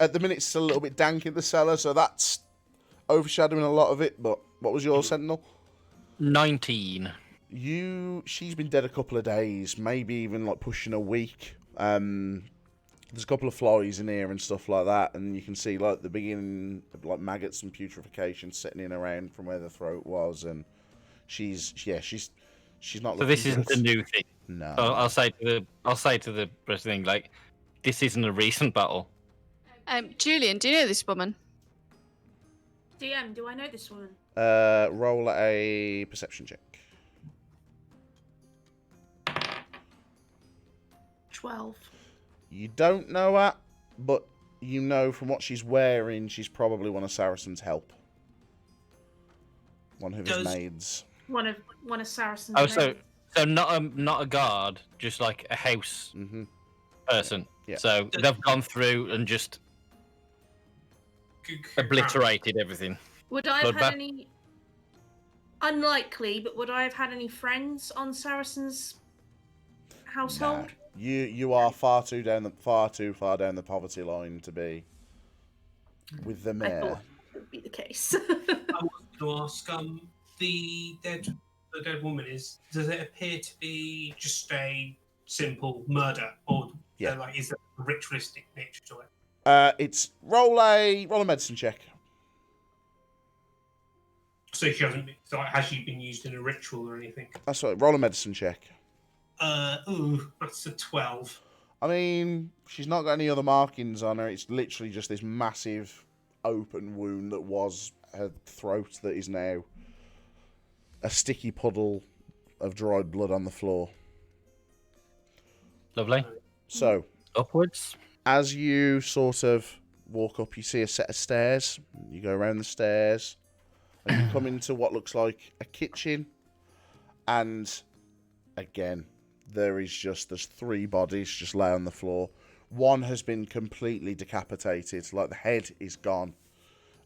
still a little bit dank in the cellar, so that's overshadowing a lot of it. But what was your Sentinel? 19. She's been dead a couple of days, maybe even like pushing a week. There's a couple of flies in here and stuff like that, and you can see like the beginning of like maggots and putrefaction setting in around from where the throat was, and she's not. So this isn't a new thing. No. I'll say to the rest of the thing, like, this isn't a recent battle. Julyan, do you know this woman? DM, do I know this woman? Roll a perception check. 12. You don't know her, but you know from what she's wearing, she's probably one of Saracen's help. One of his maids. One of Saracen's Oh, maids. so not a guard, just like a house person. Yeah. So they've gone through and just obliterated everything. Would I have Bloodbath? had any... Unlikely, but would I have had any friends on Saracen's household? Nah. You are far too far down the poverty line to be with the I mayor. thought that would be the case. I was going to ask, the dead woman does it appear to be just a simple murder, or is there a ritualistic nature to it? It's roll a medicine check. So has she been used in a ritual or anything? That's right. Roll a medicine check. That's a 12. I mean, she's not got any other markings on her. It's literally just this massive open wound that was her throat that is now a sticky puddle of dried blood on the floor. Lovely. So, upwards. As you sort of walk up, you see a set of stairs. You go around the stairs, and you come into what looks like a kitchen. And again, there's 3 bodies just lay on the floor. One has been completely decapitated, like the head is gone.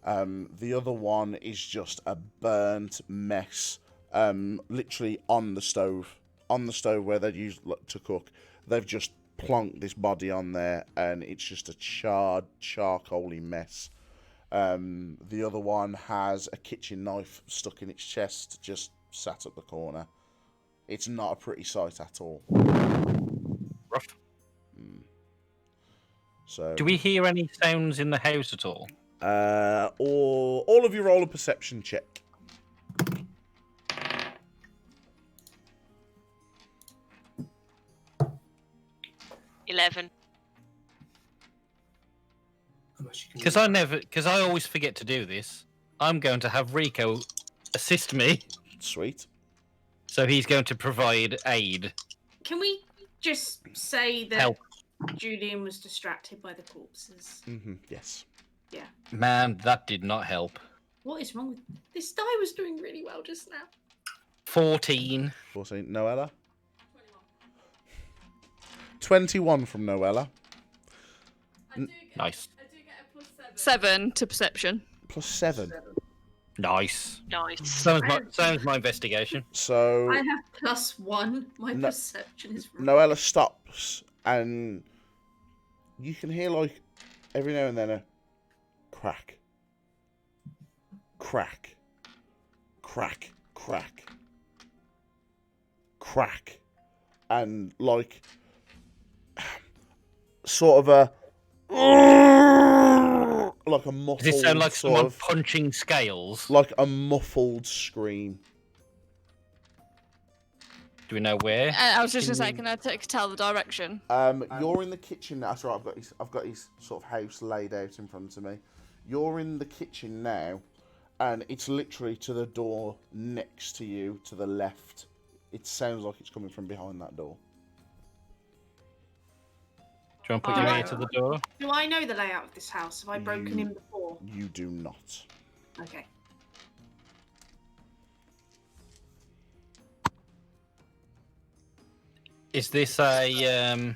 The other one is just a burnt mess, literally on the stove where they used to cook. They've just plonked this body on there, and it's just a charred, charcoaly mess. The other one has a kitchen knife stuck in its chest, just sat up the corner. It's not a pretty sight at all. Rough. So, do we hear any sounds in the house at all? All of you roll a perception check. 11. Because I always forget to do this. I'm going to have Rico assist me. Sweet. So he's going to provide aid. Can we just say that Help. Julyan was distracted by the corpses? Yes. Yeah. Man, that did not help. What is wrong with this die? Was doing really well just now. 14. 14. Noella? 21 from Noella. Nice. I do get a +7 to perception. +7. Nice. Nice. Sounds my investigation. So I have +1. My perception is wrong. Noella stops, and you can hear, like, every now and then a crack. Crack. Crack. Crack. Crack. And, like, sort of a... like a muffled... Does it sound like sort someone of, punching scales? like a muffled scream. Do we know where? I was just going to say, can I tell the direction? You're in the kitchen now. That's right, I've got his sort of house laid out in front of me. You're in the kitchen now, and it's literally to the door next to you, to the left. It sounds like it's coming from behind that door. Do you want to put your ear to the door? Do I know the layout of this house? Have I broken in before? You do not. Okay. Is this a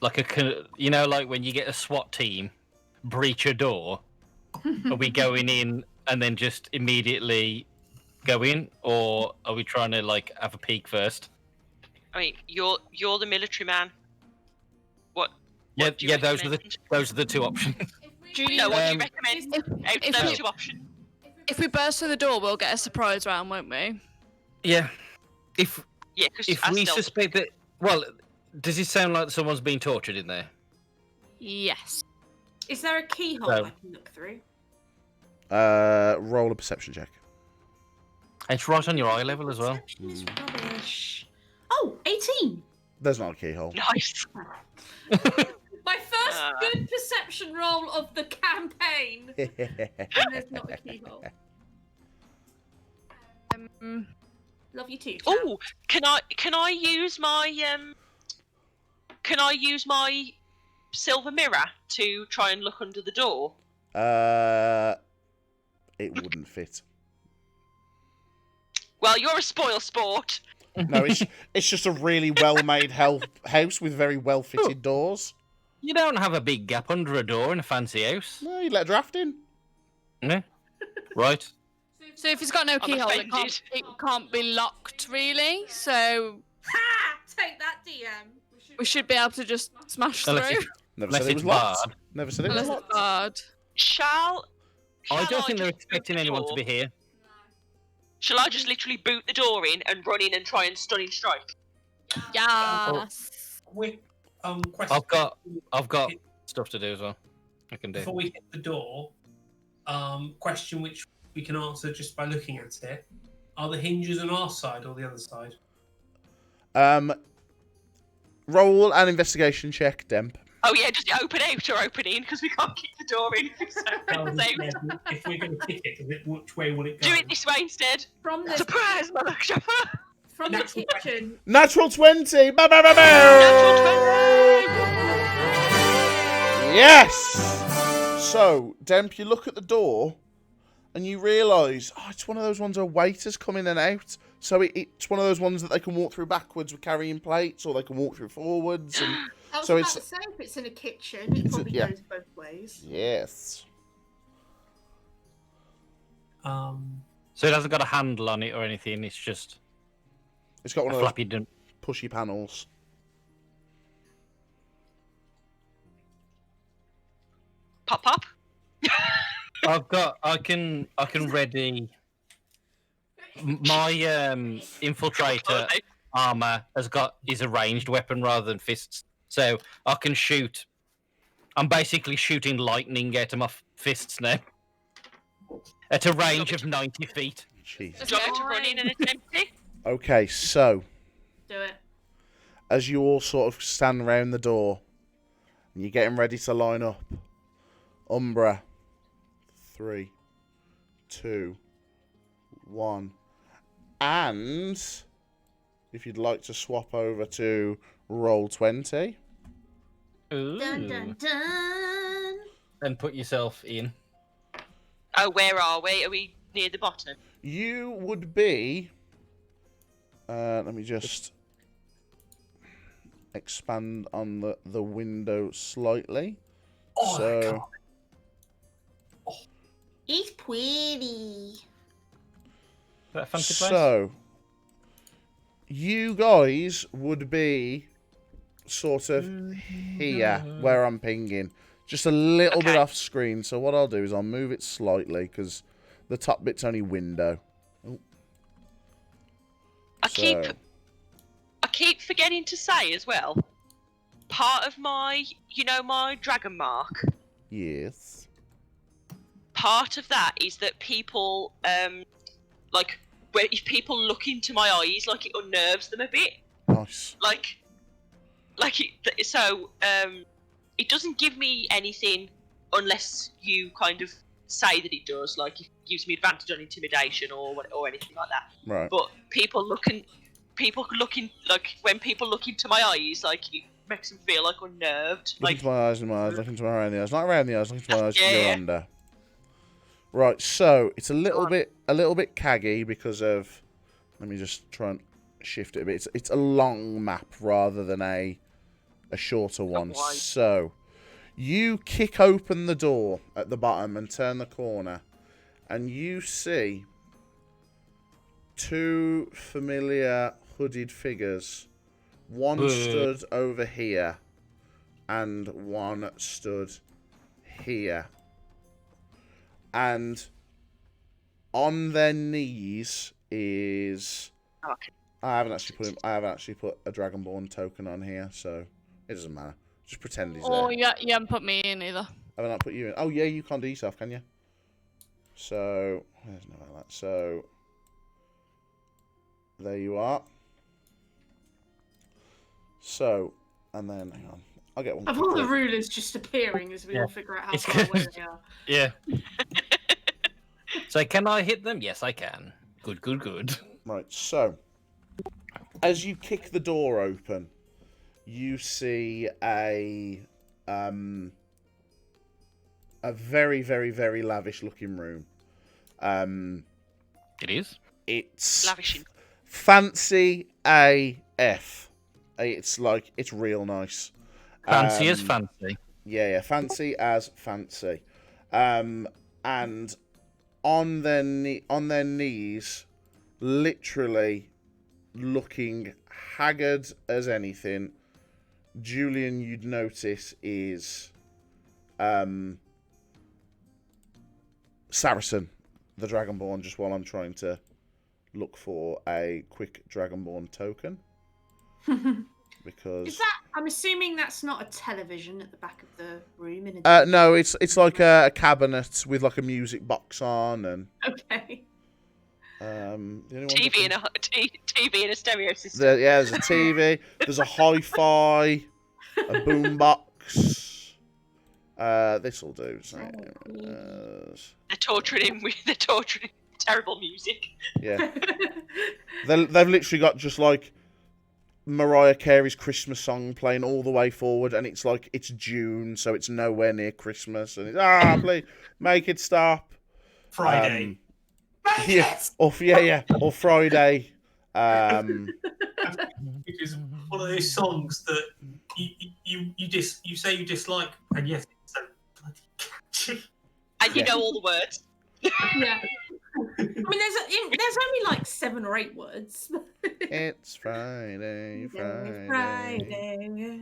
like a like when you get a SWAT team breach a door? Are we going in and then just immediately go in, or are we trying to like have a peek first? I mean, you're the military man. What Yeah, do you those are the 2 options. No, what do you recommend out of those 2 options? If we If we burst through the door, we'll get a surprise round, won't we? Yeah. If because we suspect that, well, does it sound like someone's being tortured in there? Yes. Is there a keyhole No. I can look through? Roll a perception check. It's right on your eye level as well. Perception is rubbish. Oh, 18. There's not a keyhole. Nice. My first good perception roll of the campaign. And there's not a keyhole. Love you too. Chat. Oh, can I use my silver mirror to try and look under the door? It wouldn't fit. Well, you're a spoil sport. No, it's just a really well-made house with very well-fitted doors. You don't have a big gap under a door in a fancy house. No, you let a draft in. Yeah. Right. So if it's got no I'm keyhole, offended. it can't be locked, really. So Ha! Take that, DM. we should be able to just smash Unless through. it's, Never unless said it it's was locked. barred. Never said it was Unless locked. it's barred. Shall I don't think they're just expecting boot the anyone to door? be here. Shall I just literally boot the door in and run in and try and stunning strike? Yes. Quick question. I've got stuff to do as well. I can do. Before we hit the door, question which we can answer just by looking at it. Are the hinges on our side or the other side? Roll an investigation check, Demp. Oh yeah, just open out or open in because we can't keep the door in. So it's out. If we're going to kick it, which way will it go? Do it this way instead. From the Surprise, motherfucker! from the Natural kitchen. Natural 20! Bow, bow, bow, bow. Yes! So, Demp, you look at the door and you realise, it's one of those ones where waiters come in and out. So it's one of those ones that they can walk through backwards with carrying plates, or they can walk through forwards. And I was So about it's- to say, if it's in a kitchen, it probably yeah. goes both ways. yes. So it hasn't got a handle on it or anything. It's just It's got a one of those flappy dun. pushy panels. Pop pop. I can ready. My infiltrator armor is a ranged weapon rather than fists, so I can shoot. I'm basically shooting lightning out of my fists now, at a range of 90 feet. Jeez. Do you want me to run in and attempt it? Okay, so Do it. as you all sort of stand around the door and you're getting ready to line up, Umbraa, 3, 2, 1, and if you'd like to swap over to roll 20, Ooh. Dun dun dun. And put yourself in. Oh, where are we? Are we near the bottom? you would be. Let me just expand on the window slightly. Oh, So- God. It's pretty. Is that a fancy place? So, you guys would be sort of here, where I'm pinging. Just a little bit Okay. off screen. So what I'll do is I'll move it slightly, because the top bit's only window. I keep So, I keep forgetting to say as well. Part of my, my dragon mark. yes. Part of that is that people, if people look into my eyes, like it unnerves them a bit. Nice. It doesn't give me anything unless you kind of say that it does. Like it gives me advantage on intimidation or anything like that. Right. But people looking, like when people look into my eyes, like it makes them feel like unnerved. Look Like into my eyes, in my eyes, look into my around the eyes. Not around the eyes, look into my eyes, Yeah, you're yeah. under. Right, so it's a little bit caggy because of. Let me just try and shift it a bit. It's a long map rather than a shorter one. wide. So you kick open the door at the bottom and turn the corner, and you see two familiar hooded figures. One stood over here, and one stood here. And on their knees is. Okay. I haven't actually put a Dragonborn token on here, so it doesn't matter. Just pretend he's Oh, there. you haven't put me in either. Have I not put you in? Oh yeah, you can't do yourself, can you? So there's Noella. So there you are. So and then hang on, I'll get one. Of all the rulers just appearing as we all figure out how It's far away good. they are. Yeah. So can I hit them? Yes, I can. Good, good, good. Right. So as you kick the door open, you see a very, very, very lavish looking room. It is. It's Lavishing. fancy AF. It's real nice. Fancy as fancy. Yeah, fancy as fancy. And on their knees, literally looking haggard as anything. Julyan, you'd notice, is Saracen, the Dragonborn, just while I'm trying to look for a quick Dragonborn token. Because Is that? I'm assuming that's not a television at the back of the room. In a no, it's like a cabinet with like a music box on and okay. the only one TV and a stereo system. there's a TV, there's a hi-fi, a boombox. This'll do. So, They're torturing him with terrible music. yeah, they've literally got just like Mariah Carey's Christmas song playing all the way forward, and it's like it's June, so it's nowhere near Christmas, and it's please make it stop. Friday. Or Friday. Because one of those songs that you say you dislike, and yet it's so bloody catchy. And you know all the words. Yeah. I mean, there's only like 7 or 8 words. It's Friday. Friday.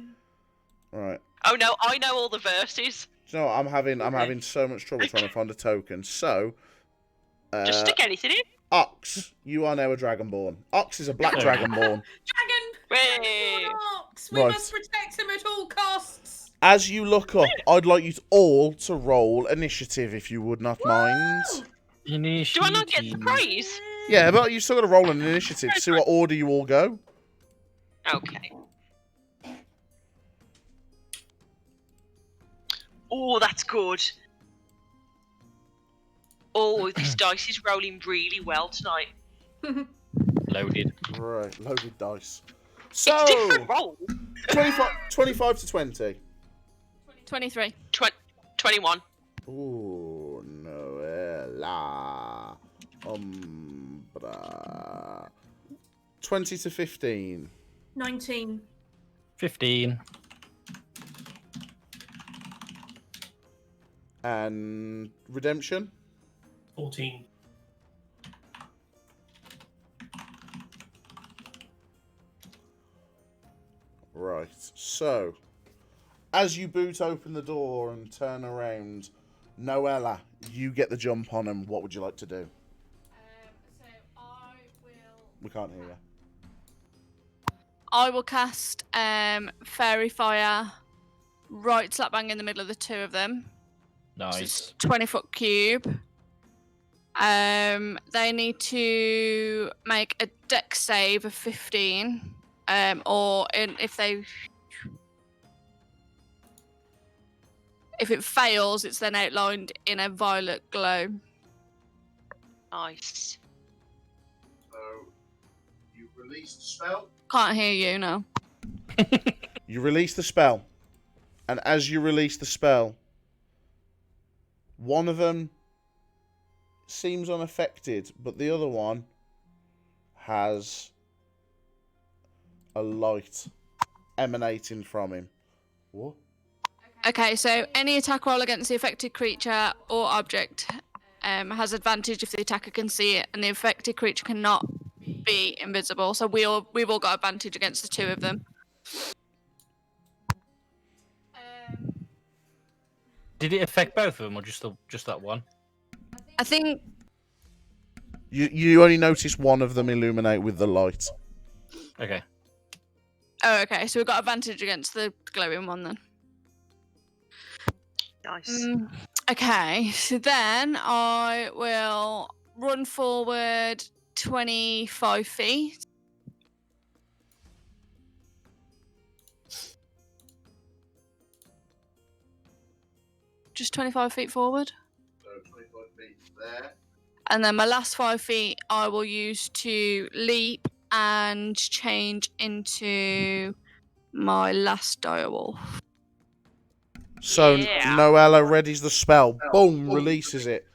Right. Oh no, I know all the verses. Do you know what? I'm having so much trouble trying to find a token. So, Just stick anything in. Ox, you are now a Dragonborn. Ox is a black Okay. Dragonborn. Dragon! Hey. Ox! We Right. must protect him at all costs. As you look up, I'd like you all to roll initiative, if you would not mind. Do I not get the prize? Yeah, but you've still got to roll an initiative to see what order you all go. Okay. Oh, that's good. Oh, this dice is rolling really well tonight. Loaded. Right, loaded dice. It's So, different rolls. 25 to 20. 23. 21. Ooh, Noella. Umbraa. 20 to 15. 19. 15. And Redemption. 14. Right, so as you boot open the door and turn around, Noella, you get the jump on him. What would you like to do? So I will. We can't hear you. I will cast Fairy Fire right slap bang in the middle of the two of them. Nice. 20-foot cube. They need to make a dex save of 15. If it fails, it's then outlined in a violet glow. Nice. So you release the spell. Can't hear you now. You release the spell, and as you release the spell, one of them seems unaffected, but the other one has a light emanating from him. What? Okay, so any attack roll against the affected creature or object has advantage if the attacker can see it, and the affected creature cannot be invisible. So we've all got advantage against the two of them. Did it affect both of them, or just that one? I think You only notice one of them illuminate with the light. Okay. Oh, okay. So we've got advantage against the glowing one then. Nice. Okay. So then I will run forward 25 feet. Just 25 feet forward. So 25 feet there. And then my last 5 feet I will use to leap and change into my last direwolf. So Yeah. Noella readies the spell. Boom, releases it.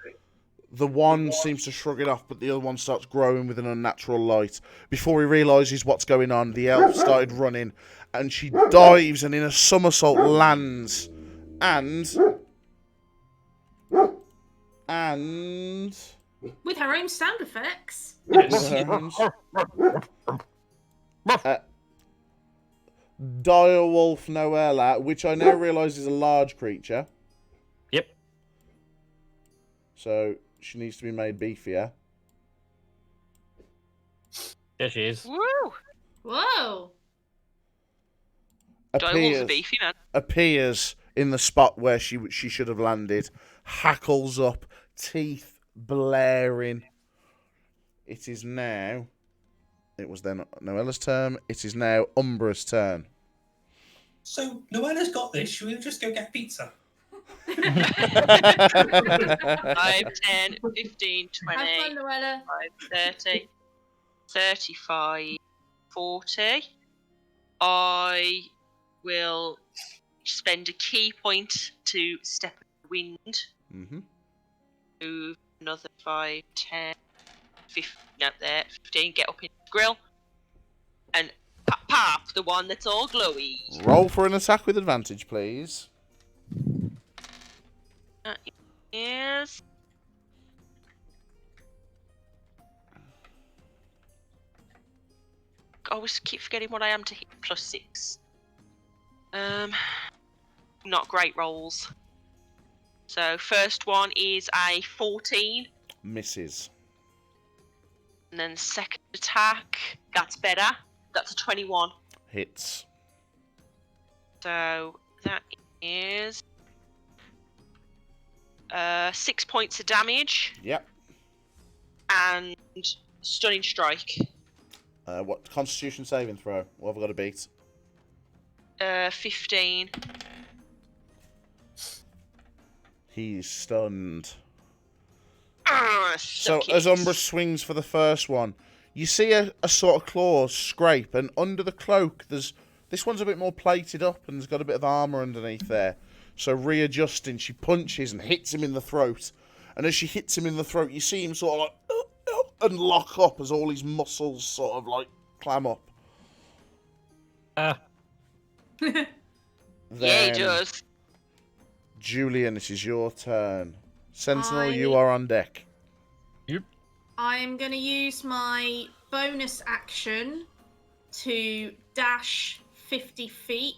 The one seems to shrug it off, but the other one starts growing with an unnatural light. Before he realises what's going on, the elf started running, and she dives and in a somersault lands. And With her own sound effects. Direwolf Noella, which I now realise is a large creature. Yep. So she needs to be made beefier. There she is. Woo! Whoa. Direwolf's a beefy man. Appears in the spot where she should have landed. Hackles up, teeth blaring. It is now... It was then Noella's turn. It is now Umbraa's turn. So Noella's got this. Should we just go get pizza? 5, 10, 15, 20, Have fun, Noella. 30, 35, 40. I will spend a key point to step in the wind. Mm-hmm. Move another 5, 10, 15, no, there, 15, get up in the grill. And pop the one that's all glowy. Roll for an attack with advantage, please. That is... I always keep forgetting what I am to hit. +6. Not great rolls. So first one is a 14. Misses. And then second attack, that's better. That's a 21. Hits. So that is 6 points of damage Yep. and stunning strike. What Constitution saving throw? What have I got to beat? 15. He's stunned. So So as Umbraa swings for the first one, you see a sort of claws scrape, and under the cloak, this one's a bit more plated up and has got a bit of armour underneath there. So readjusting, she punches and hits him in the throat. And as she hits him in the throat, you see him sort of like and lock up as all his muscles sort of like clam up. yeah, he Then, does. Julyan, it is your turn. Sentinel, I- you are on deck. I'm going to use my bonus action to dash 50 feet,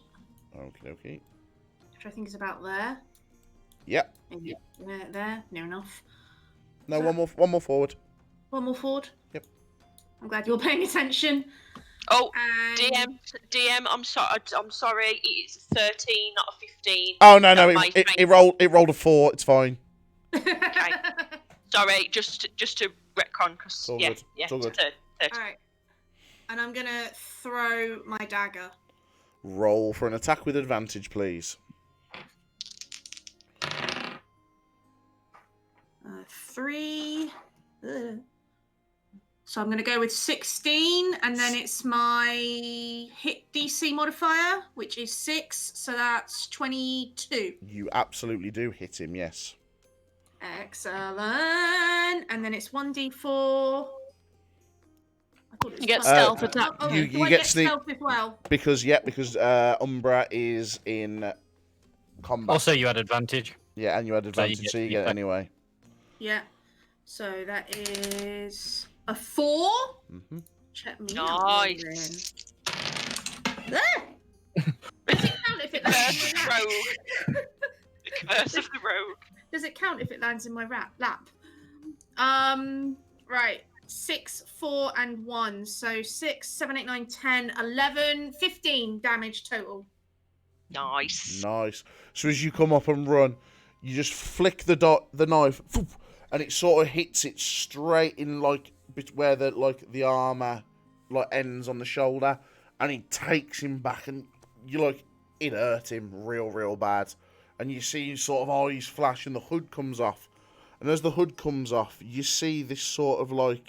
Okie dokie. which I think is about there. Yep. Maybe there, near enough. No, So- one more forward. One more forward. Yep. I'm glad you're paying attention. Oh, And DM, I'm sorry. It's a 13, not a 15. Oh no, That it might- rolled a 4. It's fine. Okay. Sorry, just to retcon, because It's all yeah, good. yeah, It's all good. 30. Alright. And I'm gonna throw my dagger. Roll for an attack with advantage, please. 3. Ugh. So I'm going to go with 16, and then it's my hit DC modifier, which is 6, so that's 22. You absolutely do hit him, yes. Excellent. And then it's 1d4. I thought it was You get plus- stealth attack. Oh, You- do you I get get sneak- stealth as well? Because Umbraa is in combat. Also, you had advantage. Yeah, and you had So you advantage, get so you sneak get it attack. anyway. Yeah. So that is a 4. Mm-hmm. Check me Nice. out. Ah! Does it count if it lands Curse in of my the lap? rogue. The curse of the rogue. Does it count if it lands in my lap? Right. 6, 4, and 1. So 6, 7, 8, 9, 10, 11, 15 damage total. Nice. Nice. So as you come up and run, you just flick the knife, and it sort of hits it straight in like where the armor ends on the shoulder, and it takes him back, and it hurt him real bad. And you see his sort of eyes flash, and the hood comes off. And as the hood comes off, you see this sort of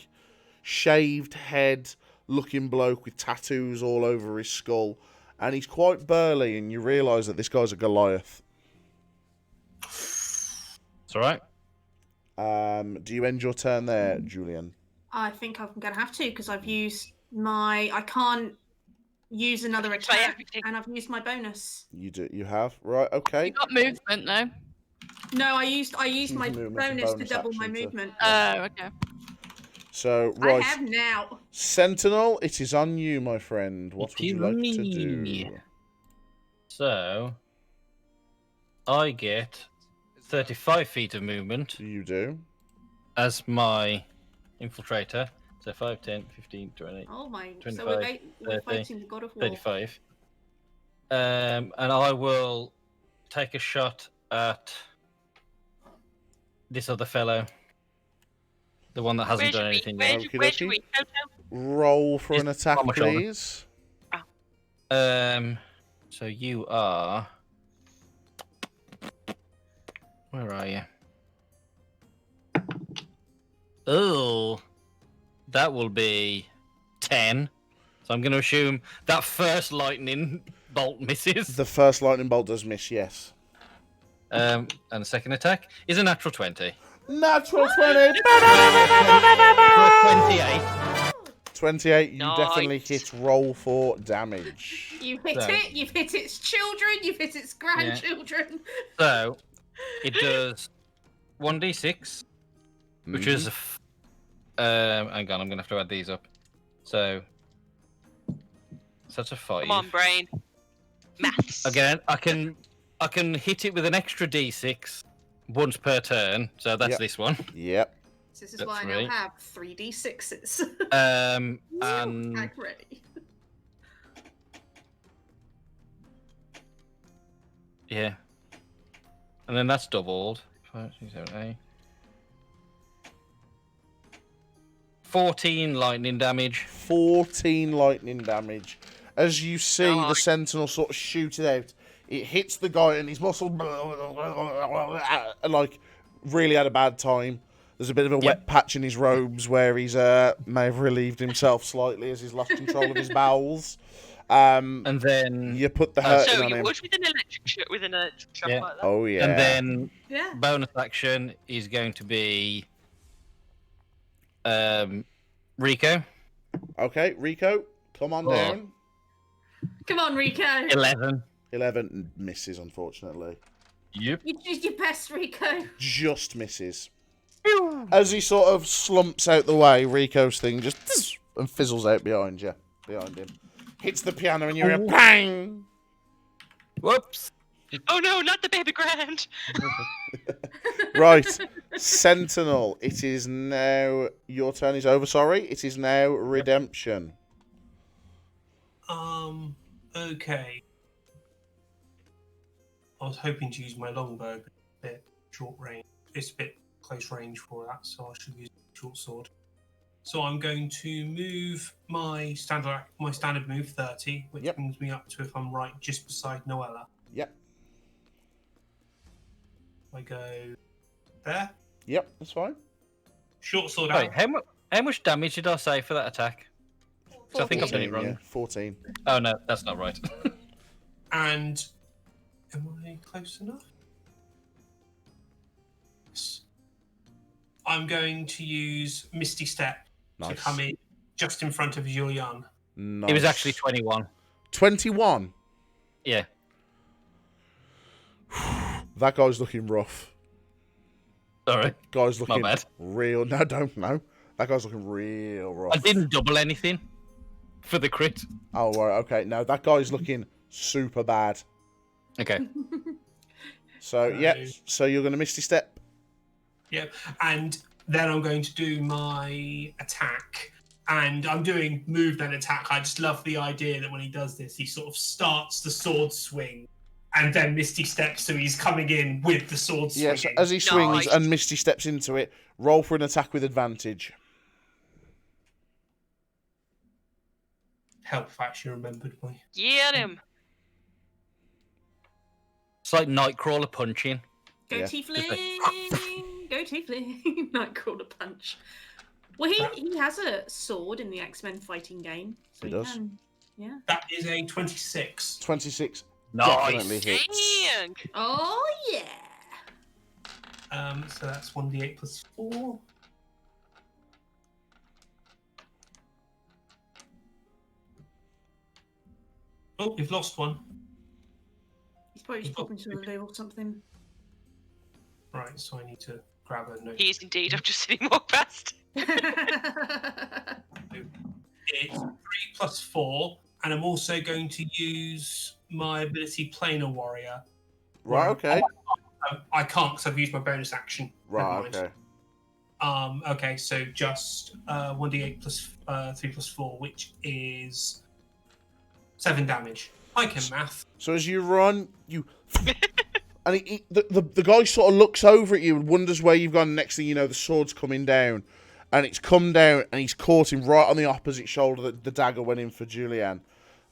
shaved head looking bloke with tattoos all over his skull. And he's quite burly, and you realise that this guy's a Goliath. It's alright. Do you end your turn there, Julyan? I think I'm going to have to, because I've used my... I can't use another attack, and I've used my bonus. You have? Right, okay. You got movement, though. No, I used my bonus to double my action movement. Oh, okay. So, right. I have now. Sentinel, it is on you, my friend. What would you like to do? So, I get 35 feet of movement. You do. As my infiltrator. So 5, 10, 15, 20, Oh my, 25, so we're 30, fighting the God of War. 35. And I will take a shot at this other fellow. The one that hasn't done anything yet. Where do we go to? Roll for an attack, on my shoulder. please. So you are... Where are you? Oh, that will be 10. So I'm going to assume that first lightning bolt misses. The first lightning bolt does miss, yes. And the second attack is a natural 20. Natural 20! 28. 28, you Nice. definitely hit. Roll for damage. You've hit it, you've hit its children, you've hit its grandchildren. So it does 1d6, which is hang on, I'm going to have to add these up. So that's a 5. Come on, brain. Maths. Again, I can hit it with an extra d6 once per turn. So that's this one. Yep. This is why I now have 3d6s. And Attack ready. yeah, and then that's doubled. 5, 6, 7, 8. 14 lightning damage. 14 lightning damage. As you see the Sentinel sort of shoot it out, it hits the guy and his muscle really had a bad time. There's a bit of a wet patch in his robes where he's may have relieved himself slightly as he's lost control of his bowels. And then you put the hurting So on you him. would with an electric shock like that. Oh yeah. And then Yeah. bonus action is going to be Rico. Okay, Rico, come on down. Come on, Rico. 11. 11 misses, unfortunately. Yep. You did your best, Rico. Just misses. As he sort of slumps out the way, Rico's thing just and fizzles out behind him. Hits the piano and you hear a bang! Whoops. Oh no, not the baby grand. Right, Sentinel, it is now... Your turn is over, sorry. It is now Redemption. Okay. I was hoping to use my longbow, but it's a bit short range. It's a bit close range for that, so I should use a short sword. So I'm going to move my standard move 30, which brings me up to, if I'm right, just beside Noella. Yep. I go there. Yep, that's fine. Short sword Wait, out. how much damage did I say for that attack? So I think I've done it wrong. Yeah, 14. Oh no, that's not right. And am I close enough? Yes. I'm going to use Misty Step to come in just in front of Julyan. Nice. It was actually 21. 21? Yeah. That guy's looking rough. Sorry. Guy's looking My bad. real... No, don't know. That guy's looking real rough. I didn't double anything for the crit. Oh, right, okay. No, that guy's looking super bad. Okay. So, yeah. So you're going to Misty Step? Yep. And then I'm going to do my attack. And I'm doing move then attack. I just love the idea that when he does this, he sort of starts the sword swing and then Misty steps, so he's coming in with the sword swinging. Yes, as he swings and Misty steps into it, roll for an attack with advantage. Help if I actually remembered my... Get him. It's like Nightcrawler punching. Go Tiefling! Go Tiefling! Nightcrawler punch. Well, he has a sword in the X-Men fighting game. So He does. Yeah. That is a 26. 26 Nice. definitely hits. Dang. Oh, yeah. So that's 1d8 plus 4. Oh, you've lost one. He's probably just popping to the loo or something. Right, so I need to grab a note. He is indeed. I'm just sitting more past. It's 3 plus 4, and I'm also going to use my ability Planar Warrior. Right, okay. I can't because I've used my bonus action. Right, Never mind. okay. Okay, so just 1d8 plus 3 plus 4, which is 7 damage. I can math. So as you run, you... and the guy sort of looks over at you and wonders where you've gone. Next thing you know, the sword's coming down. And it's come down and he's caught him right on the opposite shoulder that the dagger went in for Julyan.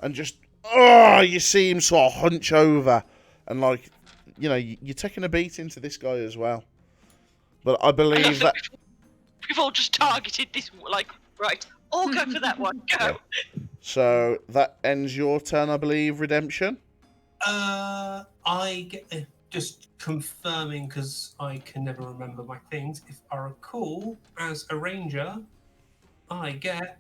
And just, you see him sort of hunch over. And like, you know, you're taking a beat into this guy as well. But I believe that... We've all just targeted this, like, right. All go for that one. Go. Yeah. So that ends your turn, I believe, Redemption? I get... Just confirming, because I can never remember my things. If I recall, as a ranger, I get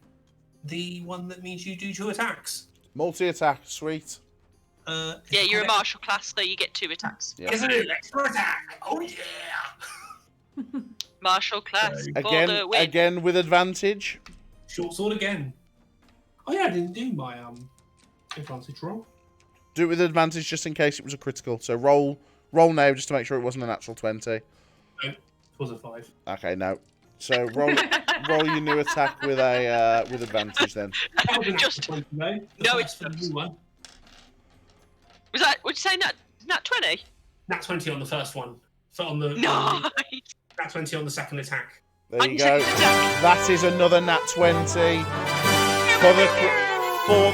the one that means you do 2 attacks. Multi-attack, sweet. Yeah, you're a martial class, so you get 2 attacks. Yeah. Isn't it? Extra attack! Oh, yeah! Martial class for the win. Again with advantage. Short sword again. Oh, yeah, I didn't do my advantage roll. Do it with advantage just in case it was a critical. So roll now just to make sure it wasn't a natural 20. No, it was a 5. Okay, no. So roll your new attack with a with advantage then. Just no, it's the new one. Was that? Would you say nat 20? Nat 20 on the first one. So on the Nice. Nat 20 on the second attack. There you On go. second attack. That is another nat 20 for the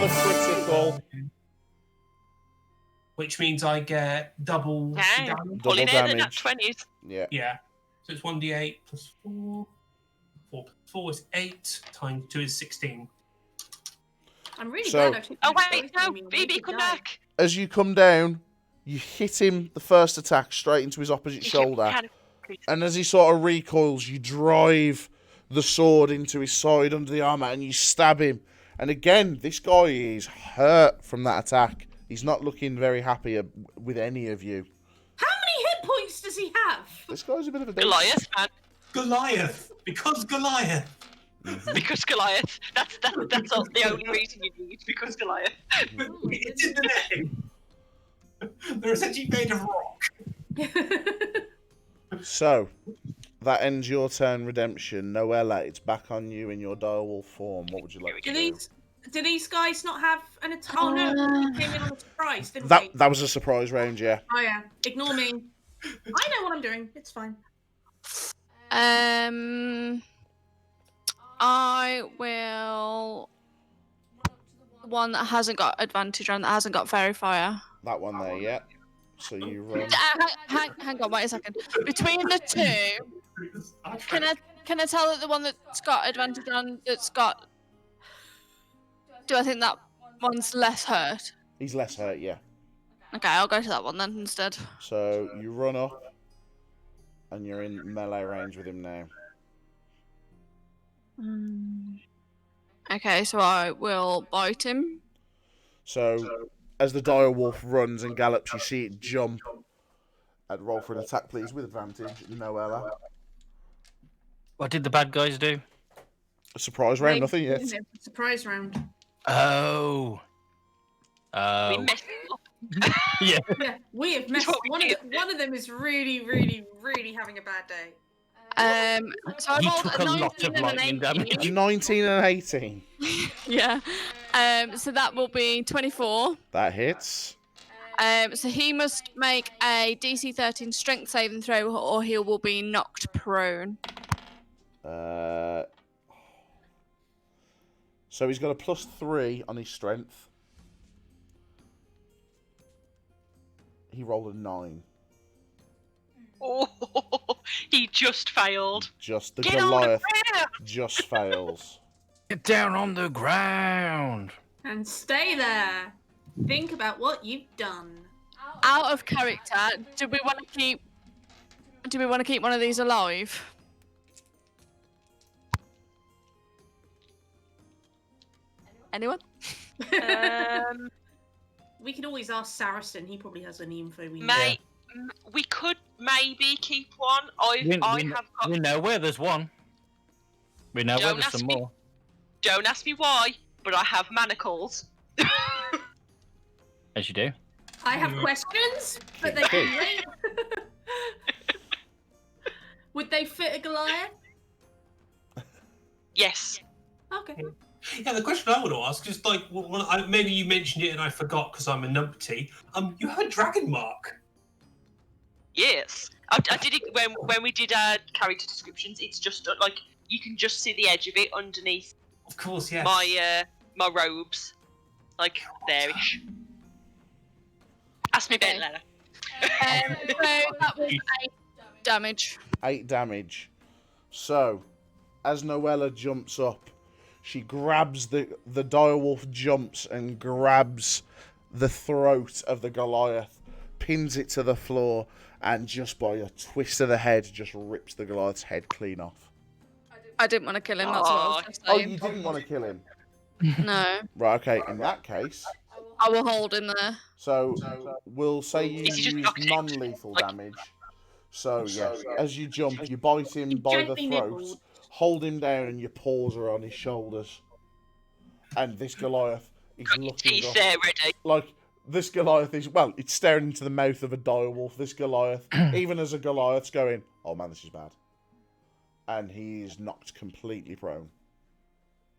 critical. Which means I get double Dang. damage. Pulling in the nat damage. 20s. Yeah. Yeah. So it's 1d8 plus 4. 4 plus 4 is 8. Times 2 is 16. I'm really So- glad I took Oh this wait, choice, no, Amy, or we BB, could come die. back. As you come down, you hit him the first attack straight into his opposite shoulder. And as he sort of recoils, you drive the sword into his side under the armour and you stab him. And again, this guy is hurt from that attack. He's not looking very happy with any of you. How many hit points does he have? This guy's a bit of a beast. Goliath, man. Goliath! Because Goliath! Because Goliath. That's all, the only reason you need. Because Goliath. It's in the name! They're essentially made of rock. So, that ends your turn, Redemption. Noella, it's back on you in your direwolf form. What would you like to do? Do these guys not have an attack? Oh no, they came in on a surprise, didn't That they? that was a surprise round, yeah. Oh yeah, ignore me. I know what I'm doing. It's fine. I will. The one that hasn't got advantage on, that hasn't got fairy fire. That one there, yeah. So you run. Hang on, wait a second. Between the two, can I tell that the one that's got advantage on, that's got? Do I think that one's less hurt? He's less hurt, yeah. Okay, I'll go to that one then instead. So you run up, and you're in melee range with him now. Okay, so I will bite him. So as the direwolf runs and gallops, you see it jump. I'd roll for an attack, please, with advantage. Noella. What did the bad guys do? A surprise round, nothing yet. Surprise round. Oh. We messed it up. Yeah. Yeah, we have messed. What we One do. of them is really, really, really having a bad day. So I He rolled took a a lot 19 of and an lightning damage. 18. 19 and 18. Yeah. So that will be 24. That hits. So he must make a DC 13 strength saving throw or he will be knocked prone. So he's got a +3 on his strength. He rolled a 9. Oh, he just failed. Just the Get on the Goliath ground! just fails. Get down on the ground. And stay there. Think about what you've done. Out of character, do we want to keep one of these alive? Anyone? We could always ask Saracen. He probably has any info we need. Mate, we could maybe keep one. We know where there's one. We know where Don't there's ask some me. more. Don't ask me why, but I have manacles. As you do. I have questions, but they can wait. Would they fit a Goliath? Yes. Okay. Yeah, the question I want to ask is like, maybe you mentioned it and I forgot because I'm a numpty. You have a dragon mark. Yes. I did it when we did our character descriptions. It's just like you can just see the edge of it underneath Of course, yes. my robes, like there-ish. Ask me about it later. So that was 8 damage. 8 damage. So, as Noella jumps up, she grabs the direwolf, jumps and grabs the throat of the Goliath, pins it to the floor, and just by a twist of the head, just rips the Goliath's head clean off. I didn't want to kill him, that's what I was just Oh, saying. you didn't want to kill him? No. Right, okay, in that case... I will hold him there. So, we'll say you Is he just use knocked out? non-lethal Like- damage. So, yeah, as you jump, you bite him by the Gently throat, nibbled. hold him down, and your paws are on his shoulders. And this Goliath is Got your looking teeth up. there ready. Like, this Goliath is, well, it's staring into the mouth of a direwolf. This Goliath, even as a Goliath's going, oh man, this is bad. And he is knocked completely prone.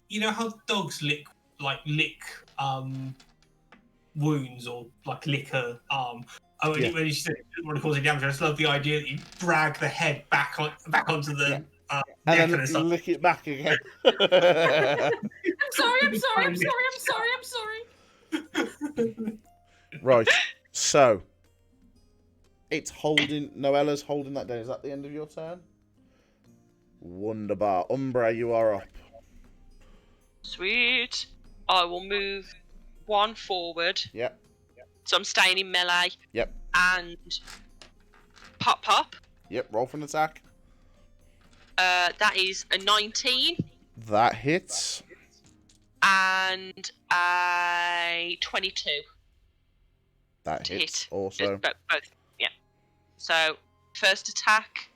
You know how dogs lick wounds or like lick a arm. When you said what causing damage, I just love the idea that you drag the head back onto the And neck then and stuff. lick it back again. I'm sorry. Right, so it's holding. Noella's holding that down. Is that the end of your turn? Wunderbar. Umbraa, you are up. Sweet. I will move 1 forward. Yep. So I'm staying in melee. Yep. And pop. Yep. Roll for an attack. That is a 19 That hits. and a 22 That to hits. hit. Also. Both. Yeah. So first attack.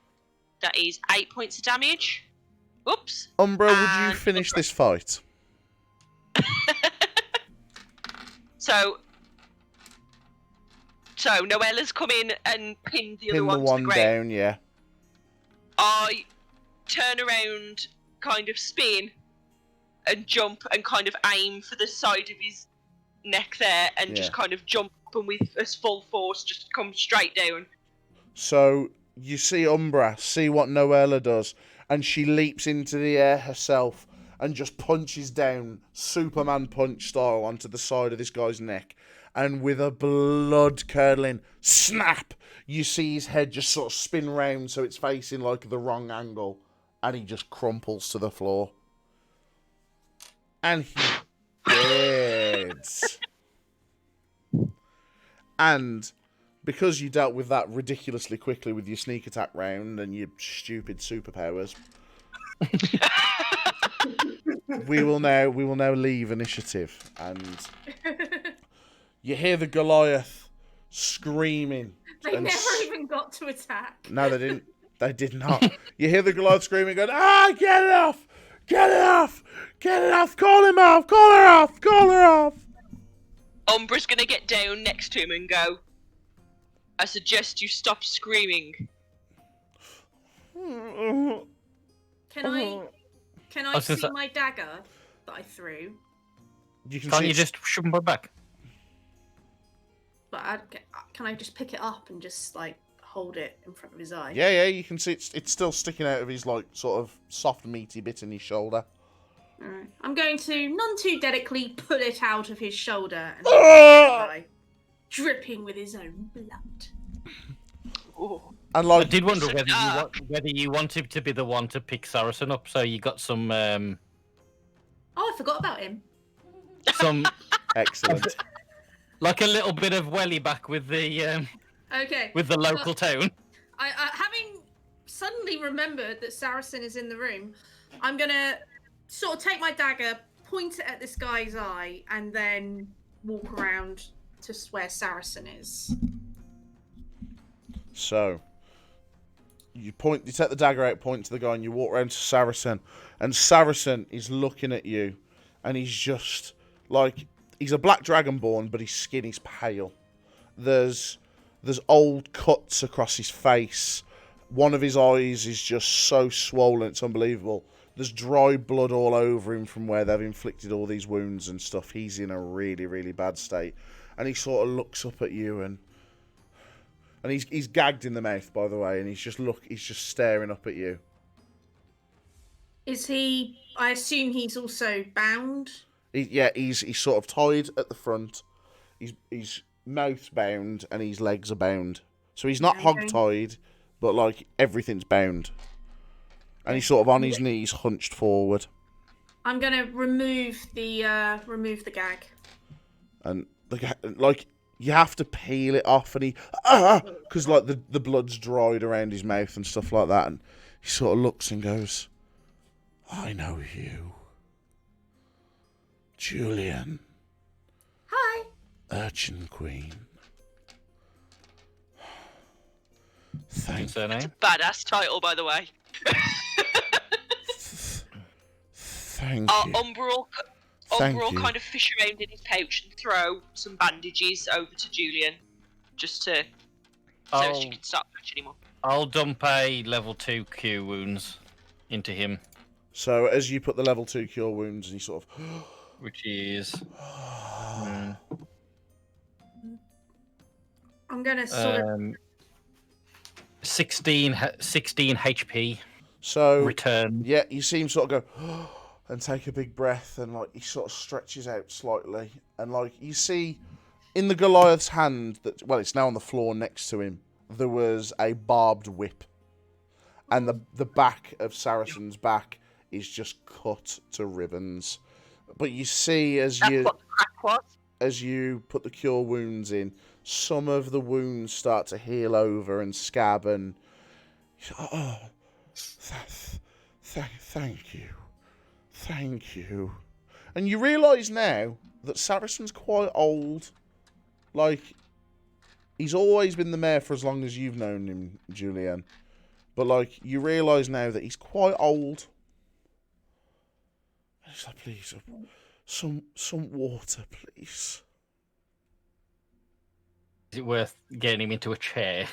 That is 8 points of damage. Oops. Umbraa, would you And- finish this fight? So Noella's come in and pinned the other Pin the one to the one ground. down. Yeah. I turn around, kind of spin, and jump and kind of aim for the side of his neck there, and just Yeah. kind of jump and with us full force just come straight down. So you see Umbraa see what Noella does, and she leaps into the air herself and just punches down, Superman punch style, onto the side of this guy's neck. And with a blood-curdling snap, you see his head just sort of spin round so it's facing like the wrong angle, and he just crumples to the floor. And he dead. And because you dealt with that ridiculously quickly with your sneak attack round and your stupid superpowers, we will now leave initiative, and you hear the Goliath screaming. They and never even got to attack. No, they didn't. They did not. You hear the Goliath screaming, going, get it off! Get it off! Get it off! Call him off! Call her off! Call her off! Umbra's gonna get down next to him and go, I suggest you stop screaming. Can I was gonna see say- my dagger that I threw? You can Can't see you it's- just shove them back? But can I just pick it up and just like hold it in front of his eye? Yeah, you can see it's still sticking out of his like sort of soft meaty bit in his shoulder. Alright. I'm going to none too delicately pull it out of his shoulder and dripping with his own blood. Ooh. And I like did wonder Listen whether you wanted to be the one to pick Saracen up, so you got some Oh, I forgot about him. excellent. like a little bit of welly back with the Okay. local town. I having suddenly remembered that Saracen is in the room, I'm gonna sort of take my dagger, point it at this guy's eye, and then walk around to where Saracen is. So you take the dagger out, point to the guy, and you walk around to Saracen, and Saracen is looking at you, and he's just like he's a black dragonborn, but his skin is pale. There's old cuts across his face. One of his eyes is just so swollen, it's unbelievable. There's dry blood all over him from where they've inflicted all these wounds and stuff. He's in a really, really bad state. And he sort of looks up at you and he's gagged in the mouth, by the way, and he's just staring up at you. Is he? I assume he's also bound. He's sort of tied at the front. He's mouth bound and his legs are bound. So he's not Okay. hog-tied, but like everything's bound. And he's sort of on his knees, hunched forward. I'm gonna remove the gag. And like you have to peel it off, and because like the blood's dried around his mouth and stuff like that, and he sort of looks and goes, "I know you, Julyan, Hi. Urchin Queen. Good Thank surname. Badass title, by the way. you. Umbraa Thank will you. kind of fish around in his pouch and throw some bandages over to Julyan, just to so she can start touch anymore. I'll dump a level 2 Q wounds into him, So as you put the level 2 cure wounds, and he sort of, which is I'm gonna sort of. 16 HP so return. yeah, you see him sort of go and take a big breath, and like he sort of stretches out slightly, and like you see in the Goliath's hand that it's now on the floor next to him, there was a barbed whip, and the back of Saracen's back is just cut to ribbons. But you see That's what the crack was. as you put the cure wounds in, some of the wounds start to heal over and scab, and thank you. And you realise now that Saracen's quite old. Like, he's always been the mayor for as long as you've known him, Julyan. But like, you realise now that he's quite old. He's like, please, some water, please. Is it worth getting him into a chair?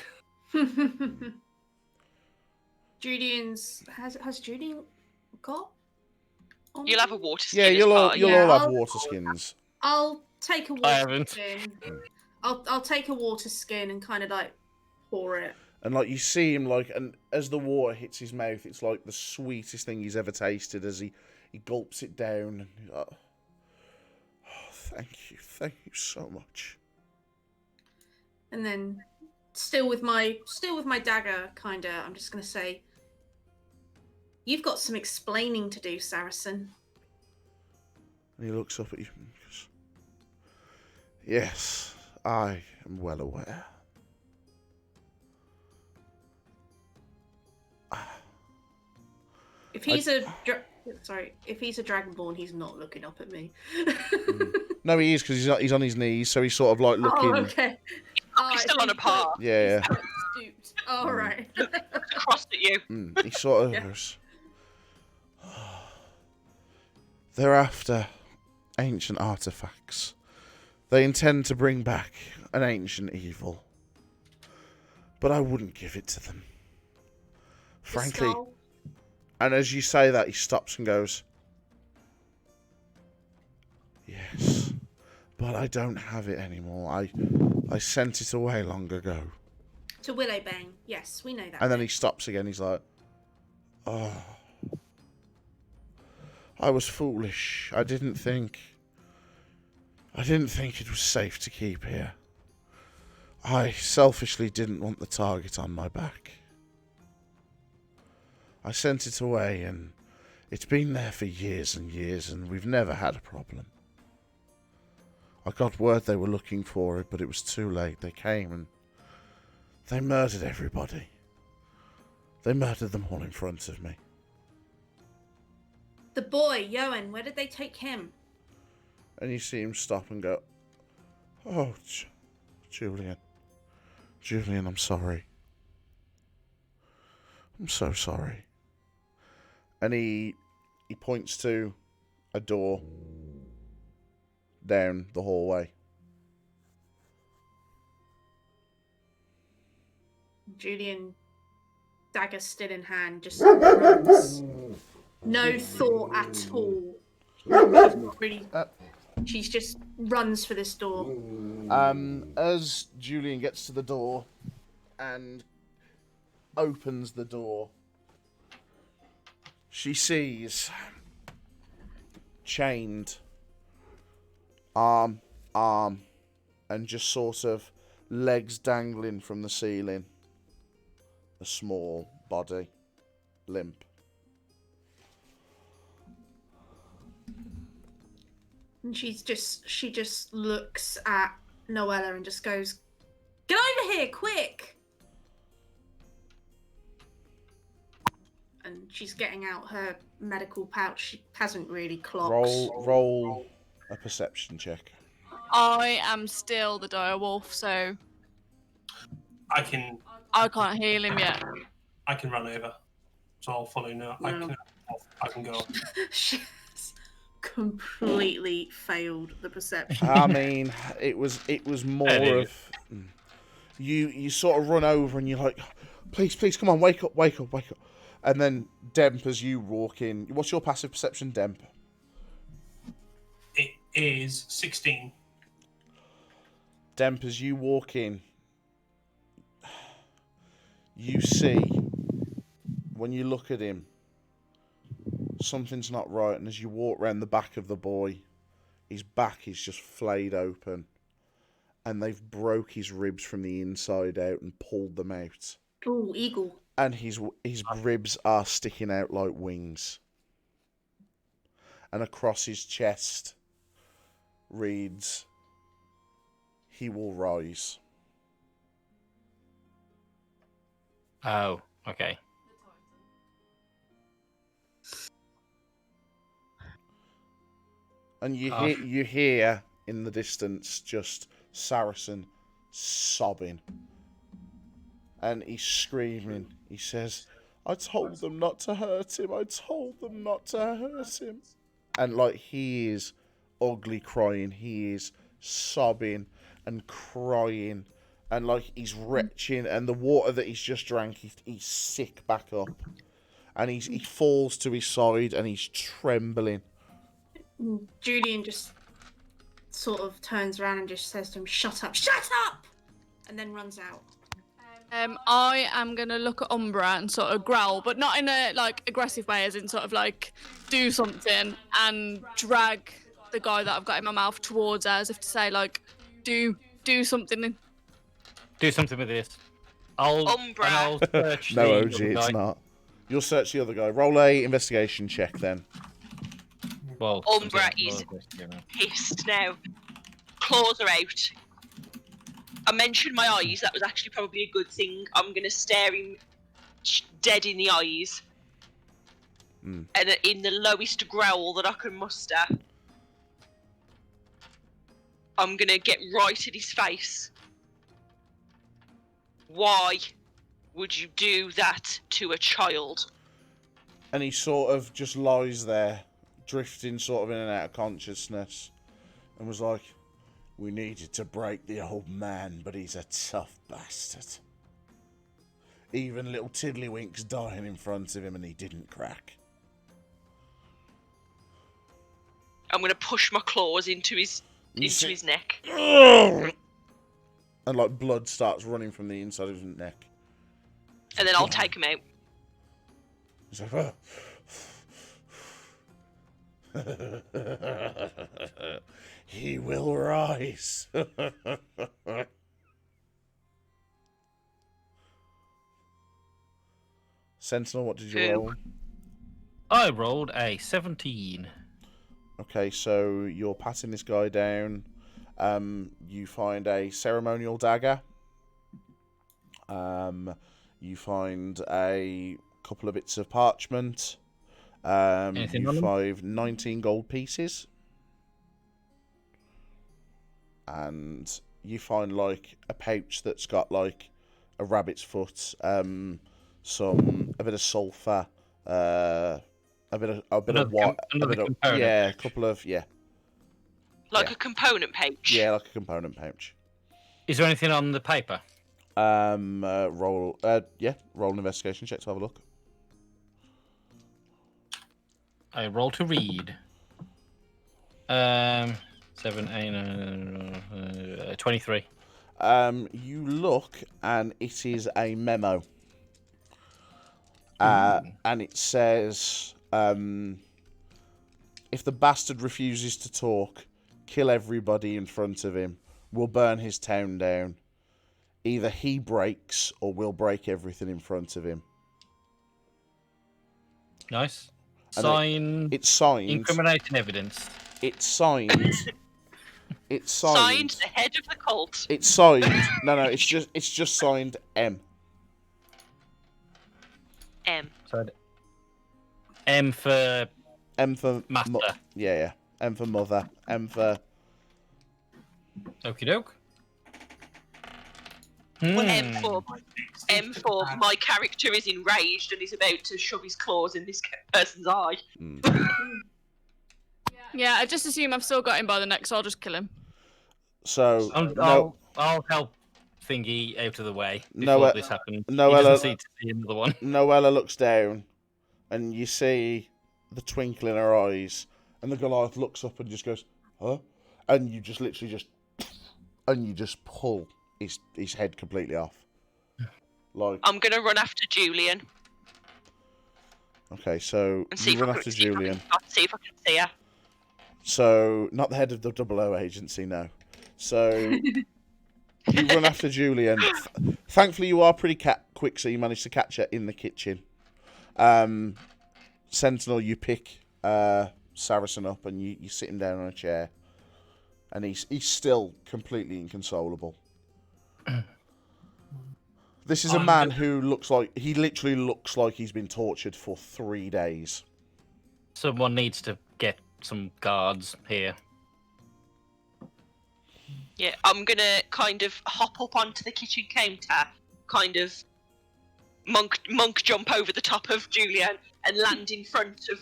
Julian's has Julian got? You'll have a water skin. Yeah, as you'll all part, you'll yeah. all have water skins. I'll take a I water haven't. skin. I'll take a water skin and kind of like pour it. And like you see him like, and as the water hits his mouth, it's like the sweetest thing he's ever tasted. As he gulps it down, and he's like, oh, thank you so much. And then, still with my dagger, kinda, I'm just gonna say, you've got some explaining to do, Saracen. And he looks up at you and goes, yes, I am well aware. If he's if he's a dragonborn, he's not looking up at me. No, he is, because he's on his knees, so he's sort of like looking. Oh, okay. He's still on a par. Yeah. Stooped. All right. Crossed at you. He sort of Yeah. goes, they're after ancient artifacts. They intend to bring back an ancient evil. But I wouldn't give it to them. Frankly, skull. and as you say that, he stops and goes, yes, but I don't have it anymore. I sent it away long ago. To Willowbane. Yes, we know that. And then he stops again. He's like, oh, I was foolish. I didn't think it was safe to keep here. I selfishly didn't want the target on my back. I sent it away, and it's been there for years and years, and we've never had a problem. I got word they were looking for it, but it was too late. They came and they murdered everybody. They murdered them all in front of me. The boy, Yoan, where did they take him? And you see him stop and go, oh, Julyan. Julyan, I'm sorry. I'm so sorry. And he points to a door down the hallway. Julyan, dagger still in hand, just runs. No thought at all. Really, she just runs for this door. As Julyan gets to the door and opens the door, she sees chained arm, and just sort of legs dangling from the ceiling. A small body, limp. And she just looks at Noella and just goes, "Get over here, quick!" And she's getting out her medical pouch. She hasn't really clocked. Roll a perception check. I am still the dire wolf, so I can heal him yet. I can run over, so I'll follow now. No. I can go. She's completely failed the perception. I mean, it was more of you sort of run over and you're like, please, come on, wake up. And then Demp, as you walk in, what's your passive perception, Demp? It is 16. Demp, as you walk in, you see, when you look at him, something's not right. And as you walk around the back of the boy, his back is just flayed open. And they've broke his ribs from the inside out and pulled them out. Ooh, eagle. And his ribs are sticking out like wings. And across his chest reads, "He will rise." Oh, okay. And you hear in the distance just Saracen sobbing. And he's screaming. He says, "I told them not to hurt him. I told them not to hurt him." And like he is ugly crying. He is sobbing and crying. And like he's retching. And the water that he's just drank, he's sick back up. And he falls to his side and he's trembling. Julyan just sort of turns around and just says to him, "Shut up! Shut up!" And then runs out. I am gonna look at Umbraa and sort of growl, but not in a like aggressive way, as in sort of like do something and drag the guy that I've got in my mouth towards her, as if to say like, do something. Do something with this. I'll search No, the OG, other it's guy. not. You'll search the other guy. Roll a investigation check then. Well, Umbraa is pissed now. Claws are out. I mentioned my eyes. That was actually probably a good thing. I'm going to stare him dead in the eyes. And in the lowest growl that I can muster, I'm going to get right at his face. Why would you do that to a child? And he sort of just lies there, drifting sort of in and out of consciousness, and was like, "We needed to break the old man, but he's a tough bastard. Even little Tiddlywinks dying in front of him and he didn't crack. I'm going to push my claws into his neck. And like blood starts running from the inside of his neck. And then I'll take him out. He's like, he will rise. Sentinel, what did you roll? I rolled a 17. Okay, so you're patting this guy down. You find a ceremonial dagger. You find a couple of bits of parchment. Anything You on them? find 19 gold pieces. And you find like a pouch that's got like a rabbit's foot, a bit of sulfur, a bit of what, a couple of Like a component pouch. yeah, like a component pouch. Is there anything on the paper? Roll an investigation check to have a look. I roll to read. 7, 8, 23. You look and it is a memo. And it says, if the bastard refuses to talk, kill everybody in front of him. We'll burn his town down. Either he breaks or we'll break everything in front of him. Nice. And Signed. It's signed. Incriminating evidence. It's signed. It's signed. Signed the head of the cult. It's signed. No, it's just signed M. M. So M for master. Yeah. M for mother. M for. Okie doke. M for my character is enraged and is about to shove his claws in this person's eye. Yeah, I just assume I've still got him by the neck, so I'll just kill him. So I'll help Thingy out of the way Noella- before this happens. Noella- He doesn't see another one. Noella looks down, and you see the twinkle in her eyes, and the Goliath looks up and just goes, "Huh?" And you just literally just pull his head completely off. Like, I'm gonna run after Julyan okay, so and see you if run I after can Julyan. see if I can see her. So not the head of the 00 agency, no. So you run after Julyan. Thankfully, you are pretty quick, so you manage to catch her in the kitchen. Sentinel, you pick Saracen up and you sit him down on a chair, and he's still completely inconsolable. This is a man who literally looks like he's been tortured for 3 days. Someone needs to get some guards here. Yeah, I'm gonna kind of hop up onto the kitchen counter, kind of monk jump over the top of Julyan and land in front of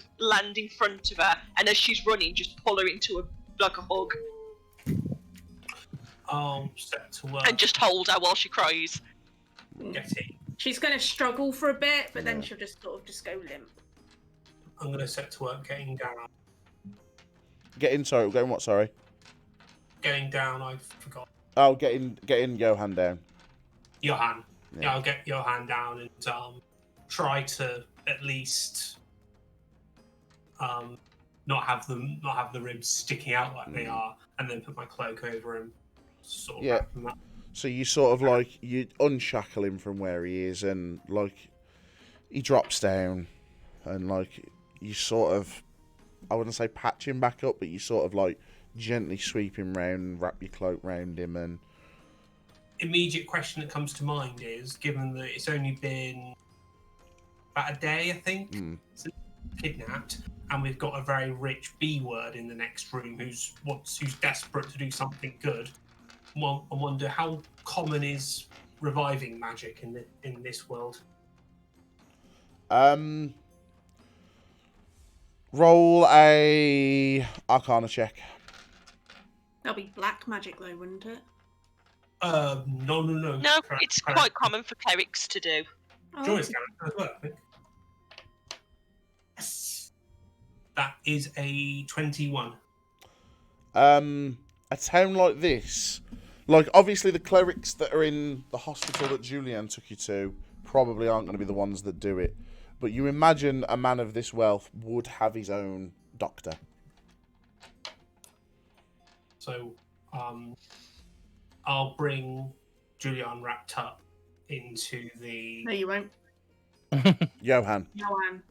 her, and as she's running, just pull her into a hug I'll set to work. and just hold her while she cries. Get it. She's going to struggle for a bit, but then she'll just sort of just go limp. I'm going to set to work getting down. Going what, sorry? Getting down, I forgot. Oh, getting Johan down. Johan. Yeah. Yeah, I'll get Johan down and try to at least not have the ribs sticking out like they are, and then put my cloak over him. Sort of wrap him up. So you sort of you unshackle him from where he is, and he drops down, and you sort of, I wouldn't say patch him back up, but you sort of gently sweep him round and wrap your cloak round him. And immediate question that comes to mind is, given that it's only been about a day, I think, since kidnapped, and we've got a very rich B word in the next room who's desperate to do something good. I wonder how common is reviving magic in this world. Roll a Arcana check. That'll be black magic though, wouldn't it? No. No, it's quite common for clerics to do. Joy's character as well, I think. Yes. That is a 21. A town like this, like obviously the clerics that are in the hospital that Julyan took you to probably aren't going to be the ones that do it. But you imagine a man of this wealth would have his own doctor. So, I'll bring Julyan wrapped up into the No, you won't. Johan. Johan.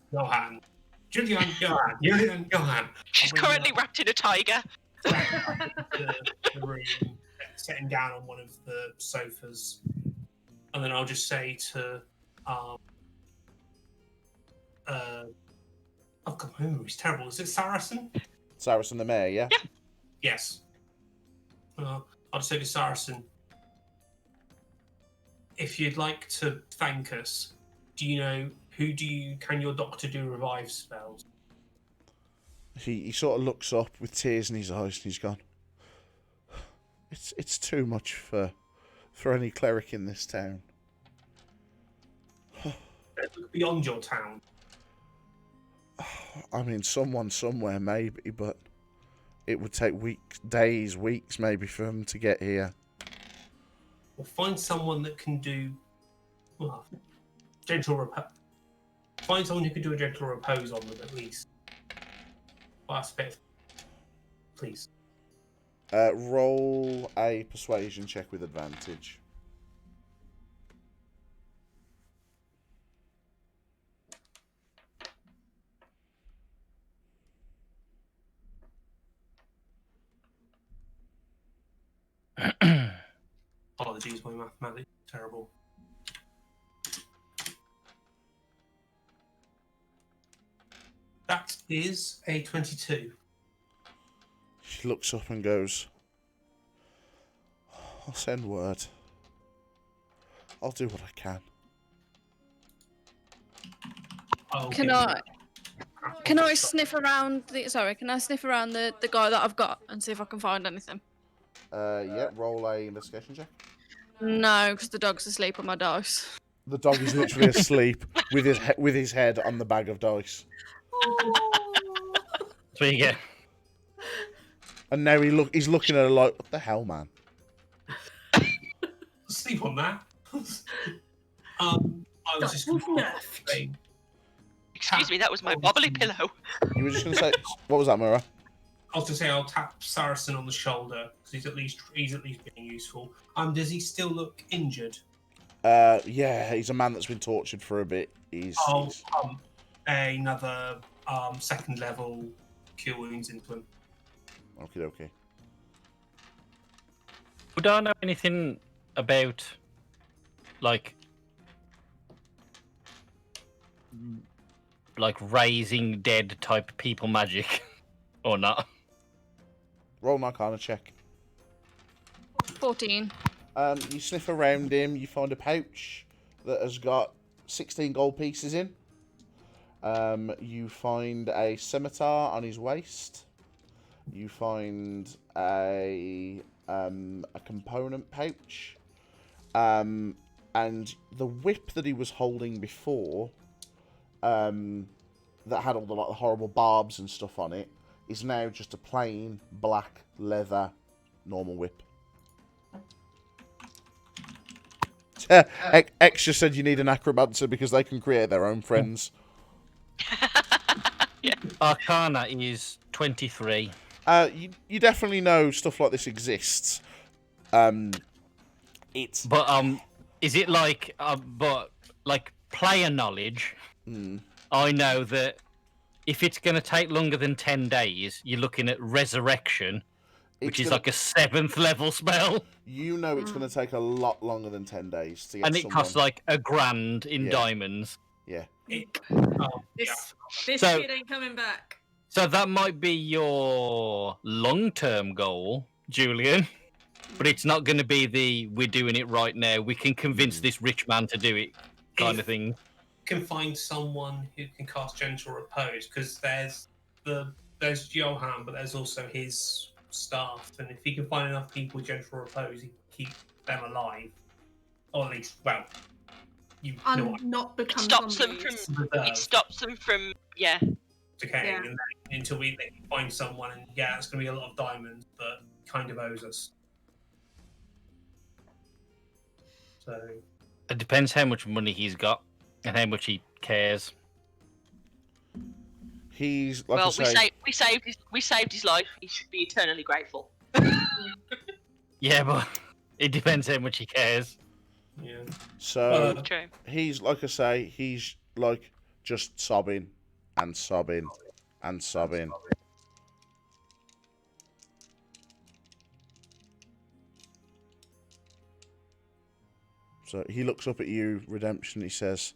Johan. She's currently wrapped in a tiger. The room, sitting down on one of the sofas, and then I'll just say to oh god, my memory's terrible. Is it Saracen? Saracen the mayor, yeah? Yes. I'll just say to Saracen, if you'd like to thank us, do you know can your doctor do revive spells? He sort of looks up with tears in his eyes and he's gone, It's too much for any cleric in this town. Look beyond your town. I mean, someone somewhere maybe, but it would take days, weeks maybe for them to get here. Or find someone that can do gentle repose. Find someone who can do a gentle repose on them at least. Last bit, please. Roll a persuasion check with advantage. Apologies, my mathematics is terrible. That is a 22. She looks up and goes, I'll send word. I'll do what I can. Can I sniff around can I sniff around the guy that I've got and see if I can find anything? Yeah, roll a investigation check. No, because the dog's asleep on my dice. The dog is literally asleep with his head on the bag of dice. There you go. And now he's looking at her like, what the hell, man? Sleep on that. I was just going to say, Excuse me, that was my wobbly pillow. You were just going to say, what was that, Mura? I was to say I'll tap Saracen on the shoulder because he's at least being useful. Does he still look injured? Yeah, he's a man that's been tortured for a bit. I'll pump another second level cure wounds into him. Okay. Would I know anything about, like raising dead type people magic, or not? Roll an Arcana check. 14. You sniff around him, you find a pouch that has got 16 gold pieces in. You find a scimitar on his waist. You find a component pouch. And the whip that he was holding before, that had all the horrible barbs and stuff on it, is now just a plain black leather normal whip. X just said you need an acrobatic because they can create their own friends. Yeah. Arcana is 23. You definitely know stuff like this exists. It's But is it like player knowledge? I know that if it's going to take longer than 10 days, you're looking at resurrection, which is like a 7th level spell. You know it's going to take a lot longer than 10 days to get and it costs like $1,000 in diamonds. Yeah. This So- shit ain't coming back. So that might be your long-term goal, Julyan. But it's not going to be we're doing it right now. We can convince this rich man to do it kind of thing. Can find someone who can cast Gentle Repose because there's Johan, but there's also his staff, and if he can find enough people with Gentle Repose, he can keep them alive, or at least you know what, not become stops them zombies. from. reserve It stops them from. Yeah. decaying, Yeah. and then until they can find someone, and yeah, it's going to be a lot of diamonds, but kind of owes us. So It depends how much money he's got and how much he cares. He's like Well, I say, we saved his life. He should be eternally grateful. Yeah, but it depends how much he cares. yeah. so True. he's like I say, he's like just sobbing and sobbing and sobbing. So he looks up at you, Redemption. He says,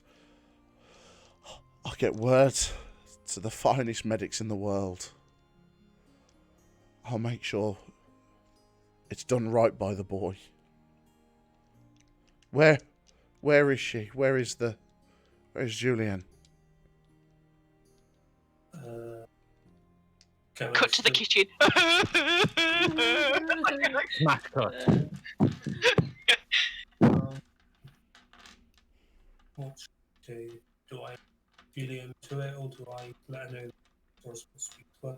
"I'll get word to the finest medics in the world. I'll make sure it's done right by the boy. Where is she? Where's Julyan?" Cut to the kitchen. Smash cut. What do I Julyan to it, or do I let her know or speak to her?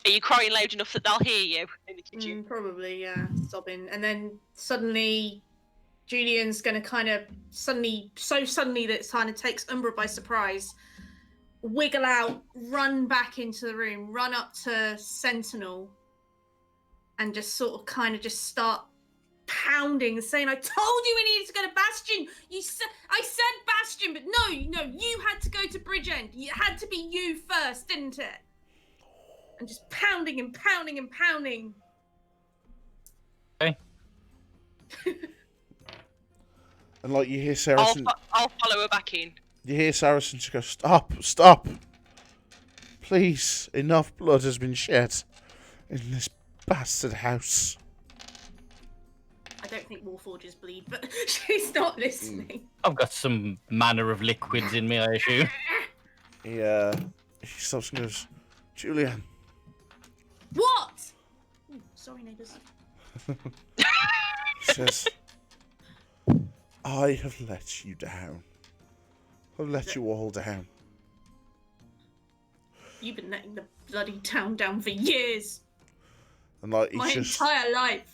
Are you crying loud enough that they'll hear you in the kitchen? Probably, yeah, sobbing. And then suddenly, Julian's going to kind of suddenly that it kind of takes Umbraa by surprise, wiggle out, run back into the room, run up to Sentinel, and just sort of kind of just start pounding, saying, "I told you we needed to go to Bastion. I said Bastion, but no, you had to go to Bridgend. It had to be you first, didn't it?" And just pounding and pounding and pounding. Okay. And like you hear Saracen, I'll follow her back in. you hear Saracen just go, "Stop! Please, enough blood has been shed in this bastard house." I don't think Warforges bleed, but she's not listening. I've got some manner of liquids in me, I assume. He stops and goes, "Julyan." What? Ooh, sorry, neighbours. He says, "I have let you down. I've let you all down." You've been letting the bloody town down for years. And like My entire life.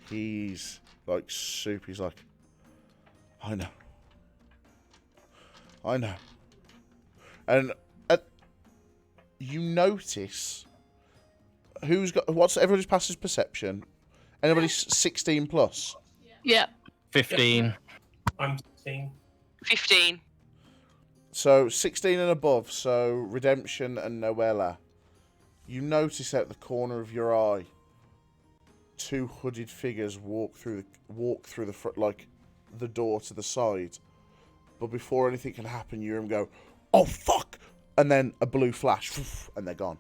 He's like soup. He's like, I know. And you notice what's everybody's passes perception? Anybody's 16 plus? Yeah. 15. I'm 16. 15. So 16 and above. So Redemption and Noella. You notice out the corner of your eye, two hooded figures walk through the front, like the door to the side. But before anything can happen, you hear them go, "Oh fuck!" and then a blue flash, and they're gone.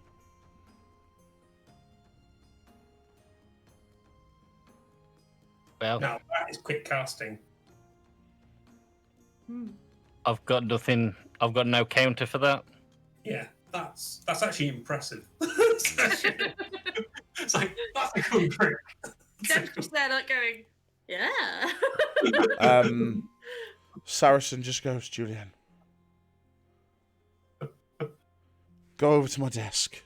Well, Now that is quick casting. I've got nothing. I've got no counter for that. Yeah, that's actually impressive. It's like that's a cool trick. Deb's just there, like going, yeah. Saracen just goes, "Julyan, go over to my desk.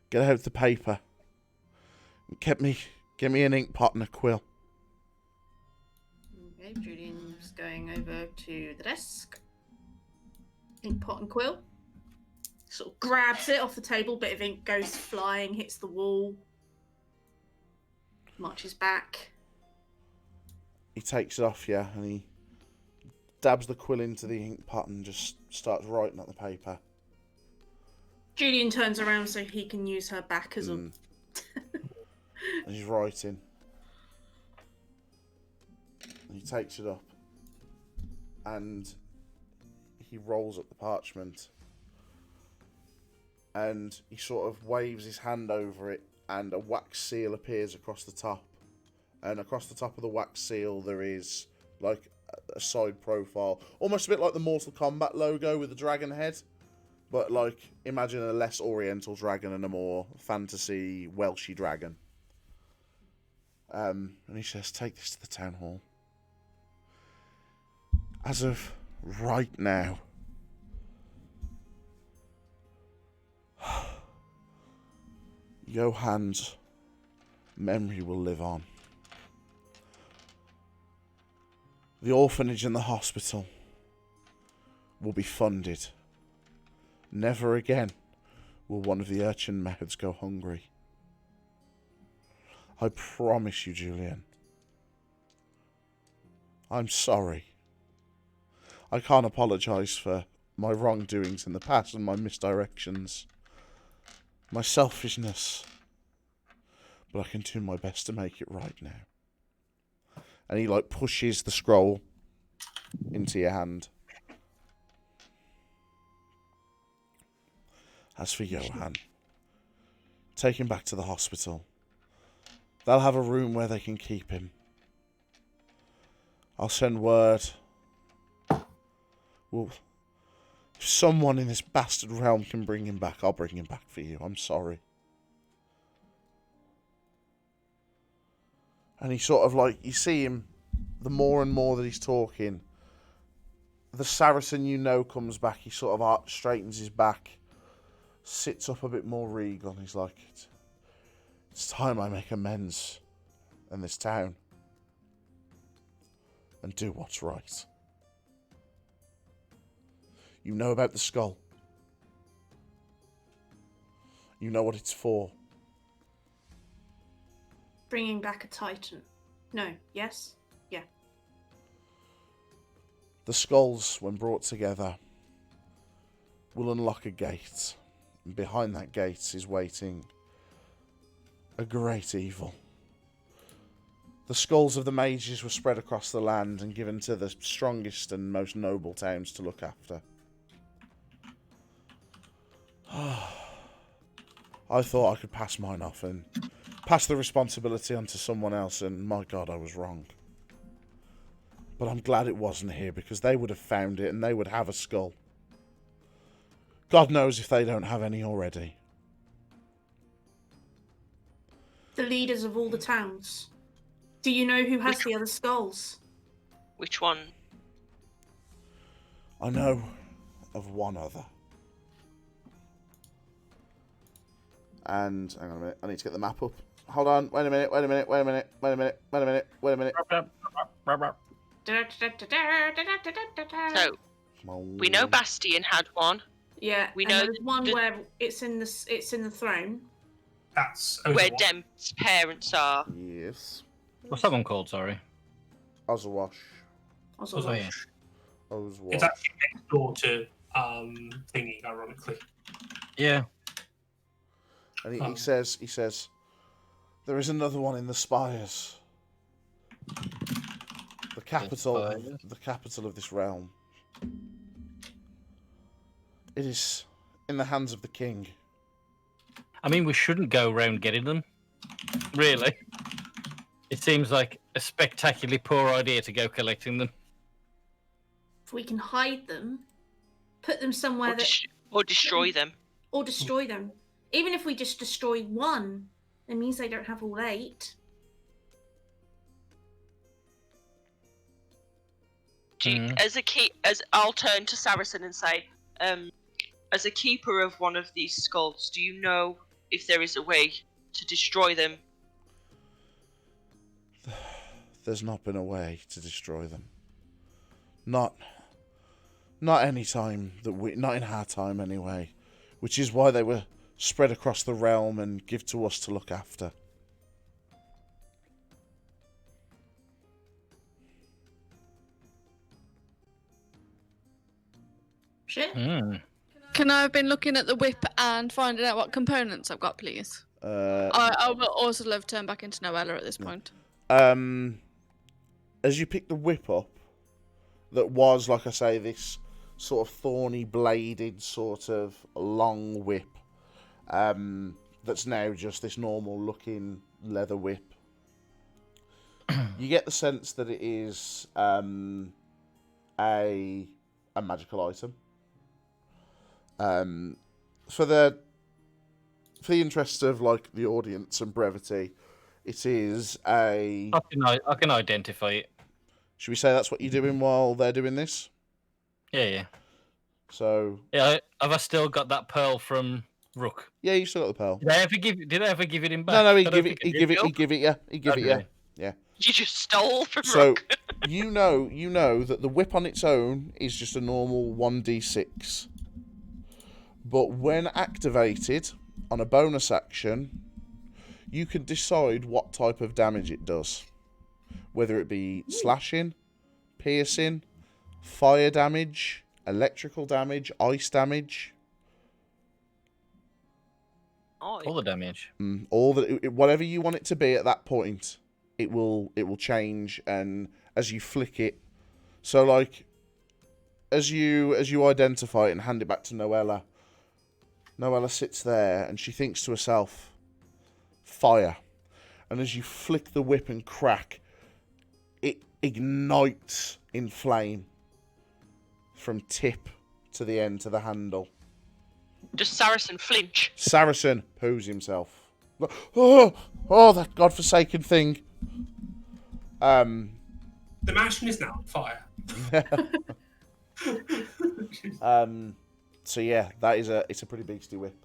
Get out the paper. And get me an ink pot and a quill." Okay, Julian's going over to the desk. Ink pot and quill. Sort of grabs it off the table, bit of ink goes flying, hits the wall. Marches back. He takes it off, yeah, and he dabs the quill into the ink pot and just starts writing at the paper. Julian turns around so he can use her back as a... And he's writing. And he takes it up. And he rolls up the parchment. And he sort of waves his hand over it, and a wax seal appears across the top. And across the top of the wax seal, there is like a side profile, almost a bit like the Mortal Kombat logo with the dragon head. But like, imagine a less oriental dragon and a more fantasy Welshy dragon. And he says, take this to the town hall. As of right now, Johann's memory will live on. The orphanage and the hospital will be funded. Never again will one of the urchin mouths go hungry. I promise you, Julyan. I'm sorry. I can't apologise for my wrongdoings in the past and my misdirections. My selfishness. But I can do my best to make it right now. And he, like, pushes the scroll into your hand. As for Johann, take him back to the hospital. They'll have a room where they can keep him. I'll send word. Well, if someone in this bastard realm can bring him back, I'll bring him back for you. I'm sorry. And he sort of like, you see him, the more and more that he's talking, the Saracen you know comes back. He sort of straightens his back, sits up a bit more regal, and he's like, it's time I make amends in this town and do what's right. You know about the skull. You know what it's for. Bringing back a Titan. No, yes? Yeah. The skulls, when brought together, will unlock a gate. And behind that gate is waiting a great evil. The skulls of the mages were spread across the land and given to the strongest and most noble towns to look after. I thought I could pass mine off and pass the responsibility onto someone else, and my God, I was wrong. But I'm glad it wasn't here, because they would have found it and they would have a skull. God knows if they don't have any already. The leaders of all the towns. Do you know who has the other skulls? Which one? I know of one other. And, hang on a minute, I need to get the map up. Hold on, wait a minute. So, we know Bastion had one. Yeah, we and know there's one where it's in the throne. That's where Demp's parents are. Yes. What's that one called, sorry? Ozawash. Ozawash. Ozawash. It's actually next door to thingy, ironically. Yeah. And he says, there is another one in the spires. The capital of this realm. It is in the hands of the king. I mean, we shouldn't go around getting them. Really. It seems like a spectacularly poor idea to go collecting them. If we can hide them, put them somewhere or destroy them. Or destroy them. Even if we just destroy one, it means they don't have all 8. As I'll turn to Saracen and say, as a keeper of one of these skulls, do you know if there is a way to destroy them? There's not been a way to destroy them. Not any time not in our time anyway. Which is why they were spread across the realm and give to us to look after. Shit. Can I have been looking at the whip and finding out what components I've got, please? I will also love to turn back into Noella at this point. As you pick the whip up, that was, like I say, this sort of thorny bladed sort of long whip, that's now just this normal looking leather whip. You get the sense that it is a magical item. For the interest of like the audience and brevity, It is a... I can identify it. Should we say that's what you're doing while they're doing this? Yeah. So... Yeah, have I still got that pearl from Rook? Yeah, you still got the pearl. Did I ever give it him back? No, he'd give it you. Yeah. You just stole from So, Rook. you know that the whip on its own is just a normal 1d6. But when activated on a bonus action, you can decide what type of damage it does. Whether it be slashing, piercing, fire damage, electrical damage, ice damage. All the damage. Whatever you want it to be at that point, it will change, and as you flick it. So like as you identify it and hand it back to Noella, Noella sits there and she thinks to herself, fire. And as you flick the whip and crack, it ignites in flame from tip to the end to the handle. Does Saracen flinch? Saracen poos himself. Oh, that godforsaken thing. The mansion is now on fire. So yeah, it's a pretty beastly whip.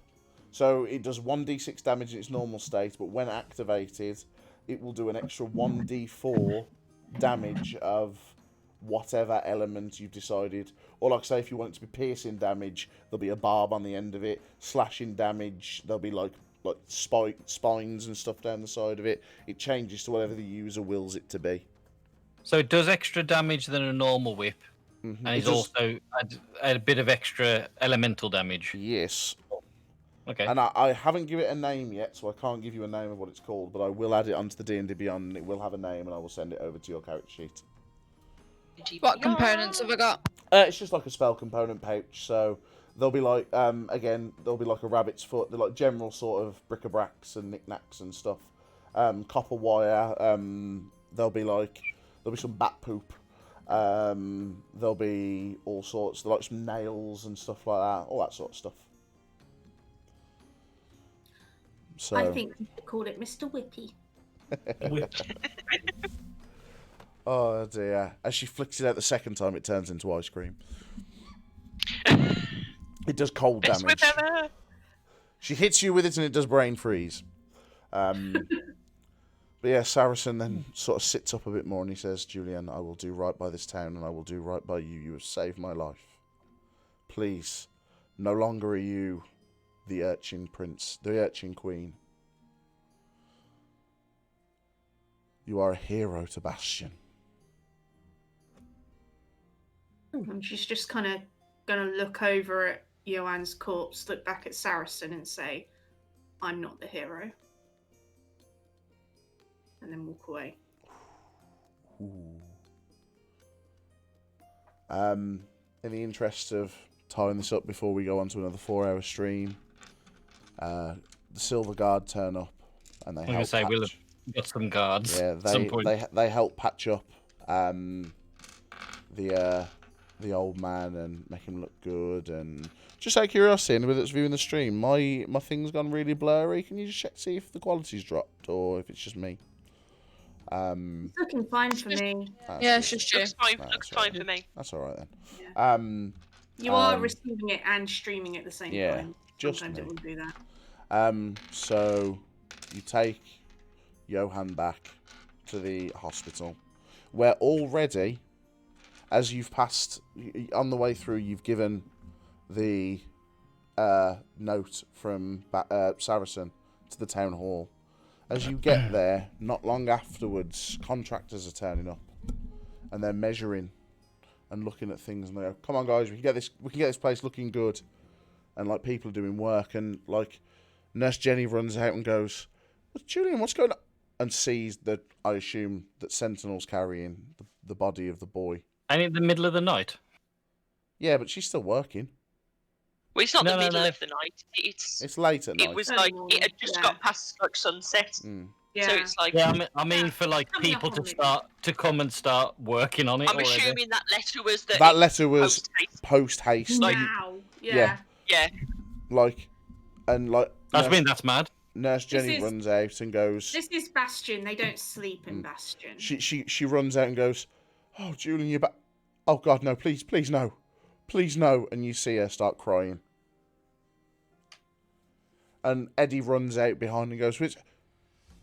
So it does 1d6 damage in its normal state, but when activated, it will do an extra 1d4 damage of whatever element you've decided. Or like say, if you want it to be piercing damage, there'll be a barb on the end of it. Slashing damage, there'll be like spines and stuff down the side of it. It changes to whatever the user wills it to be. So it does extra damage than a normal whip, and it's also a bit of extra elemental damage. Yes. Okay. And I haven't given it a name yet, so I can't give you a name of what it's called, but I will add it onto the D&D Beyond, and it will have a name, and I will send it over to your character sheet. What components have I got? It's just like a spell component pouch, so there'll be like, again, there'll be like a rabbit's foot, they're like general sort of bric-a-bracs and knickknacks and stuff. Copper wire, there'll be some bat poop, there'll be all sorts, like some nails and stuff like that, all that sort of stuff. So, I think we should call it Mr. Whippy. oh dear. As she flicks it out the second time, it turns into ice cream. It does cold damage. She hits you with it and it does brain freeze. But yeah, Saracen then sort of sits up a bit more and he says, Julyan, I will do right by this town and I will do right by you. You have saved my life. Please, no longer are you the urchin prince, the urchin queen. You are a hero to Bastion. And she's just kind of going to look over at Johan's corpse, look back at Saracen and say, I'm not the hero. And then walk away. Ooh. In the interest of tying this up before we go on to another 4-hour stream, the Silver Guard turn up and they help patch. We'll have got some guards. Yeah, they help patch up the old man and make him look good. And just out of curiosity, anybody that's viewing the stream, my thing's gone really blurry. Can you just check see if the quality's dropped or if it's just me? It's looking fine for me. Yeah, it's just you. Looks fine for me. That's all right then. Yeah. You are receiving it and streaming at the same time. Just sometimes me. it will do that. So you take Johan back to the hospital, where already, as you've passed on the way through, you've given the note from Saracen to the town hall. As you get there, not long afterwards, contractors are turning up, and they're measuring and looking at things, and they go, "Come on, guys, we can get this place looking good." And like people are doing work, and like Nurse Jenny runs out and goes, "Julyan, what's going on?" And sees that I assume that Sentinel's carrying the body of the boy. And in the middle of the night. Yeah, but she's still working. Well, it's not the middle of the night. It's late at night. It was like it had just got past like sunset. Yeah. So it's like I mean for like people to come and start working on it. I'm assuming that letter was that letter was post haste. Wow. Yeah. Like, and like. I mean, that's mad. Nurse Jenny runs out and goes... This is Bastion. They don't sleep in Bastion. She runs out and goes, "Oh, Julyan, you're back. Oh, God, no, please, no. Please, no." And you see her start crying. And Eddie runs out behind and goes,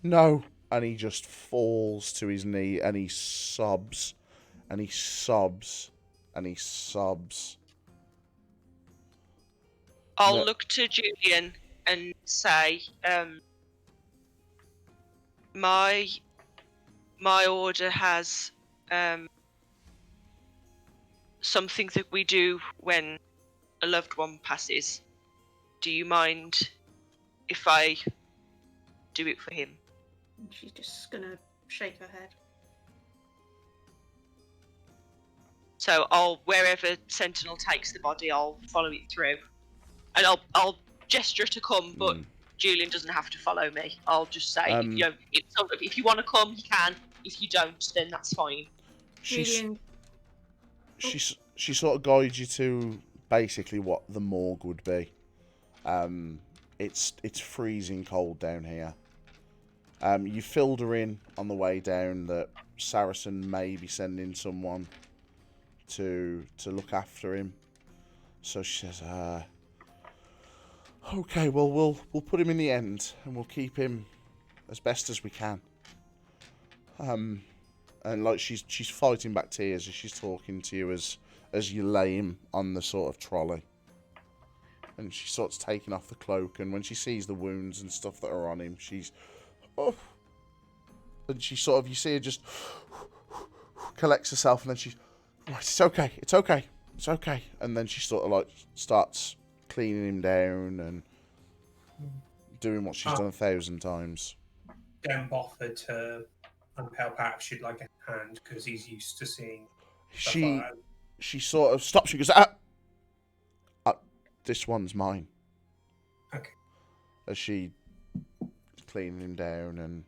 "No." And he just falls to his knee and he sobs. And he sobs. And he sobs. I'll look to Julyan and say, my order has something that we do when a loved one passes. Do you mind if I do it for him? She's just gonna shake her head. So wherever Sentinel takes the body, I'll follow it through, and I'll gesture to come, but Julyan doesn't have to follow me. I'll just say, if you want to come, you can. If you don't, then that's fine. She sort of guides you to basically what the morgue would be. It's freezing cold down here. You filled her in on the way down that Saracen may be sending someone to look after him. So she says, "Okay, well we'll put him in the end, and we'll keep him as best as we can." And like she's fighting back tears as she's talking to you as you lay him on the sort of trolley. And she starts taking off the cloak, and when she sees the wounds and stuff that are on him, she's... Oh. And she sort of, you see her just collects herself, and then she's... Right, it's okay. And then she sort of like starts cleaning him down and doing what she's done 1,000 times. Demp offered to help out if she'd like a hand, because he's used to seeing... She sort of stops and goes, "This one's mine." Okay. As she cleaning him down, and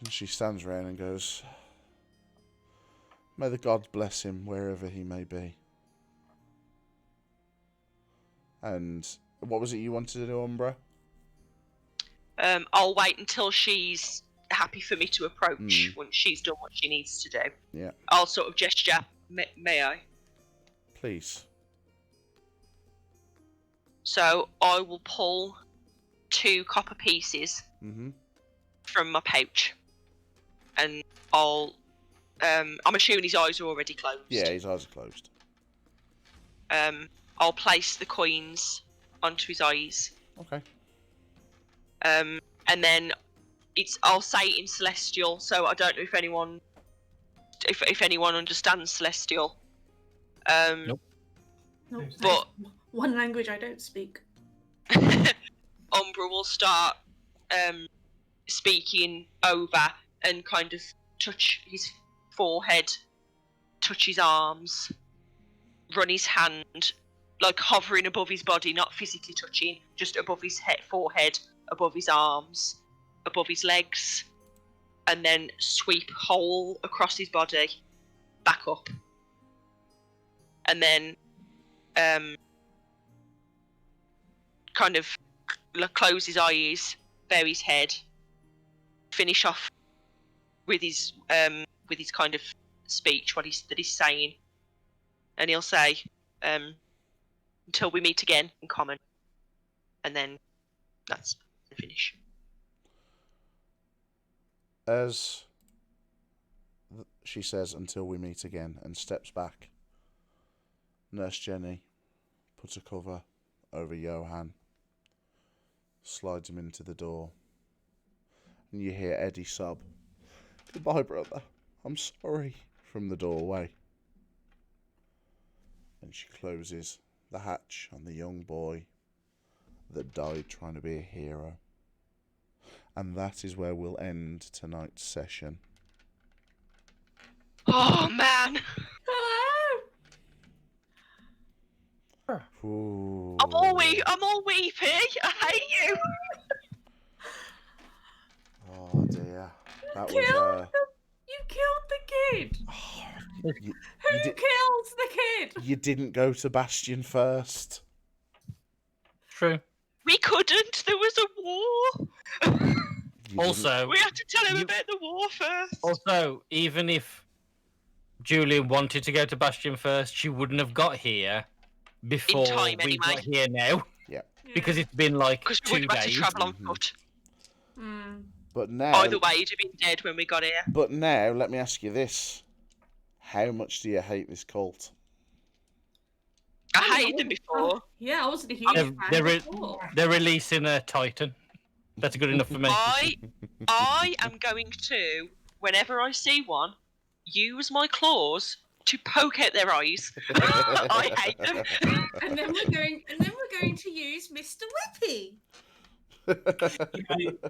she stands around and goes, "May the gods bless him wherever he may be." And what was it you wanted to do, Umbraa? I'll wait until she's happy for me to approach once she's done what she needs to do. Yeah. I'll sort of gesture, may I? Please. So I will pull 2 copper pieces from my pouch, and I'm assuming his eyes are already closed. Yeah, his eyes are closed. I'll place the coins onto his eyes. Okay. And then I'll say it in Celestial, so I don't know if anyone understands Celestial. Nope. But one language I don't speak. Umbraa will start speaking over and kind of touch his forehead, touch his arms, run his hand, like hovering above his body, not physically touching, just above his forehead, above his arms, above his legs, and then sweep whole across his body, back up. And then kind of close his eyes, bare his head, finish off with his kind of speech, that he's saying, and he'll say, "Until we meet again in common," and then that's the finish. As she says, "Until we meet again," and steps back, Nurse Jenny puts a cover over Johan, slides him into the door, and you hear Eddie sob, "Goodbye, brother. I'm sorry," from the doorway. And she closes the hatch on the young boy that died trying to be a hero. And that is where we'll end tonight's session. Oh man! Ooh. I'm all weepy. I hate you. Oh dear. That You was killed the kid. Who kills the kid? You didn't go to Bastion first. True. We couldn't. There was a war. Also, We had to tell him about the war first. Also, even if Julyan wanted to go to Bastion first, she wouldn't have got here before time, we got anyway. here now. Yeah. Because it's been like Because we 2 would have had to days. travel on foot. But now, Either way, you'd have been dead when we got here. but now, let me ask you this: how much do you hate this cult? I hated them before. Yeah, I wasn't a huge fan before. They're releasing a Titan. That's good enough for me. I am going to, whenever I see one, use my claws to poke out their eyes. I hate them. And then we're going to use Mr. Whippy.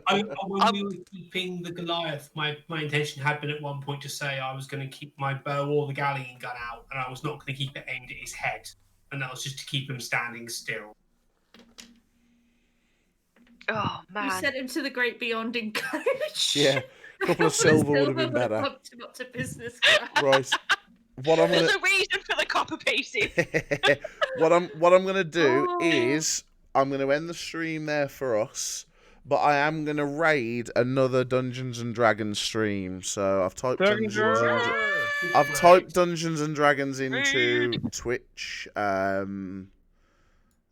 When we were keeping the Goliath, my intention had been at one point to say I was going to keep my bow or the galleon gun out, and I was not going to keep it aimed at his head, and that was just to keep him standing still. Oh man! You sent him to the great beyond in coach. Yeah, a couple of silver would have been better. Bumped him up to business class. Right. What I'm There's gonna a reason for the copper pieces. what I'm gonna do is I'm gonna end the stream there for us, but I am gonna raid another Dungeons and Dragons stream. So I've typed Dungeons and Dragons into Twitch.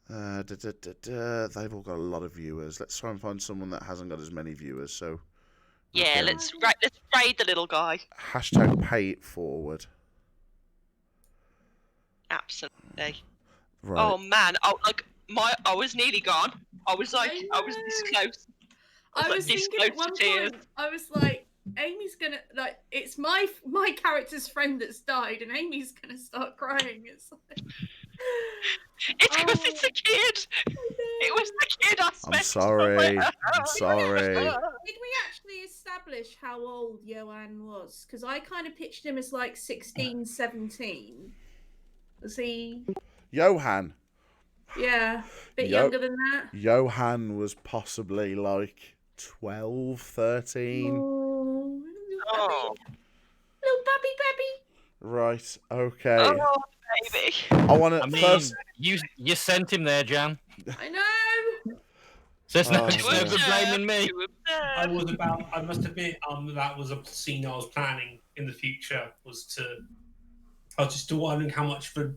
They've all got a lot of viewers. Let's try and find someone that hasn't got as many viewers. So Yeah, let's raid the little guy. hashtag pay it forward. Absolutely. Right. Oh man, I was nearly gone. I was this close. I was this thinking at close one to tears. point, I was like, Amy's gonna it's my character's friend that's died, and Amy's gonna start crying. It's like, It's because it's a kid. It was the kid I spent. I'm sorry. I'm sorry. Did we actually establish how old Johan was? Because I kind of pitched him as like 16, 17. Was he? Johan. Yeah, a bit younger than that. Johan was possibly like 12, 13. Oh, Oh, little baby. Right, okay. oh baby. I want I to mean, first. you sent him there, Jan. I know. So it's Oh, no dear. good blaming me. I must admit, that was a scene I was planning in the future. I was just wondering how much of a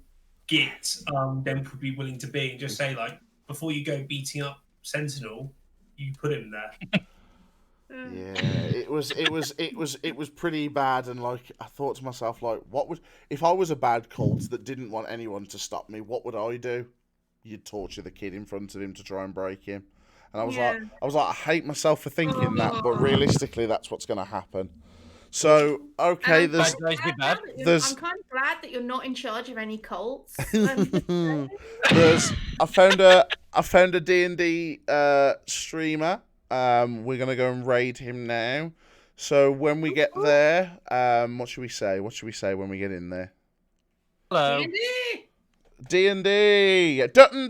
git them would be willing to be, and just say like, before you go beating up Sentinel, you put him there. Yeah, it was pretty bad, and like I thought to myself, like, if I was a bad cult that didn't want anyone to stop me, what would I do? You'd torture the kid in front of him to try and break him, and I was like, I hate myself for thinking that, but realistically, that's what's going to happen. So okay, I'm there's kind of glad that you're not in charge of any cults. I found a D&D streamer. We're gonna go and raid him now. So when we get there, what should we say? What should we say when we get in there? Hello. D&D. Dutton.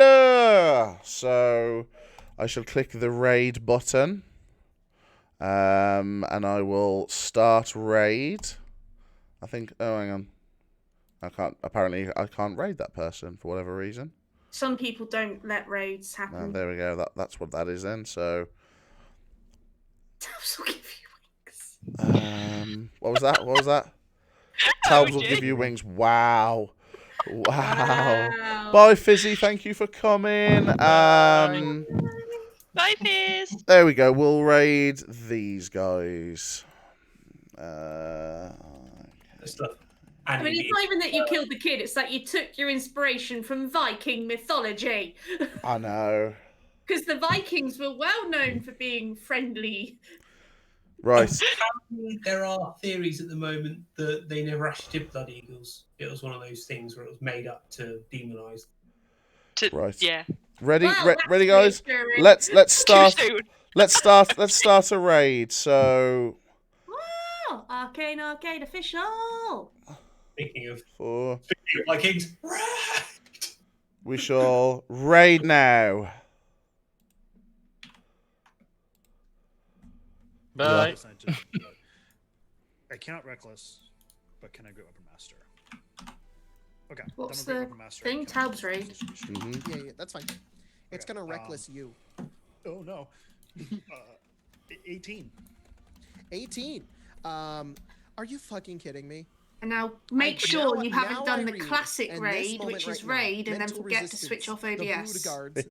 So I shall click the raid button. And I will start raid. I think. Oh, hang on. I can't. Apparently, I can't raid that person for whatever reason. Some people don't let raids happen. Oh, there we go. That's what that is then. So. Tabs will give you wings. What was that? What was that? Tabs will give you wings. Wow. Bye, Fizzy. Thank you for coming. Bye, Fizz. There we go. We'll raid these guys. Stuff. I mean, it's not even that you killed the kid. It's that you took your inspiration from Viking mythology. I know. Because the Vikings were well known for being friendly. Right. There are theories at the moment that they never actually did Blood Eagles. It was one of those things where it was made up to demonize. Right. Yeah. Ready, Well, ready, guys. reassuring. Let's start. Too soon. Let's start a raid. So. Oh, arcane official. Speaking of we Vikings, shall raid now. Bye. I cannot reckless, but can I go upper master? Okay. What's then we'll the go upper master. thing? Tabs raid. Mm-hmm. Yeah, that's fine. It's Okay, gonna reckless you. Oh no. 18. 18. Are you fucking kidding me? And now make sure you haven't done the read, classic in this raid, moment which is right now, raid, and then mental forget to resistance, switch off the OBS. Brood Guards